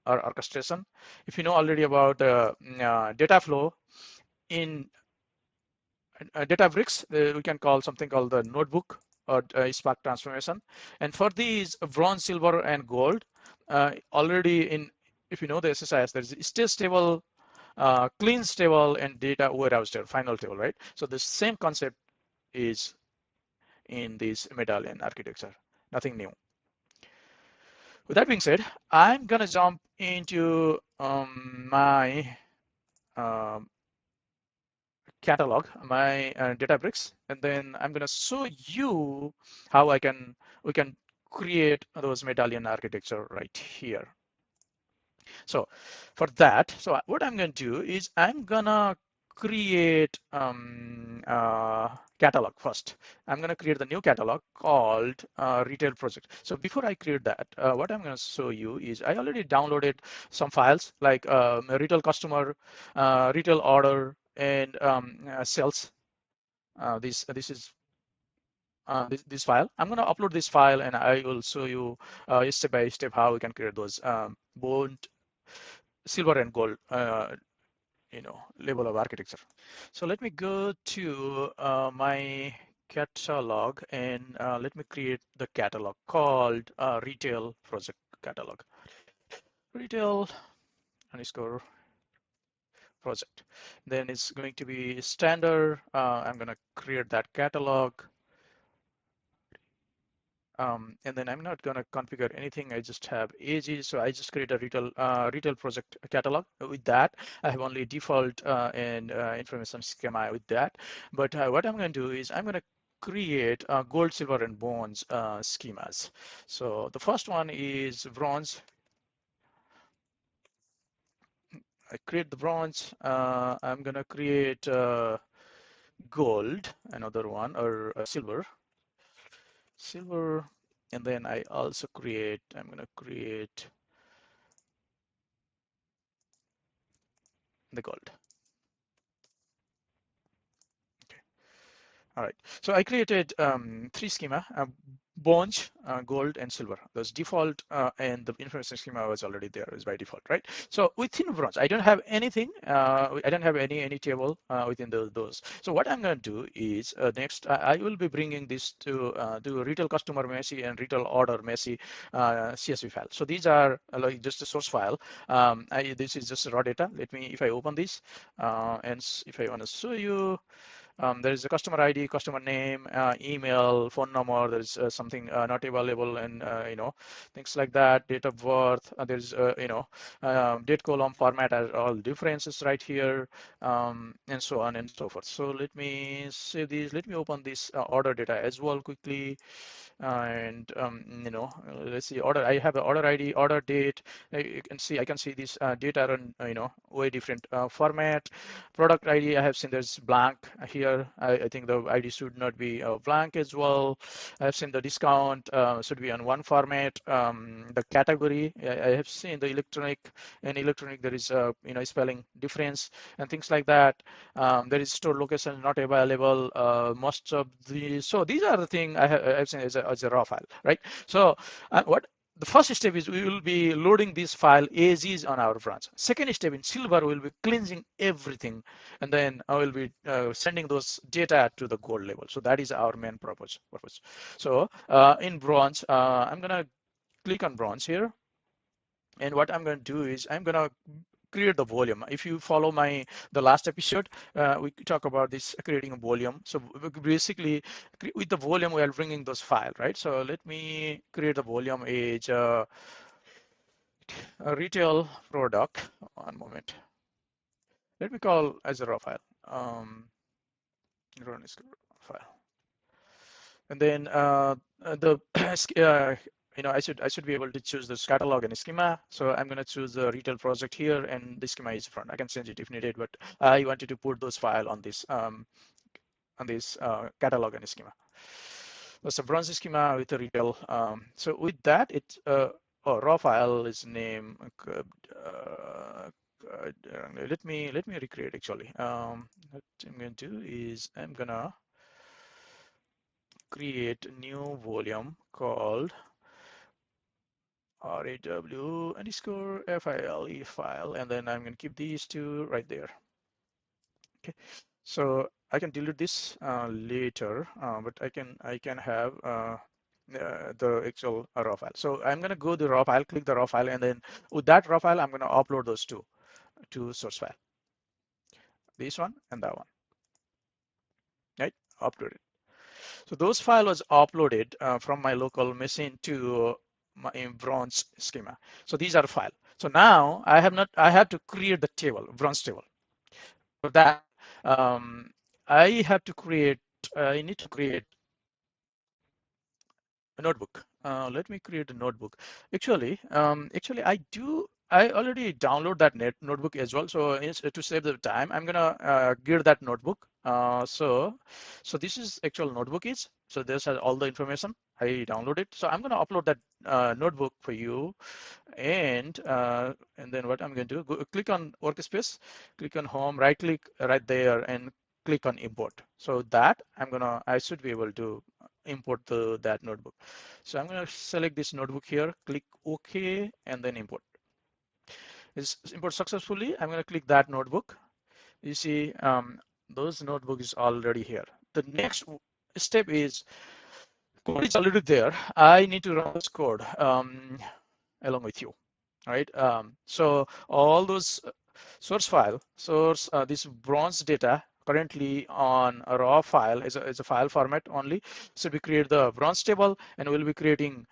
or orchestration. If you know already about the data flow in Databricks, we can call something called the notebook or Spark transformation. And for these bronze, silver, and gold, already in, if you know the SSIS, there's state stable, clean stable, and data warehouse table, final table, right? So the same concept is in this medallion architecture, nothing new. With that being said, I'm gonna jump into my um, catalog, my Databricks, and then I'm gonna show you how we can create those medallion architecture right here. So for that, so what I'm going to do is I'm gonna create catalog first. I'm gonna create the new catalog called retail project. So before I create that, what I'm gonna show you is I already downloaded some files like retail customer, retail order, and sales. This is this file. I'm going to upload this file and I will show you step by step how we can create those gold, silver, and gold level of architecture. So let me go to my catalog and let me create the catalog called retail project catalog. Retail underscore project. Then it's going to be standard. I'm going to create that catalog. And then I'm not going to configure anything. I just have AG, so I just create a retail project catalog. With that, I have only default and information schema with that. But what I'm going to do is I'm going to create gold, silver, and bronze schemas. So the first one is bronze. I create the bronze. I'm going to create gold, another one, or silver, and then I also I'm going to create the gold. Okay. All right. So I created three schema, bronze, gold, and silver. Those default and the information schema was already there is by default, right? So within bronze, I don't have anything. I don't have any table within those. So what I'm going to do is next, I will be bringing this to do retail customer Messi and retail order Messi CSV file. So these are like just a source file. This is just raw data. Let me, if I open this, and if I want to show you. There is a customer ID, customer name, email, phone number. There's something not available, and things like that. Date of birth. There's date column format are all differences right here, and so on and so forth. So let me save these. Let me open this order data as well quickly. And let's see, order. I have an order ID, order date. You can see, I can see this data in way different format. Product ID, I have seen there's blank here. I think the ID should not be blank as well. I have seen the discount should be on one format. The category, I have seen the electronic. In electronic, there is spelling difference and things like that. There is store location not available. Most of so these are the thing I've seen as a raw file, right? So what the first step is we will be loading this file as is on our branch. Second step in silver, we'll be cleansing everything, and then I will be sending those data to the gold level. So that is our main purpose. So in bronze, I'm gonna click on bronze here, and what I'm going to do is I'm going to create the volume. If you follow the last episode, we talk about this creating a volume. So basically, with the volume, we are bringing those file, right? So let me create a volume as a retail product. One moment. Let me call as a raw file. Raw file. And then the I should be able to choose this catalog and schema. So I'm going to choose the retail project here, and the schema is front. I can change it if needed, but I wanted to put those file on this catalog and schema. That's a bronze schema with a retail. So with that, it's raw file is name. Let me recreate actually. What I'm going to do is I'm gonna create a new volume called raw underscore file, and then I'm going to keep these two right there. Okay, so I can delete this later, but I can have the actual raw file. So I'm going to go the raw file, click the raw file, and then with that raw file, I'm going to upload those two source file, this one and that one, right? Upload it. So those file was uploaded from my local machine to my bronze schema. So these are file. So now I have to create the table, bronze table. For that, um, I have to create, I need to create a notebook. Let me create a notebook. Actually, I already download that notebook as well. So to save the time, I'm gonna get that notebook. So this is actual notebook is. So this has all the information. I download it. So I'm gonna upload that notebook for you, and then what I'm going to do? Click on Workspace, click on Home, right click right there, and click on Import. So that I should be able to import that notebook. So I'm going to select this notebook here, click OK, and then import. It's import successfully. I'm going to click that notebook. You see, those notebook is already here. The next step is code is already there. I need to run this code along with you, right? So all those this bronze data currently on a raw file is a file format only. So we create the bronze table, and we'll be creating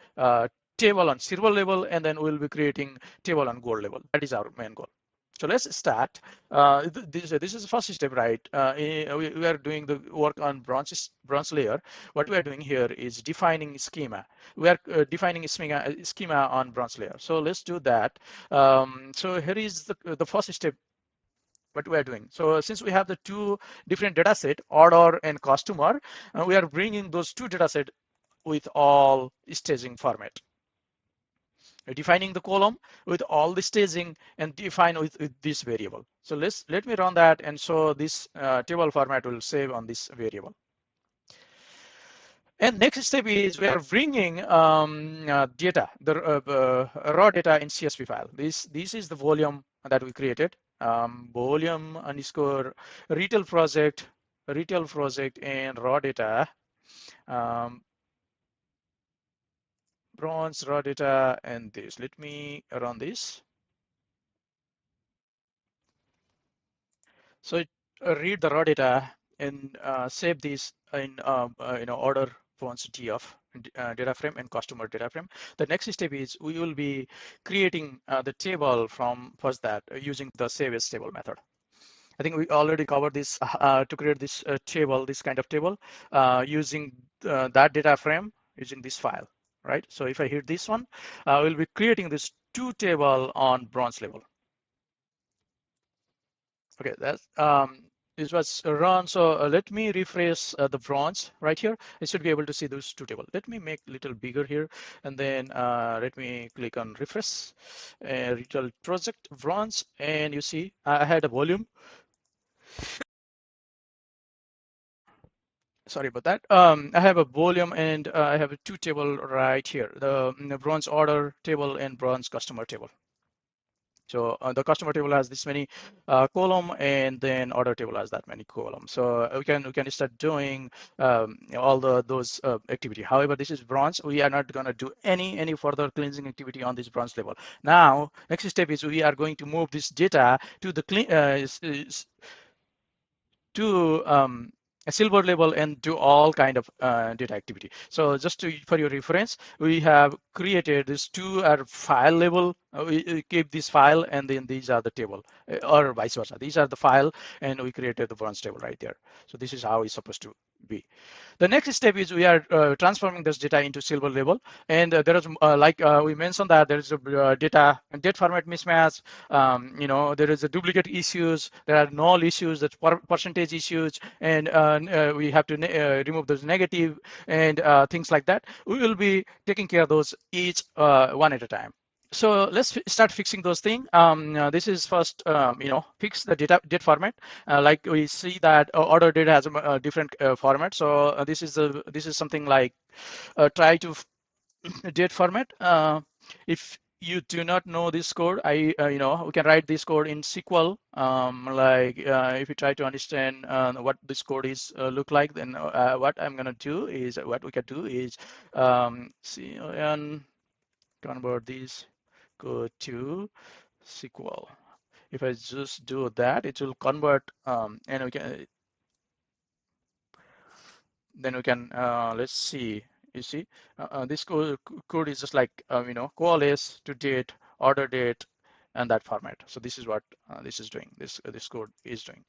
table on silver level, and then we'll be creating table on gold level. That is our main goal. So let's start. This is the first step, right? We are doing the work on bronze layer. What we are doing here is defining schema. We are defining schema on bronze layer. So let's do that. So here is the first step what we are doing. So since we have the two different data set, order and customer, we are bringing those two data set with all staging format. We're defining the column with all the staging and define with this variable. So let me run that, and so this table format will save on this variable. And next step is we are bringing data, the raw data in CSV file. This is the volume that we created. Volume underscore retail project, and raw data, bronze raw data, and this. Let me run this. So read the raw data and save these in order quantity of data frame and customer data frame. The next step is we will be creating the table from first that using the save as table method. I think we already covered this to create this table, this kind of table using that data frame using this file, right? So if I hit this one, we'll be creating this two table on bronze level. Okay, that's this was run. So let me refresh the bronze right here. I should be able to see those two tables. Let me make a little bigger here, and then let me click on refresh, retail project bronze, and you see I had a volume. Sorry about that. I have a volume, and I have a two table right here, the bronze order table and bronze customer table. So the customer table has this many column, and then order table has that many columns. So we can start doing all those activity. However, this is bronze. We are not going to do any further cleansing activity on this bronze level. Now, next step is we are going to move this data to the a silver level and do all kind of data activity. So just for your reference, we have created this two file level. We keep this file, and then these are the table, or vice versa. These are the file, and we created the bronze table right there. So this is how it's supposed to be. The next step is we are transforming this data into silver level, and there is we mentioned that there is a data and date format mismatch. There is a duplicate issues. There are null issues. That's percentage issues, and we have to remove those negative and things like that. We will be taking care of those each one at a time. So let's start fixing those things. This is first, fix the date format. Like we see that order data has a different format. So this is something like try to date format. If you do not know this code, we can write this code in SQL. If you try to understand what this code is look like, then what I'm gonna do is what we can do is see and convert this code to SQL. If I just do that, it will convert, and we can then we can let's see. You see, this code is just like coalesce to date, order date, and that format. So this is what this is doing. This code is doing.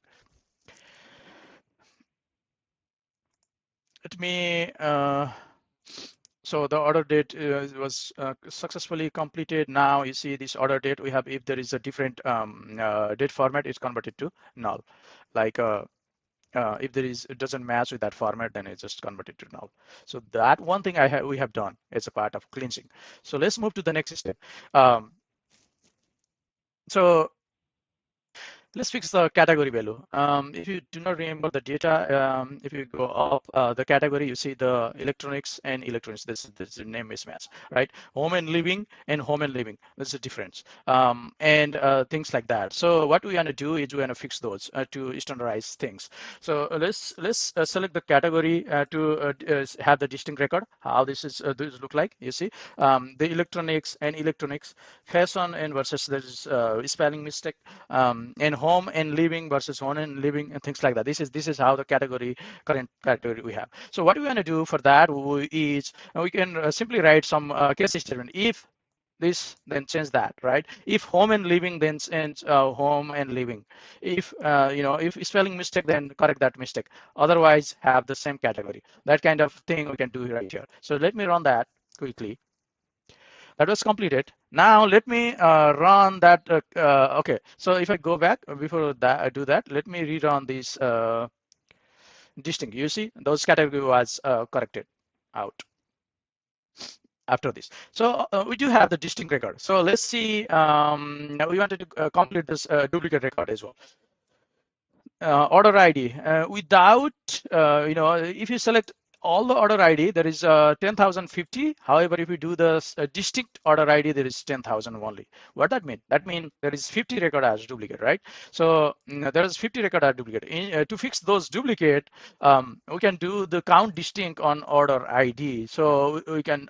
Let me. So the order date was successfully completed. Now you see this order date. We have, if there is a different date format, it's converted to null. Like if it doesn't match with that format, then it's just converted to null. So that one thing we have done as a part of cleansing. So let's move to the next step. So let's fix the category value. If you do not remember the data, if you go up the category, you see the electronics and electronics. This is the name mismatch, right? Home and living and home and living. There's a difference, and things like that. So what we want to do is we want to fix those to standardize things. So let's select the category to have the distinct record. How this look like? You see, the electronics and electronics, fashion and versus there's spelling mistake, and home and living versus home and living and things like that. This is how the current category we have. So what we want to do for that is we can simply write some case statement. If this, then change that, right? If home and living, then change home and living. If if spelling mistake, then correct that mistake. Otherwise, have the same category. That kind of thing we can do right here. So let me run that quickly. That was completed. Now let me run that. Okay, so if I go back before that, I do that. Let me rerun this distinct. You see, those category was corrected out after this. So we do have the distinct record. So let's see. We wanted to complete this duplicate record as well. Order ID without if you select all the order ID, there is 10,050. However, if you do the distinct order ID, there is 10,000 only. What that mean? That means there is 50 record as duplicate, right? So there is 50 record as duplicate. To fix those duplicate, we can do the count distinct on order ID. So we can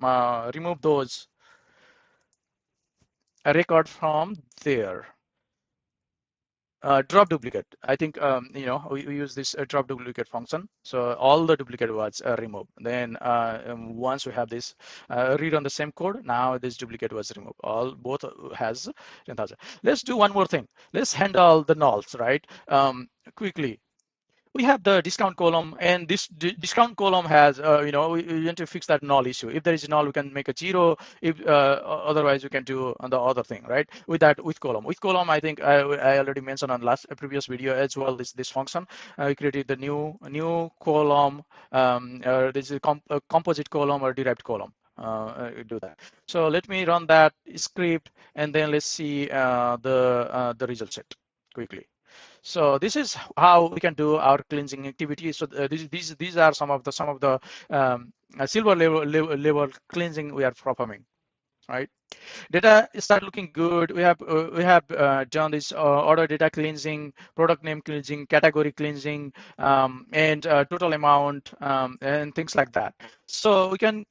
remove those record from there. Drop duplicate. I think we use this drop duplicate function. So all the duplicate was removed. Then once we have this read on the same code, now this duplicate was removed. Both has 10,000. Let's do one more thing. Let's handle the nulls, right? Quickly. We have the discount column, and this discount column has, we want to fix that null issue. If there is null, we can make a 0. If otherwise, we can do the other thing, right? With column. With column, I think I already mentioned on previous video as well. This function, we created the new column. This is a composite column or derived column. Do that. So let me run that script, and then let's see the result set quickly. So this is how we can do our cleansing activity. So these are some of the silver level cleansing we are performing, right? Data start looking good. We have done this order data cleansing, product name cleansing, category cleansing, and total amount, and things like that. So we can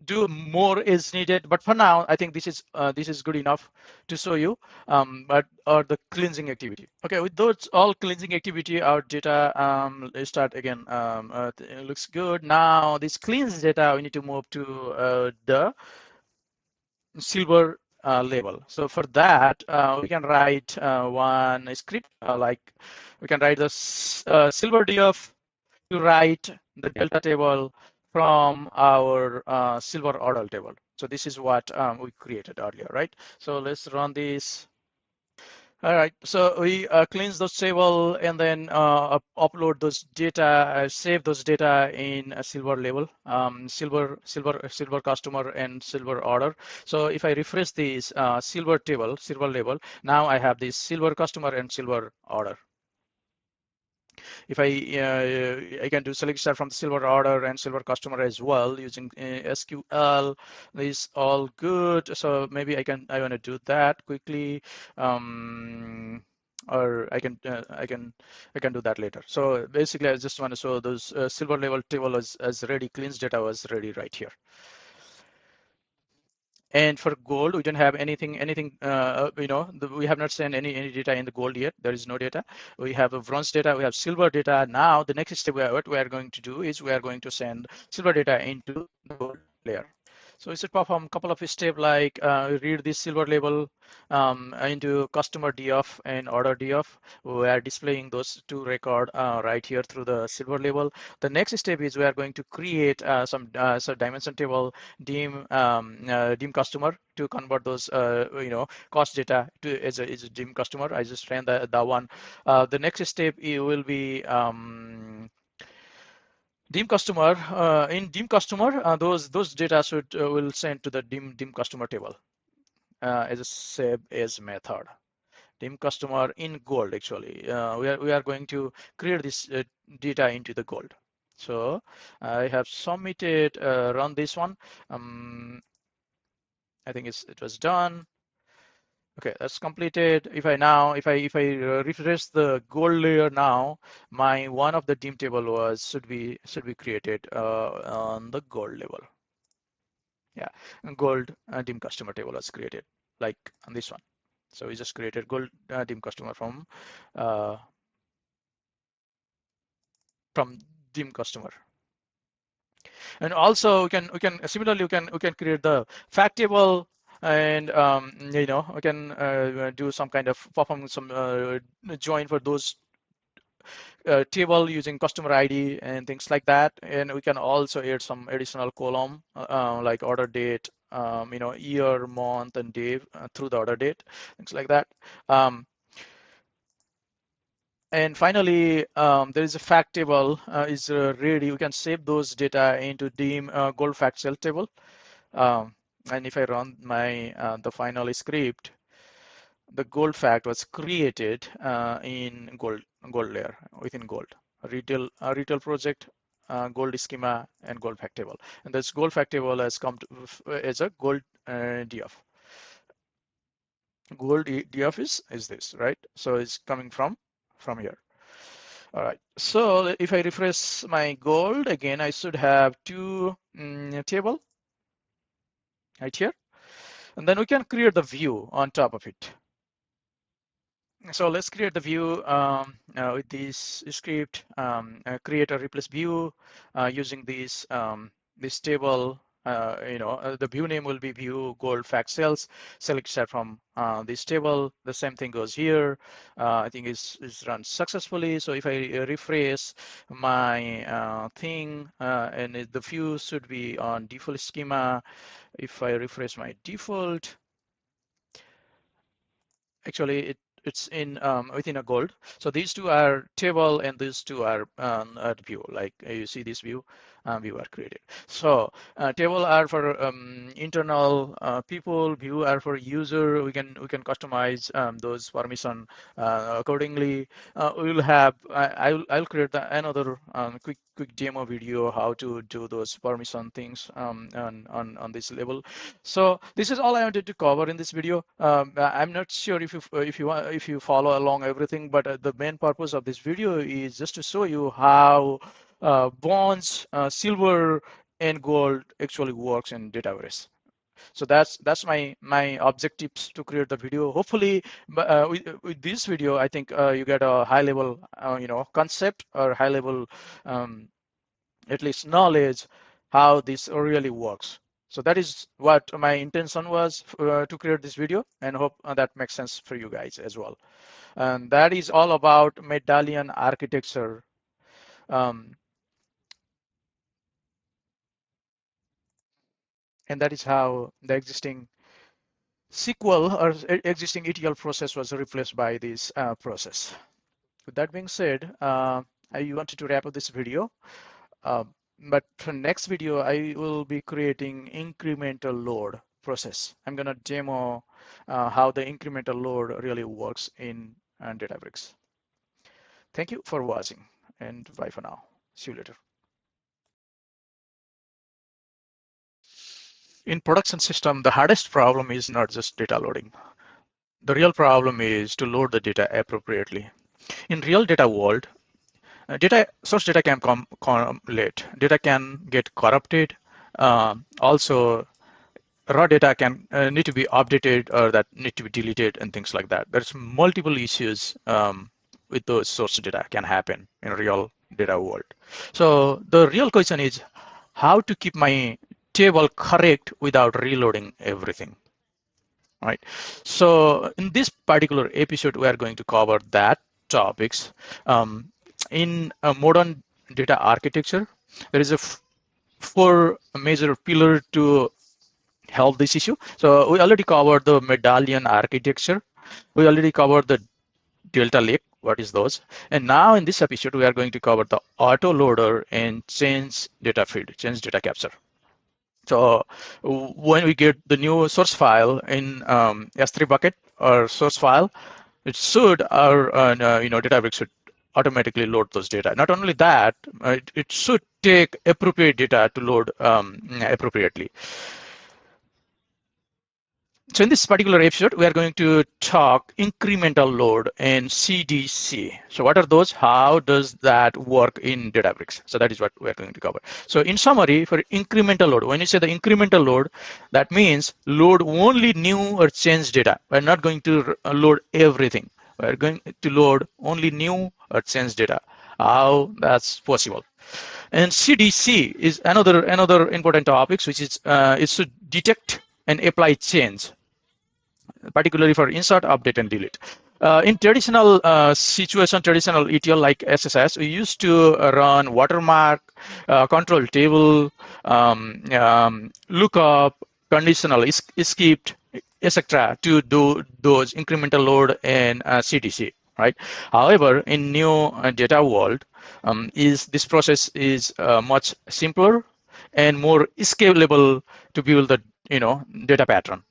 do more is needed, but for now I think this is good enough to show you or the cleansing activity. Okay, with those all cleansing activity, our data start again looks good. Now this cleansed data, we need to move to the silver level. So for that we can write one script like we can write the silver df to write the delta table from our silver order table. So this is what we created earlier, right? So let's run this. All right, so we cleanse those table and then upload those data, save those data in a silver level, silver customer and silver order. So if I refresh this silver level, now I have this silver customer and silver order. If I can do select star from the silver order and silver customer as well using SQL. This all good. So maybe I want to do that quickly. Or I can do that later. So basically, I just want to show those silver level table as ready, cleans data was ready right here. And for gold, we don't have we have not sent any data in the gold yet. There is no data. We have a bronze data, we have silver data. Now the next step, what we are going to do is we are going to send silver data into the gold layer. So we should perform a couple of steps like read this silver label into customer DF and order DF. We are displaying those two record right here through the silver label. The next step is we are going to create some dimension table dim customer to convert those cost data to as a dim customer. I just ran that one. The next step it will be dim customer. In dim customer, those data should will send to the dim customer table as a save as method. Dim customer in gold actually. We are going to create this data into the gold. So I have submitted, run this one. I think it was done. Okay, that's completed. If I refresh the gold layer now, my one of the dim table should be created on the gold level. Yeah, gold dim customer table was created like on this one. So we just created gold dim customer uh, from dim customer. And also we can similarly we can create the fact table, and we can do some kind of perform some join for those table using customer ID and things like that. And we can also add some additional column like order date, year, month, and day through the order date, things like that. And finally, there is a fact table is ready. We can save those data into dim gold fact cell table. And if I run my the final script, the gold fact was created in gold layer within gold. A retail project, gold schema, and gold fact table. And this gold fact table has come as a gold DF. Gold DF is this, right? So it's coming from here. All right. So if I refresh my gold again, I should have two table right here. And then we can create the view on top of it. So let's create the view with this script, create a replace view using this table. The view name will be view gold fact cells. Select set from this table. The same thing goes here. I think it's run successfully. So if I refresh my thing, and the view should be on default schema. If I refresh my default, actually it's in within a gold. So these two are table and these two are view. Like you see this view are created. So table are for internal people, view are for user. We can customize those permission accordingly. We'll have I'll create another quick demo video how to do those permission things on this level. So this is all I wanted to cover in this video. I'm not sure if you follow along everything, but the main purpose of this video is just to show you how bonds, silver, and gold actually works in Databricks. So that's my objectives to create the video. Hopefully, with this video, I think you get a high level concept or high level at least knowledge how this really works. So that is what my intention was to create this video, and hope that makes sense for you guys as well. And that is all about Medallion architecture. And that is how the existing SQL or existing ETL process was replaced by this process. With that being said, I wanted to wrap up this video. But for next video, I will be creating incremental load process. I'm gonna demo how the incremental load really works in Databricks. Thank you for watching, and bye for now. See you later. In production system, the hardest problem is not just data loading. The real problem is to load the data appropriately. In real data world, source data can come late. Data can get corrupted. Also, raw data can need to be updated or that need to be deleted and things like that. There's multiple issues with those source data can happen in real data world. So the real question is how to keep my table correct without reloading everything, right? So in this particular episode, we are going to cover that topics. In a modern data architecture, there is a four major pillar to help this issue. So we already covered the Medallion architecture. We already covered the Delta Lake. What is those? And now in this episode, we are going to cover the autoloader and change data feed, change data capture. So when we get the new source file in S3 bucket or source file, it should our Databricks should automatically load those data. Not only that, it should take appropriate data to load appropriately. So in this particular episode, we are going to talk incremental load and CDC. So what are those? How does that work in Databricks? So that is what we are going to cover. So in summary, for incremental load, when you say the incremental load, that means load only new or changed data. We're not going to load everything. We're going to load only new or changed data. How that's possible. And CDC is another important topic, which is to detect and apply change, particularly for insert, update, and delete. In traditional situation, traditional ETL like SSIS, we used to run watermark, control table, lookup, conditional skipped, etc. to do those incremental load and CDC, right? However, in new data world, this process is much simpler and more scalable to build the data pattern.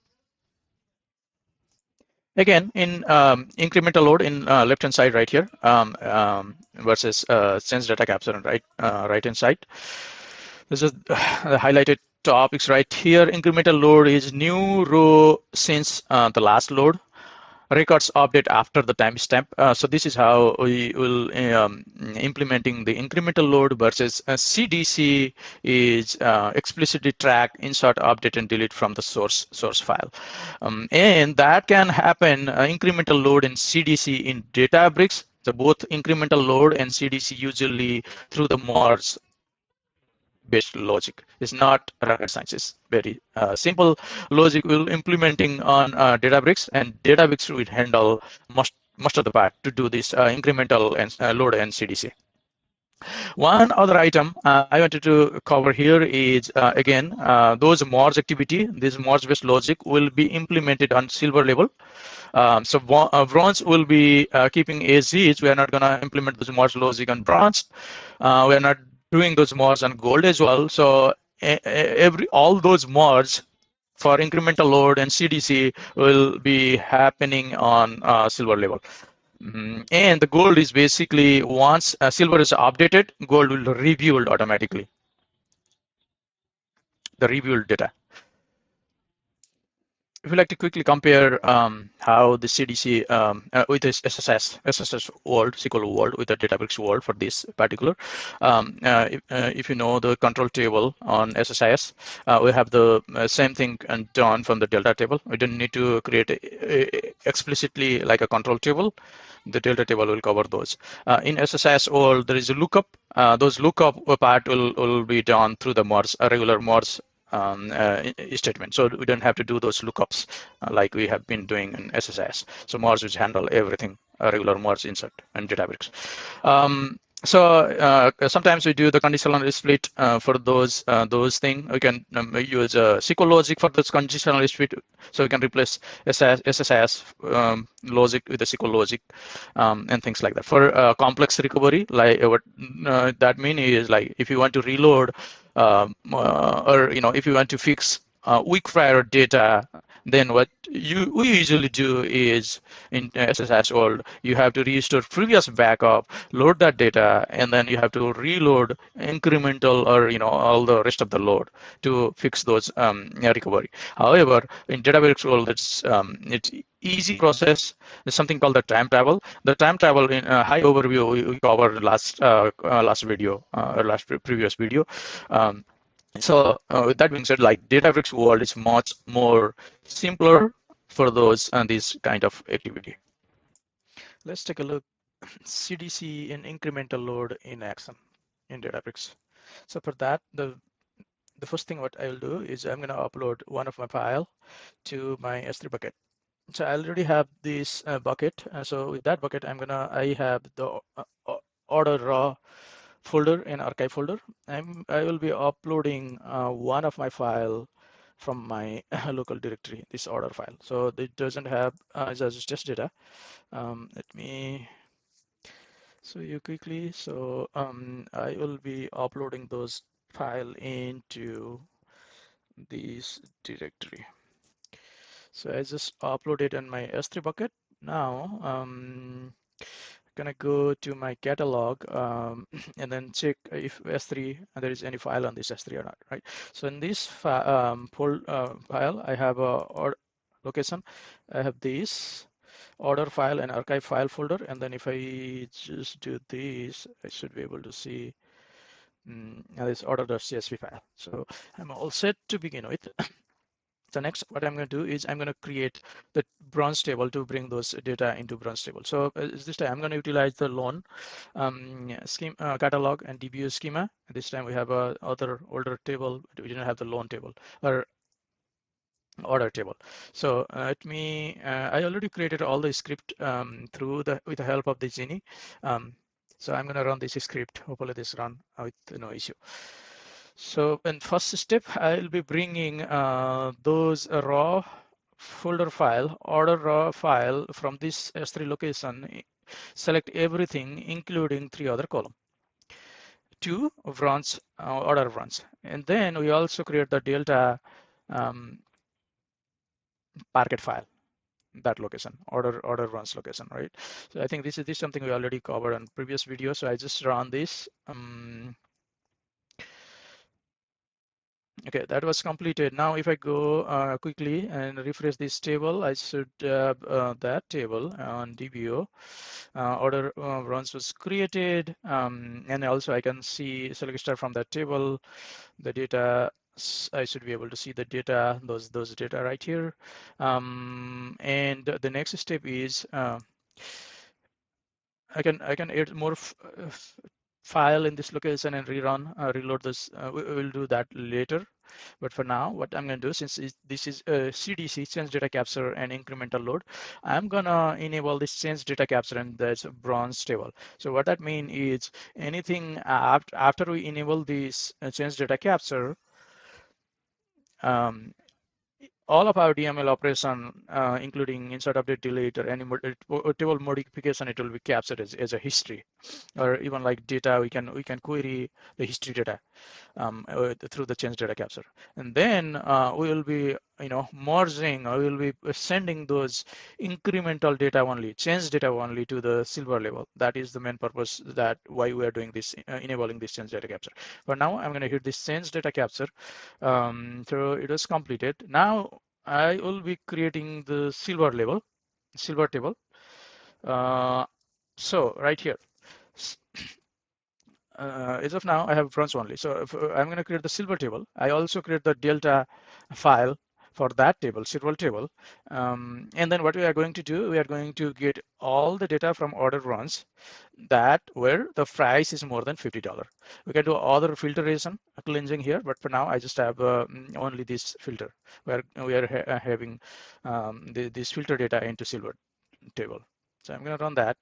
Again, in incremental load in left-hand side right here versus sense data capture on right-hand side. This is the highlighted topics right here. Incremental load is new row since the last load. Records update after the timestamp. So this is how we will implementing the incremental load versus CDC is explicitly track, insert, update, and delete from the source file. And that can happen incremental load and CDC in Databricks. So both incremental load and CDC usually through the merge based logic. It's not rocket science. It's very simple logic we'll implementing on Databricks, and Databricks will handle most of the part to do this incremental and load and CDC. One other item I wanted to cover here is again those merge activity. This merge based logic will be implemented on silver level. So bronze will be keeping as is. We are not going to implement those merge logic on bronze. We are not doing those merge on gold as well. So all those merge for incremental load and CDC will be happening on silver level. And the gold is basically once silver is updated, gold will rebuild automatically. The rebuild data. If you like to quickly compare how the CDC with this SSIS world, SQL world with the Databricks world for this particular, if you know the control table on SSIS, we have the same thing done from the Delta table. We don't need to create explicitly like a control table. The Delta table will cover those. In SSIS world, there is a lookup. Those lookup part will be done through the merge, a regular merge statement. So we don't have to do those lookups like we have been doing in SSIS. So merge will handle everything, a regular merge insert and Databricks. So sometimes we do the conditional split for those things. We can use SQL logic for this conditional split. So we can replace SSIS logic with the SQL logic and things like that. For complex recovery, like what that means is like if you want to reload or if you want to fix weak prior data, then what we usually do is in SSIS world, you have to restore previous backup, load that data, and then you have to reload incremental or all the rest of the load to fix those recovery. However, in Databricks world, it's easy process. There's something called the time travel. The time travel in a high overview we covered last video or previous video. Um, so with that being said, like Databricks world is much more simpler for those and this kind of activity. Let's take a look. CDC and incremental load in action in Databricks. So for that, the first thing what I will do is I'm going to upload one of my file to my S3 bucket. So I already have this bucket. So with that bucket, I have the order raw folder and archive folder. I will be uploading one of my file from my local directory, this order file. So it doesn't have it's just data. Let me show you quickly. So I will be uploading those file into this directory. So I just uploaded in my S3 bucket. Now gonna go to my catalog and then check if S3 there is any file on this S3 or not, right? So in this file, I have a location. I have this order file and archive file folder, and then if I just do this, I should be able to see this order.csv file. So I'm all set to begin with. So next, what I'm going to do is I'm going to create the bronze table to bring those data into bronze table. So this time I'm going to utilize the loan scheme catalog and DBO schema. This time we have a other older table. We didn't have the loan table or order table. So I already created all the script with the help of the Genie. So I'm going to run this script. Hopefully this run with no issue. So in first step, I'll be bringing those raw folder file, order raw file from this S3 location, select everything, including 3 other column, 2 runs, order runs. And then we also create the Delta Parquet file, that location, order runs location, right? So I think this is something we already covered on previous video. So I just run this. Okay, that was completed. Now, if I go quickly and refresh this table, I should have that table on DBO. Order runs was created, and also I can see select star from that table. The data, I should be able to see the data, those data right here. And the next step is I can add more file in this location and reload this. We will do that later. But for now, what I'm going to do, since this is CDC, change data capture and incremental load, I'm gonna enable this change data capture and that's bronze table. So what that means is anything after we enable this change data capture, um, all of our DML operation, including insert, update, delete, or any table modification, it will be captured as a history, or even like data, we can query the history data through the change data capture, and then we will be merging, or we will be sending those incremental data only, change data only to the silver level. That is the main purpose, that why we are doing this, enabling this change data capture. But now I'm going to hit this change data capture. So it was completed. Now I will be creating the silver table. Uh, so right here, as of now, I have bronze only. So if I'm going to create the silver table, I also create the delta file for that table, silver table. And then what we are going to do, we are going to get all the data from order runs that where the price is more than $50. We can do other filtration, cleansing here, but for now, I just have only this filter where we are having this filter data into silver table. So I'm going to run that.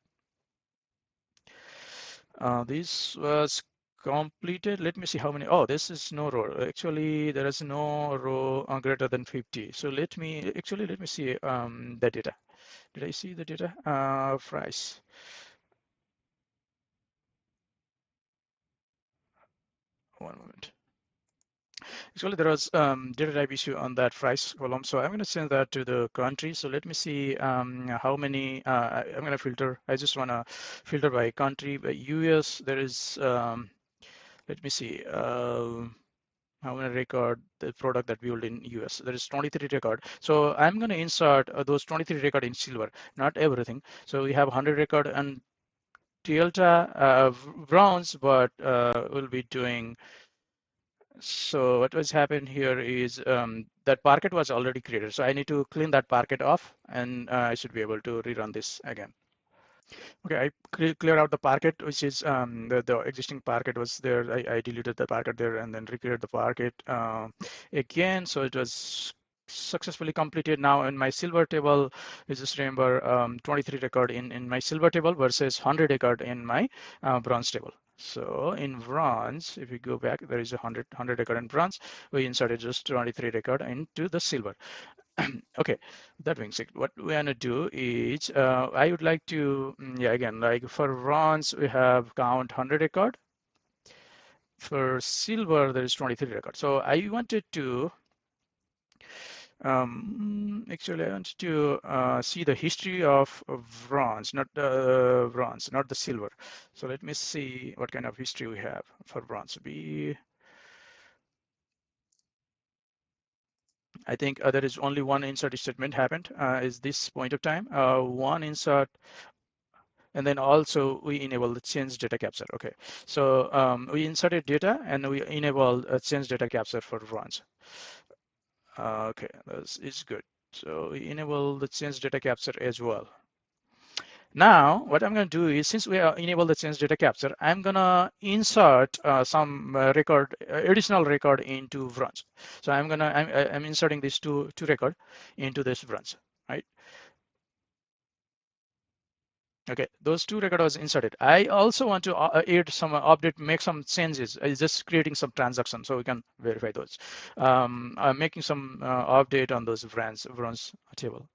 This was completed. Let me see how many. Oh, this is no row. Actually, there is no row greater than 50. So let me see the data. Did I see the data? Price. One moment. Actually, there was data type issue on that price column, so I'm going to change that to the country. So let me see how many. I'm going to filter. I just want to filter by country. By US, there is. Let me see. I'm going to record the product that we built in US. There is 23 record. So I'm going to insert those 23 record in silver, not everything. So we have 100 record and Delta bronze, but we'll be doing. So what was happened here is that Parquet was already created. So I need to clean that Parquet off, and I should be able to rerun this again. Okay, I clear out the Parquet, which is the existing Parquet was there. I deleted the Parquet there and then recreated the Parquet again. So it was successfully completed. Now in my silver table, is just remember 23 record in my silver table versus 100 record in my bronze table. So in bronze, if you go back, there is a 100 record in bronze. We inserted just 23 record into the silver. Okay, that being said, what we're gonna do is I would like to, yeah, again, like for bronze, we have count 100 record. For silver, there is 23 record. So I wanted to, actually, I wanted to see the history of bronze, not the bronze, not the silver. So let me see what kind of history we have for bronze. I think there is only one insert statement happened is this point of time. One insert, and then also we enable the change data capture. Okay, so we inserted data and we enabled change data capture for bronze. Okay, this is good. So we enable the change data capture as well. Now, what I'm going to do is, since we enable the change data capture, I'm going to insert some record, additional record into bronze. So I'm inserting these two record into this bronze, right? Okay, those two record was inserted. I also want to add some update, make some changes. Just creating some transactions so we can verify those. I'm making some update on those bronze table.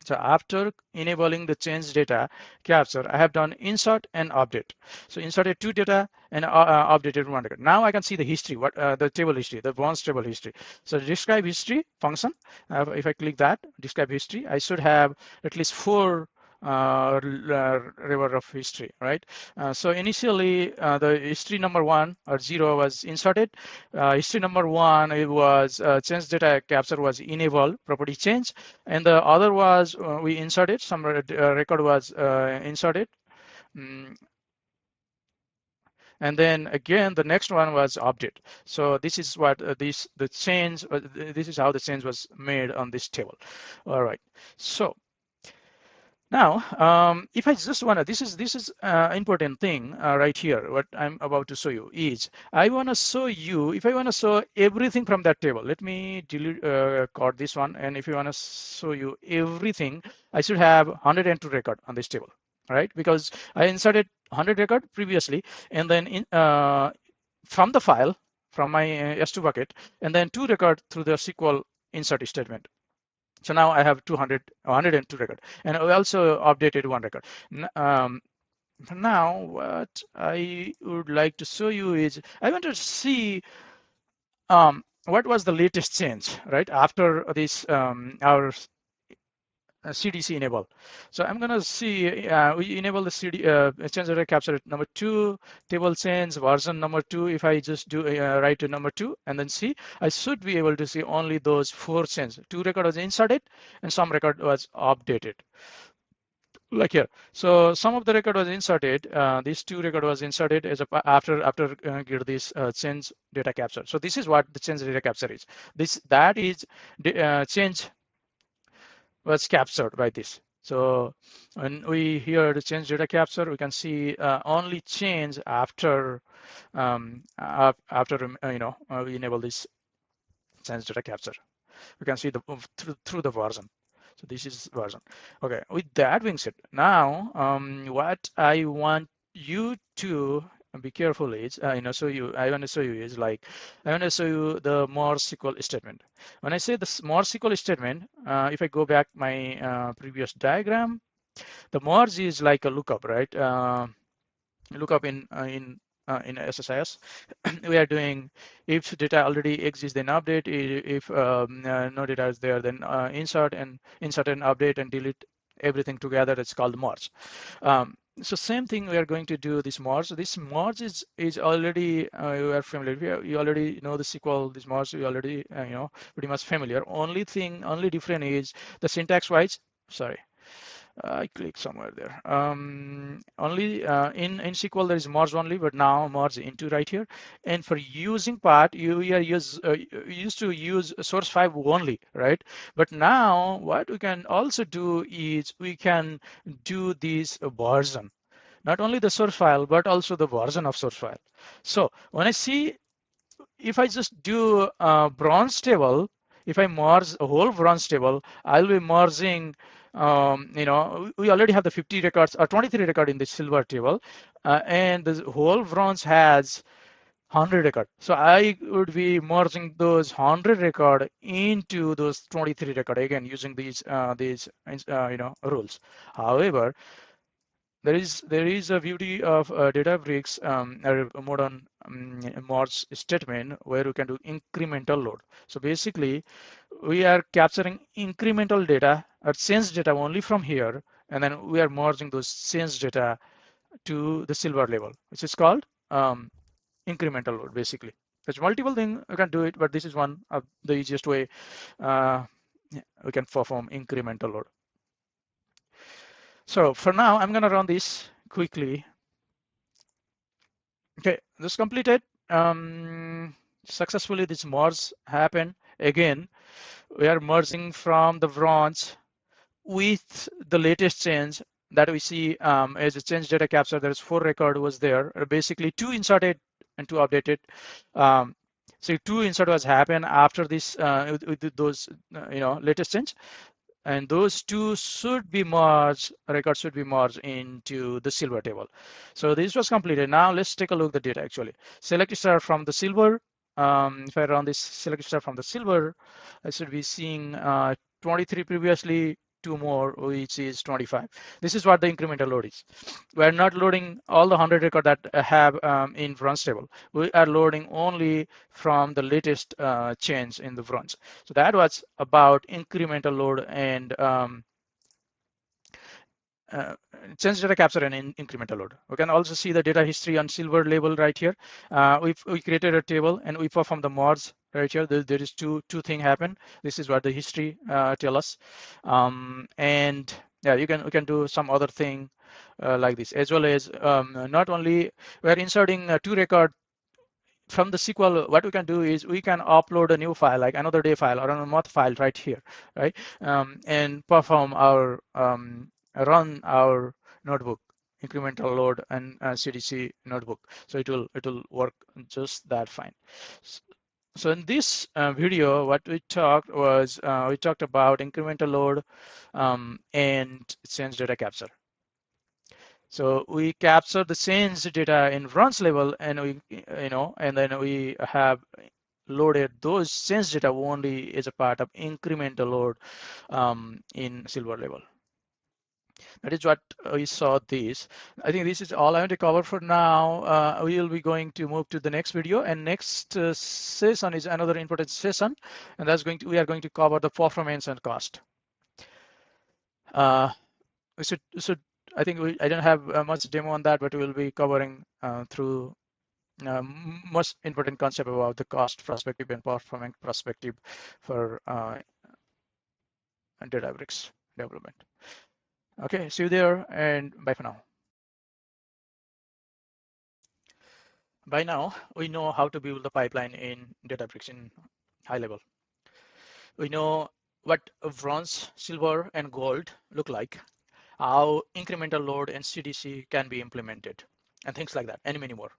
So after enabling the change data capture, I have done insert and update. So inserted two data and updated one record. Now I can see the history, what the table history, the bronze table history. So describe history function. If I click that, describe history, I should have at least four river of history, right? So initially, the history number 1 or 0 was inserted. History number 1, it was change data capture was enabled, property change, and the other was we inserted some record was inserted. And then again, the next one was update. So this is what the change. This is how the change was made on this table. All right. So now, if I just want to, this is important thing right here. What I'm about to show you is I want to show you, if I want to show everything from that table, let me delete code this one. And if you want to show you everything, I should have 102 record on this table, right? Because I inserted 100 record previously, and then from the file, from my S2 bucket, and then 2 record through the SQL insert statement. So now I have 102 record, and I also updated one record. Now what I would like to show you is I want to see what was the latest change, right? After this, our CDC enable. So I'm gonna see, we enable the change data capture at number 2, table change version number 2. If I just do write to number 2 and then see, I should be able to see only those 4 changes. 2 record was inserted and some record was updated. Like here, so some of the record was inserted. These 2 record was inserted as after get this change data capture. So this is what the change data capture is. That is change was captured by this. So when we here the change data capture, we can see only change after we enable this change data capture. We can see the through the version. So this is version. Okay. With that being said, now what I want you to be careful is, I want to show you is like, I want to show you the more SQL statement. When I say the more SQL statement, if I go back my previous diagram, the merge is like a lookup, right? Lookup in in SSIS. We are doing if data already exists, then update. If no data is there, then insert and update and delete everything together. It's called merge. So same thing we are going to do this merge. This merge is already you are familiar. You already know the SQL. This merge you already pretty much familiar. Only different is the syntax wise. Sorry. I click somewhere there. Only in SQL there is merge only, but now merge into right here. And for using part, you used to use source file only, right? But now what we can also do is we can do this version, not only the source file, but also the version of source file. So when I see if I just do a bronze table, if I merge a whole bronze table, I'll be merging, we already have the 50 records or 23 record in the silver table, and the whole bronze has 100 record. So I would be merging those 100 record into those 23 record again using these rules. However, there is a beauty of Databricks, a modern merge statement where we can do incremental load. So basically, we are capturing incremental data or change data only from here, and then we are merging those change data to the silver level, which is called incremental load. Basically, there's multiple things you can do it, but this is one of the easiest way uh, we can perform incremental load. So for now, I'm going to run this quickly. Okay, this completed. Successfully, this merge happened. Again, we are merging from the bronze with the latest change that we see as a change data capture. There's 4 record was there. Basically, 2 inserted and 2 updated. So 2 insert was happened after this with those latest change. And those two should be merged, records should be merged into the silver table. So this was completed. Now let's take a look at the data actually. Select star from the silver. If I run this select star from the silver, I should be seeing 23 previously, 2 more, which is 25. This is what the incremental load is. We're not loading all the 100 record that I have in bronze table. We are loading only from the latest change in the bronze. So that was about incremental load and change data capture and incremental load. We can also see the data history on silver label right here. We created a table and we perform the merge right here. There is two thing happen. This is what the history tell us. And yeah, we can do some other thing like this, as well as not only we're inserting 2 record from the SQL. What we can do is we can upload a new file, like another day file or a month file right here, right? And perform our run our notebook, incremental load and CDC notebook. So it will work just that fine. So in this video, what we talked was we talked about incremental load and change data capture. So we capture the change data in bronze level, and and then we have loaded those change data only as a part of incremental load in silver level. That is what we saw this. I think this is all I want to cover for now. We will be going to move to the next video, and next session is another important session, and we are going to cover the performance and cost. We should I think I don't have much demo on that, but we will be covering through most important concept about the cost perspective and performance perspective for Databricks development. Okay, see you there, and bye for now. By now, we know how to build the pipeline in Databricks in high level. We know what bronze, silver, and gold look like, how incremental load and CDC can be implemented, and things like that, and many more.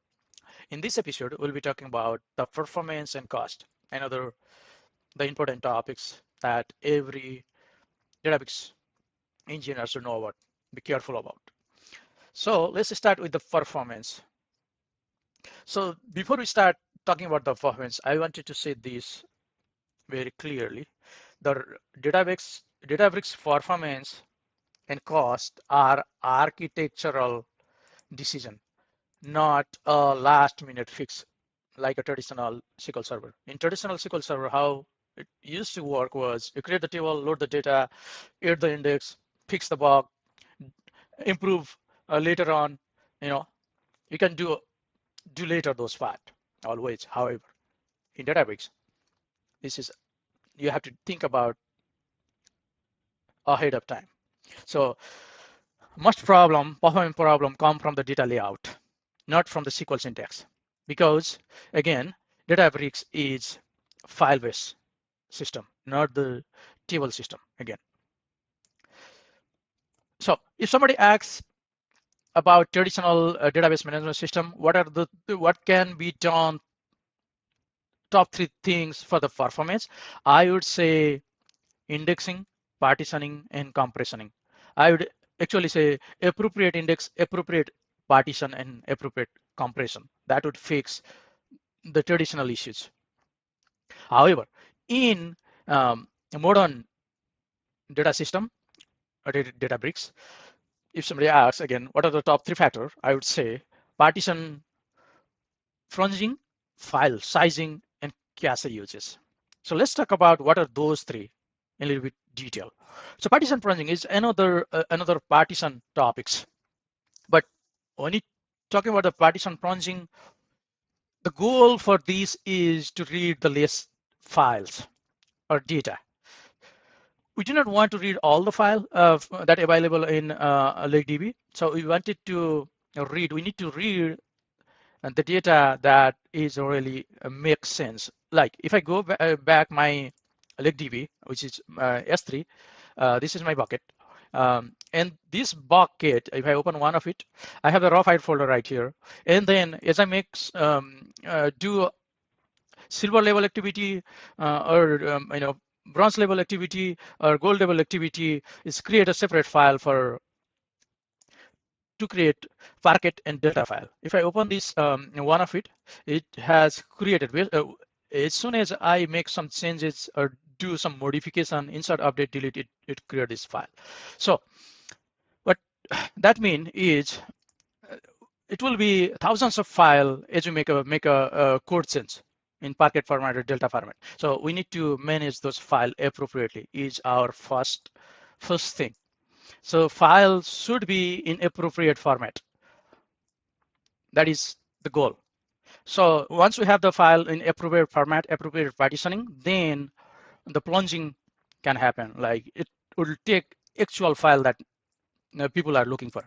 In this episode, we'll be talking about the performance and cost and the important topics that every Databricks engineer should know about, be careful about. So let's start with the performance. So before we start talking about the performance, I wanted to say this very clearly. The Databricks performance and cost are architectural decision, not a last minute fix like a traditional SQL Server. In traditional SQL Server, how it used to work was you create the table, load the data, add the index, fix the bug, improve later on. You know, you can do later those part always. However, in Databricks, this is you have to think about ahead of time. So most performance problem come from the data layout, not from the SQL syntax. Because again, Databricks is file-based system, not the table system again. So if somebody asks about traditional database management system, what can be done, top 3 things for the performance, I would say indexing, partitioning, and compressioning. I would actually say appropriate index, appropriate partition, and appropriate compression. That would fix the traditional issues. However, in a modern data system, or Databricks, if somebody asks again, what are the top 3 factors? I would say partition frunging, file sizing, and cache uses. So let's talk about what are those 3 in a little bit detail. So partition frunging is another partition topics. But when you talking about the partition frunging, the goal for this is to read the list files or data. We do not want to read all the file that available in LakeDB. So we wanted to read. We need to read the data that is really makes sense. Like if I go back my LakeDB, which is S3, this is my bucket. And this bucket, if I open one of it, I have the raw file folder right here. And then as I do silver level activity or bronze level activity or gold level activity, is create a separate file to create Parquet and Delta file. If I open this one of it has created. As soon as I make some changes or do some modification, insert, update, delete, it create this file. So what that means is it will be thousands of file as you make a code change in Parquet format or Delta format. So we need to manage those file appropriately is our first thing. So files should be in appropriate format. That is the goal. So once we have the file in appropriate format, appropriate partitioning, then the plunging can happen. Like it will take actual file that people are looking for.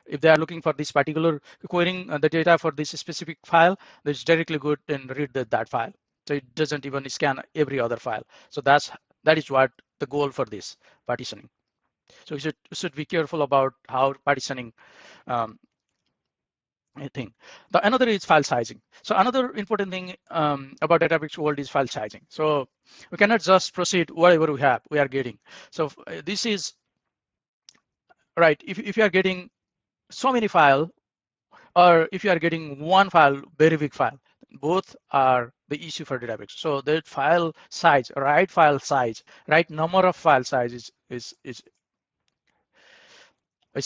If they are looking for this particular querying the data for this specific file, it's directly good and read that file. So it doesn't even scan every other file. So that is what the goal for this partitioning. So we should be careful about how partitioning thing. The another is file sizing. So another important thing about Databricks world is file sizing. So we cannot just proceed whatever we are getting. So this is right. If you are getting so many file, or if you are getting one file, very big file, both are the issue for Databricks. So the file size, right number of file size is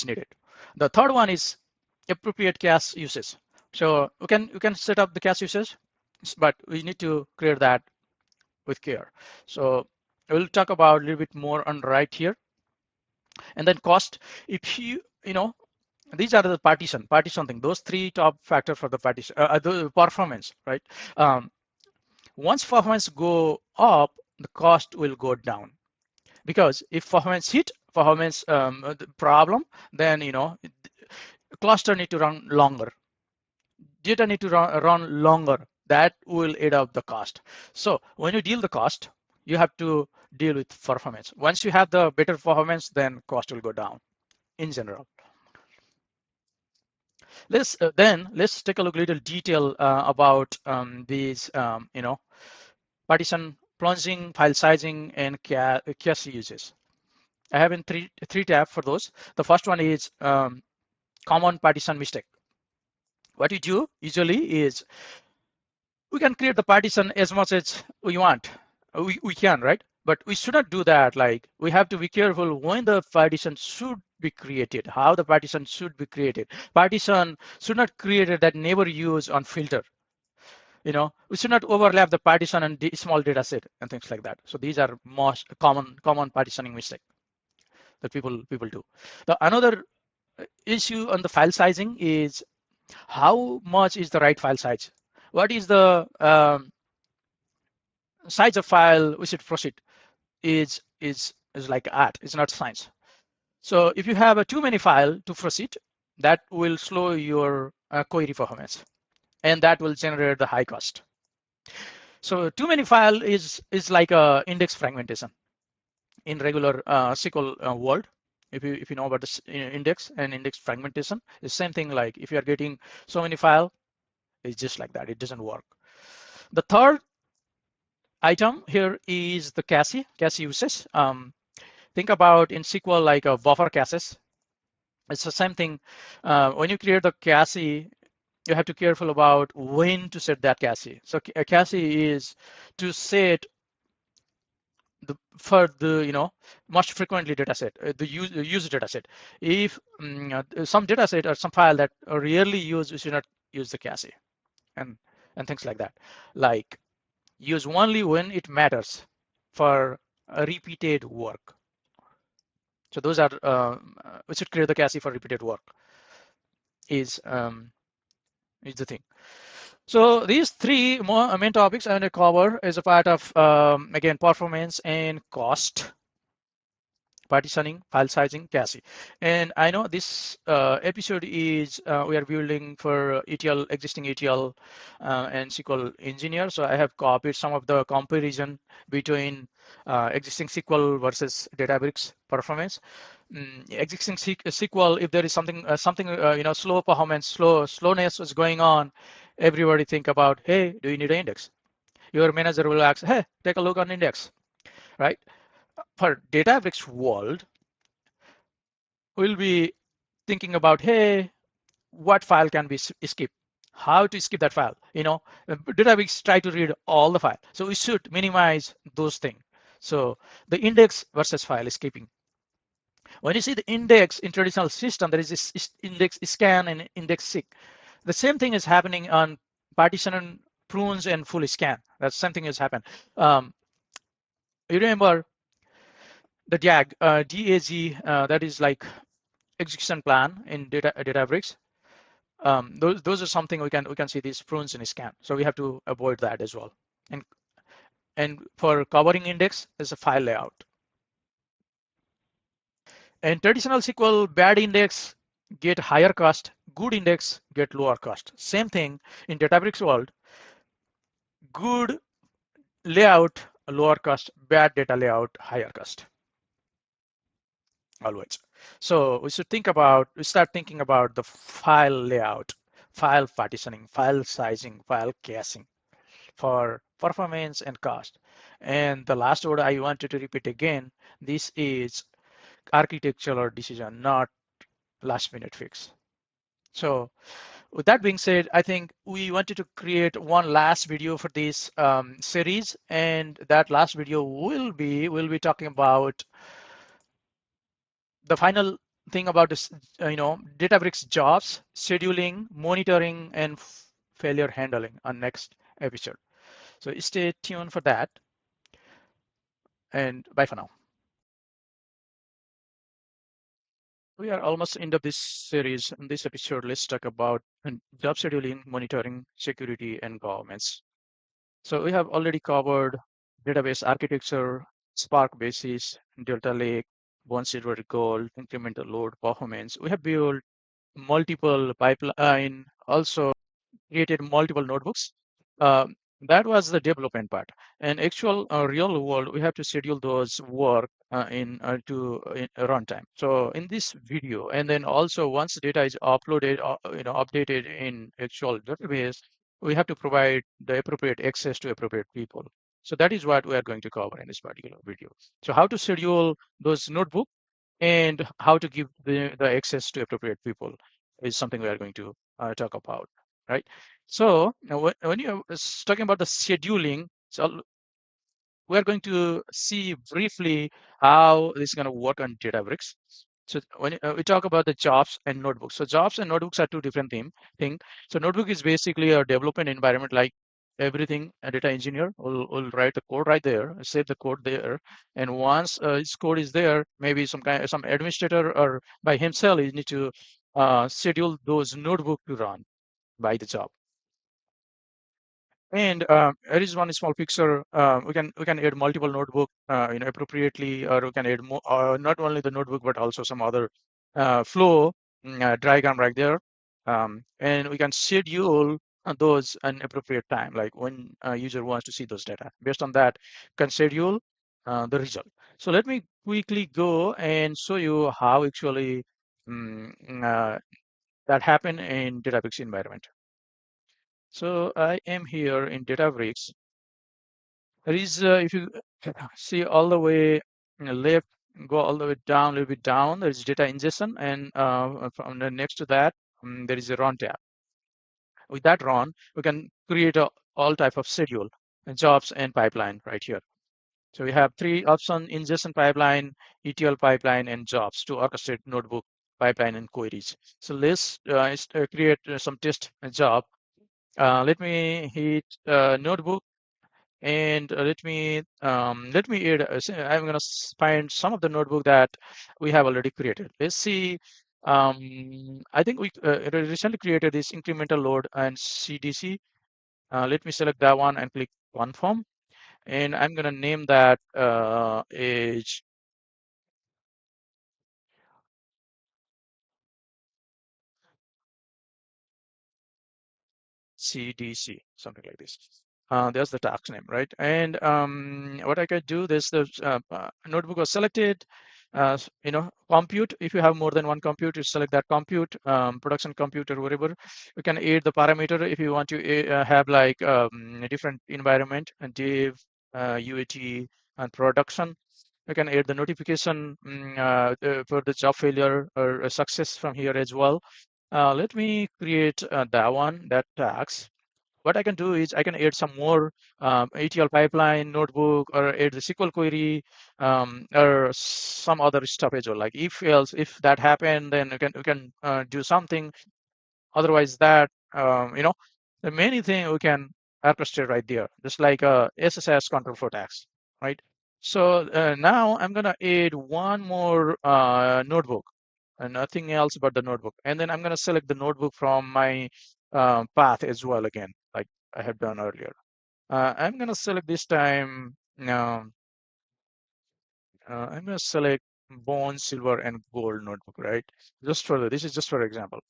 needed. The third one is appropriate cache uses. So we can set up the cache uses, but we need to create that with care. So we'll talk about a little bit more on right here. And then cost, if these are the partition thing, those 3 top factors for the partition, the performance, right? Once performance go up, the cost will go down. Because if performance problem, then cluster need to run longer, data need to run longer. That will add up the cost. So when you deal the cost, you have to deal with performance. Once you have the better performance, then cost will go down in general. Let's take a look little detail about these partition plunging, file sizing, and cache uses. I have in three tabs for those. The first one is common partition mistake. What you do usually is we can create the partition as much as we want. We can, right? But we should not do that. Like we have to be careful when the partition should be created, how the partition should be created. Partition should not created that never use on filter. We should not overlap the partition and small data set and things like that. So these are most common partitioning mistake that people do. The another issue on the file sizing is how much is the right file size? What is the size of file we should proceed? Is like art. It's not science. So if you have a too many file to proceed, that will slow your query performance, and that will generate the high cost. So too many file is like a index fragmentation in regular SQL world. If you know about this index and index fragmentation, the same thing. Like if you are getting so many file, it's just like that. It doesn't work. The third item here is the cache uses. Think about in SQL like a buffer caches. It's the same thing. When you create the cache, you have to be careful about when to set that cache. So a cache is to set for the most frequently data set, the user data set. If some data set or some file that are rarely used, you should not use the cache, and things like that. Like use only when it matters for a repeated work. So those are we should create the cache for repeated work is the thing. So these three main topics I'm going to cover as a part of again performance and cost, partitioning, file sizing, cache. And I know this episode is we are building for ETL, existing ETL and SQL engineer. So I have copied some of the comparison between existing SQL versus Databricks performance. Existing SQL, if there is something slow performance, slowness is going on, everybody think about, hey, do you need an index? Your manager will ask, hey, take a look on index, right? For Databricks world, we'll be thinking about, hey, what file can be skipped? How to skip that file? Databricks try to read all the file. So we should minimize those things. So the index versus file skipping. When you see the index in traditional system, there is this index scan and index seek. The same thing is happening on partition and prunes and full scan. That same thing has happened. You remember the DAG, DAG, that is like execution plan in Databricks. Those are something we can see these prunes in scan. So we have to avoid that as well. And for covering index is a file layout. And traditional SQL, bad index get higher cost, good index get lower cost. Same thing in Databricks world, good layout, lower cost, bad data layout, higher cost. Always. So we start thinking about the file layout, file partitioning, file sizing, file caching for performance and cost. And the last word I wanted to repeat again, this is architectural decision, not last minute fix. So with that being said, I think we wanted to create one last video for this series, and that last video will be talking about the final thing about this, Databricks jobs, scheduling, monitoring, and failure handling on next episode. So stay tuned for that, and bye for now. We are almost end of this series. In this episode, let's talk about job scheduling, monitoring, security, and governance. So we have already covered database architecture, Spark basis, Delta Lake, bronzesilverandgold, incremental load performance. We have built multiple pipeline, also created multiple notebooks. That was the development part. And actual real world, we have to schedule those work in runtime. So in this video, and then also once data is uploaded, updated in actual database, we have to provide the appropriate access to appropriate people. So that is what we are going to cover in this particular video. So how to schedule those notebook and how to give the access to appropriate people is something we are going to talk about, right? So now when you're talking about the scheduling, so we're going to see briefly how this is going to work on Databricks. So when we talk about the jobs and notebooks, so jobs and notebooks are two different thing. So notebook is basically a development environment, like everything a data engineer will write the code right there, save the code there, and once his code is there, maybe some administrator or by himself, he need to schedule those notebook to run by the job. And there is one small picture. We can add multiple notebook, appropriately, or we can add more, not only the notebook but also some other flow diagram right there. And we can schedule those an appropriate time, like when a user wants to see those data. Based on that, can schedule the result. So let me quickly go and show you how actually mm, uh, that happen in Databricks environment. So I am here in Databricks. There is, if you see all the way left, go all the way down, a little bit down, there is data ingestion, and from the next to that, there is a run tab. With that run, we can create all type of schedule, jobs and pipeline right here. So we have three options: ingestion pipeline, ETL pipeline, and jobs to orchestrate notebook pipeline and queries. So let's create some test job. Let me hit notebook. And let me add. I'm gonna find some of the notebook that we have already created. Let's see. I think we recently created this incremental load and CDC. Let me select that one and click confirm. And I'm gonna name that age CDC, something like this. There's the task name, right? And what I can do, this the notebook was selected. Compute. If you have more than one compute, you select that compute, production compute or whatever. You can add the parameter if you want to have like a different environment and div, UAT, and production. You can add the notification for the job failure or a success from here as well. Let me create that one, that tags. What I can do is I can add some more ETL pipeline notebook or add the SQL query or some other stuff as well. Like if else, if that happened, then we can do something. Otherwise, that the many thing we can orchestrate right there, just like a SSIS control for tax, right? So now I'm gonna add one more notebook and nothing else but the notebook. And then I'm gonna select the notebook from my path as well again, like I had done earlier. I'm gonna select this time. I'm gonna select bronze, silver, and gold notebook, right? Just for this is just for example.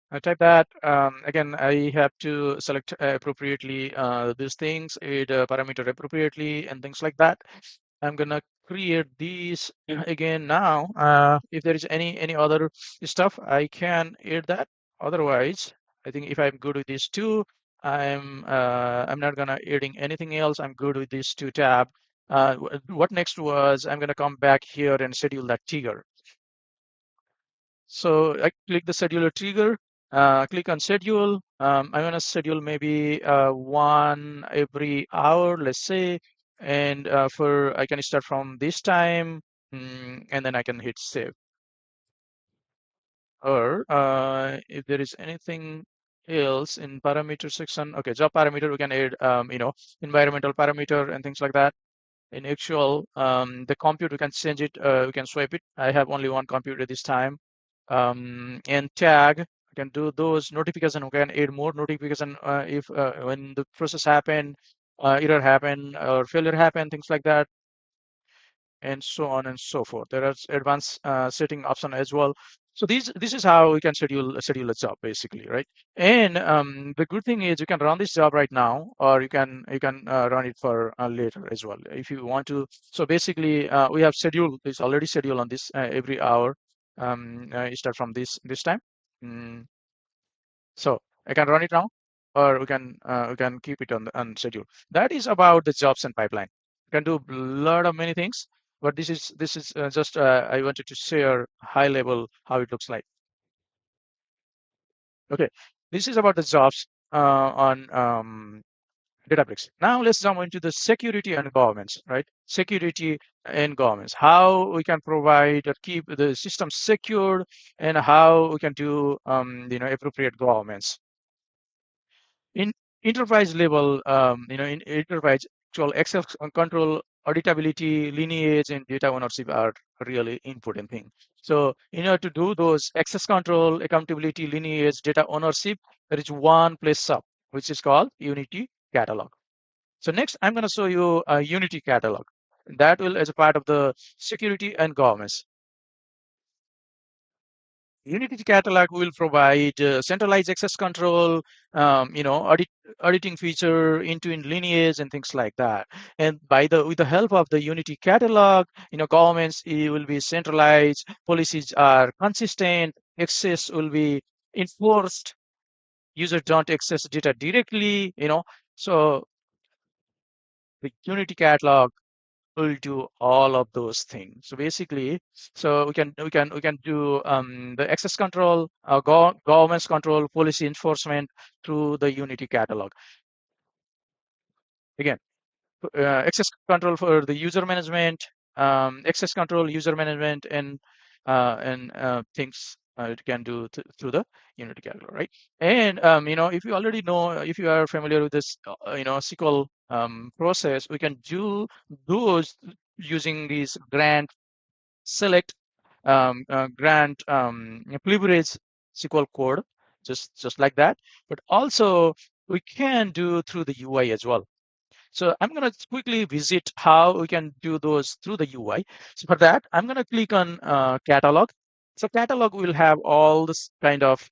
I type that. Again, I have to select appropriately these things, add a parameter appropriately, and things like that. I'm gonna create these again now. If there is any other stuff, I can add that. Otherwise, I think if I'm good with these two, I'm not gonna adding anything else. I'm good with these two tab. What next was I'm gonna come back here and schedule that trigger. So I click the scheduler trigger, click on schedule. I'm gonna schedule maybe one every hour, let's say, and for I can start from this time, and then I can hit save. Or if there is anything else in parameter section, okay, job parameter, we can add, environmental parameter and things like that. In actual, the compute, we can change it, we can swipe it. I have only one computer this time. And tag, we can do those notification. We can add more notification if when the process happen, error happen or failure happen, things like that, and so on and so forth. There are advanced setting option as well. So this is how we can schedule a job basically, right? And the good thing is you can run this job right now, or you can run it for later as well if you want to. So basically, we have schedule is already scheduled on this every hour. You start from this time. Mm, so I can run it now, or we can keep it on schedule. That is about the jobs and pipeline. You can do a lot of many things. But this is just I wanted to share high level how it looks like. Okay, this is about the jobs on Databricks. Now let's jump into the security and governance, right? Security and governance. How we can provide or keep the system secure, and how we can do appropriate governance. In enterprise level, in enterprise, actual access control, auditability, lineage, and data ownership are really important thing. So in order to do those access control, accountability, lineage, data ownership, there is one place up, which is called Unity Catalog. So next, I'm going to show you a Unity Catalog. That will as a part of the security and governance. Unity Catalog will provide centralized access control, auditing feature, end-to-end lineage, and things like that. And with the help of the Unity Catalog, governments will be centralized, policies are consistent, access will be enforced, users don't access data directly. So the Unity Catalog will do all of those things. So basically, we can do the access control, governance control, policy enforcement through the Unity catalog. Again, access control for the user management, access control, user management, and things it can do through the Unity catalog, right? And if you already know, if you are familiar with this, SQL process, we can do those using these grant select grant privilege SQL code, just like that. But also we can do through the UI as well. So I'm going to quickly visit how we can do those through the UI. So for that, I'm going to click on catalog. So catalog will have all this kind of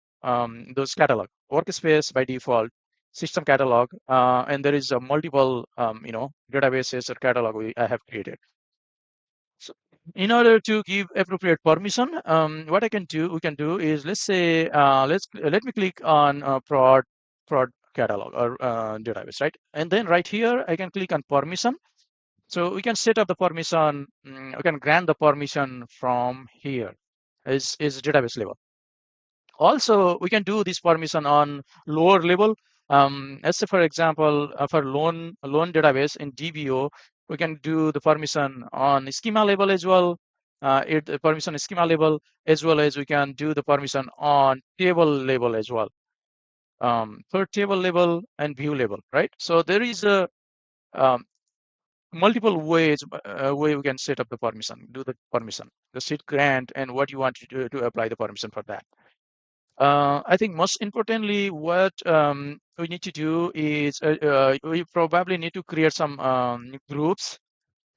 those catalog, workspace by default, system catalog, and there is a multiple databases or catalog I have created. So in order to give appropriate permission, what we can do is, let's say, let me click on prod catalog or database, right? And then right here, I can click on permission. So we can set up the permission. We can grant the permission from here is database level. Also, we can do this permission on lower level. Let's say, for example, for loan database in DBO, we can do the permission on schema level as well. The permission schema level, as well as we can do the permission on table level as well. For table level and view level, right? So there is a multiple ways way we can set up the permission, do the permission, the set grant, and what you want to do to apply the permission for that. I think most importantly, what we need to do is we probably need to create some groups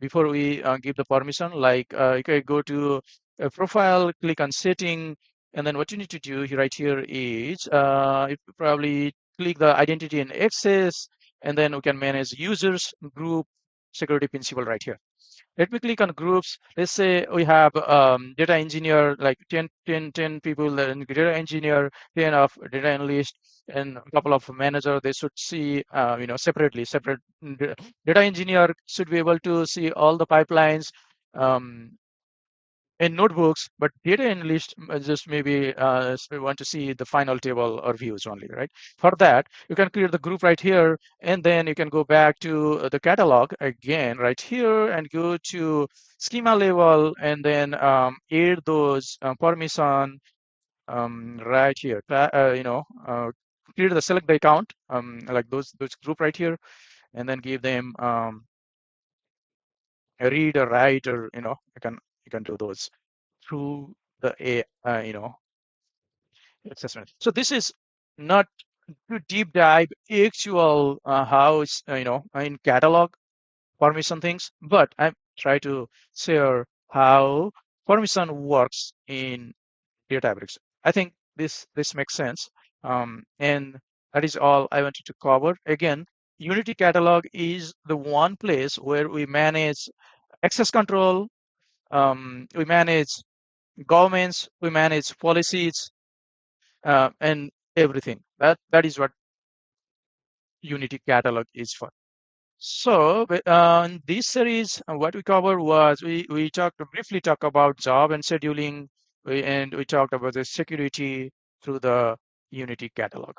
before we give the permission. Like you can go to a profile, click on setting, and then what you need to do right here is you probably click the identity and access, and then we can manage users, group, security principal right here. Let me click on groups. Let's say we have data engineer, like 10 people, and data engineer, 10 of data analyst, and a couple of manager. They should see, separately. Data engineer should be able to see all the pipelines in notebooks, but data analyst just maybe want to see the final table or views only, right? For that, you can create the group right here, and then you can go back to the catalog again right here and go to schema level, and then add those permission right here. Create the select the account, like those group right here, and then give them a read or write, or you can do those through the assessment. So this is not to deep dive actual how it's in catalog permission things, but I'm trying to share how permission works in Databricks. I think this makes sense, and that is all I wanted to cover. Again, Unity Catalog is the one place where we manage access control, we manage governments, we manage policies, and everything. That is what Unity Catalog is for. So in this series, what we covered was we talked briefly talk about job and scheduling, and we talked about the security through the Unity catalog.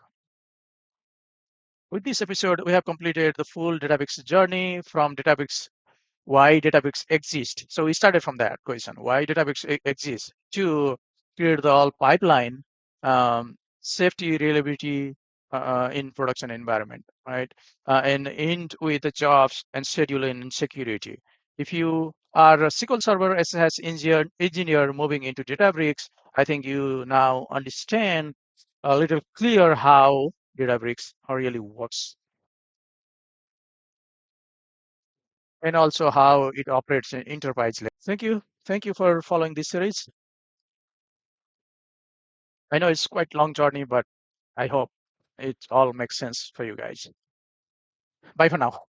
With this episode, we have completed the full Databricks journey from Databricks, why Databricks exists. So we started from that question, why Databricks exists, to create the all pipeline, safety, reliability in production environment, right? And end with the jobs and scheduling and security. If you are a SQL Server SSIS engineer moving into Databricks, I think you now understand a little clear how Databricks really works, and also how it operates in enterprise level. Thank you. Thank you for following this series. I know it's quite long journey, but I hope it all makes sense for you guys. Bye for now.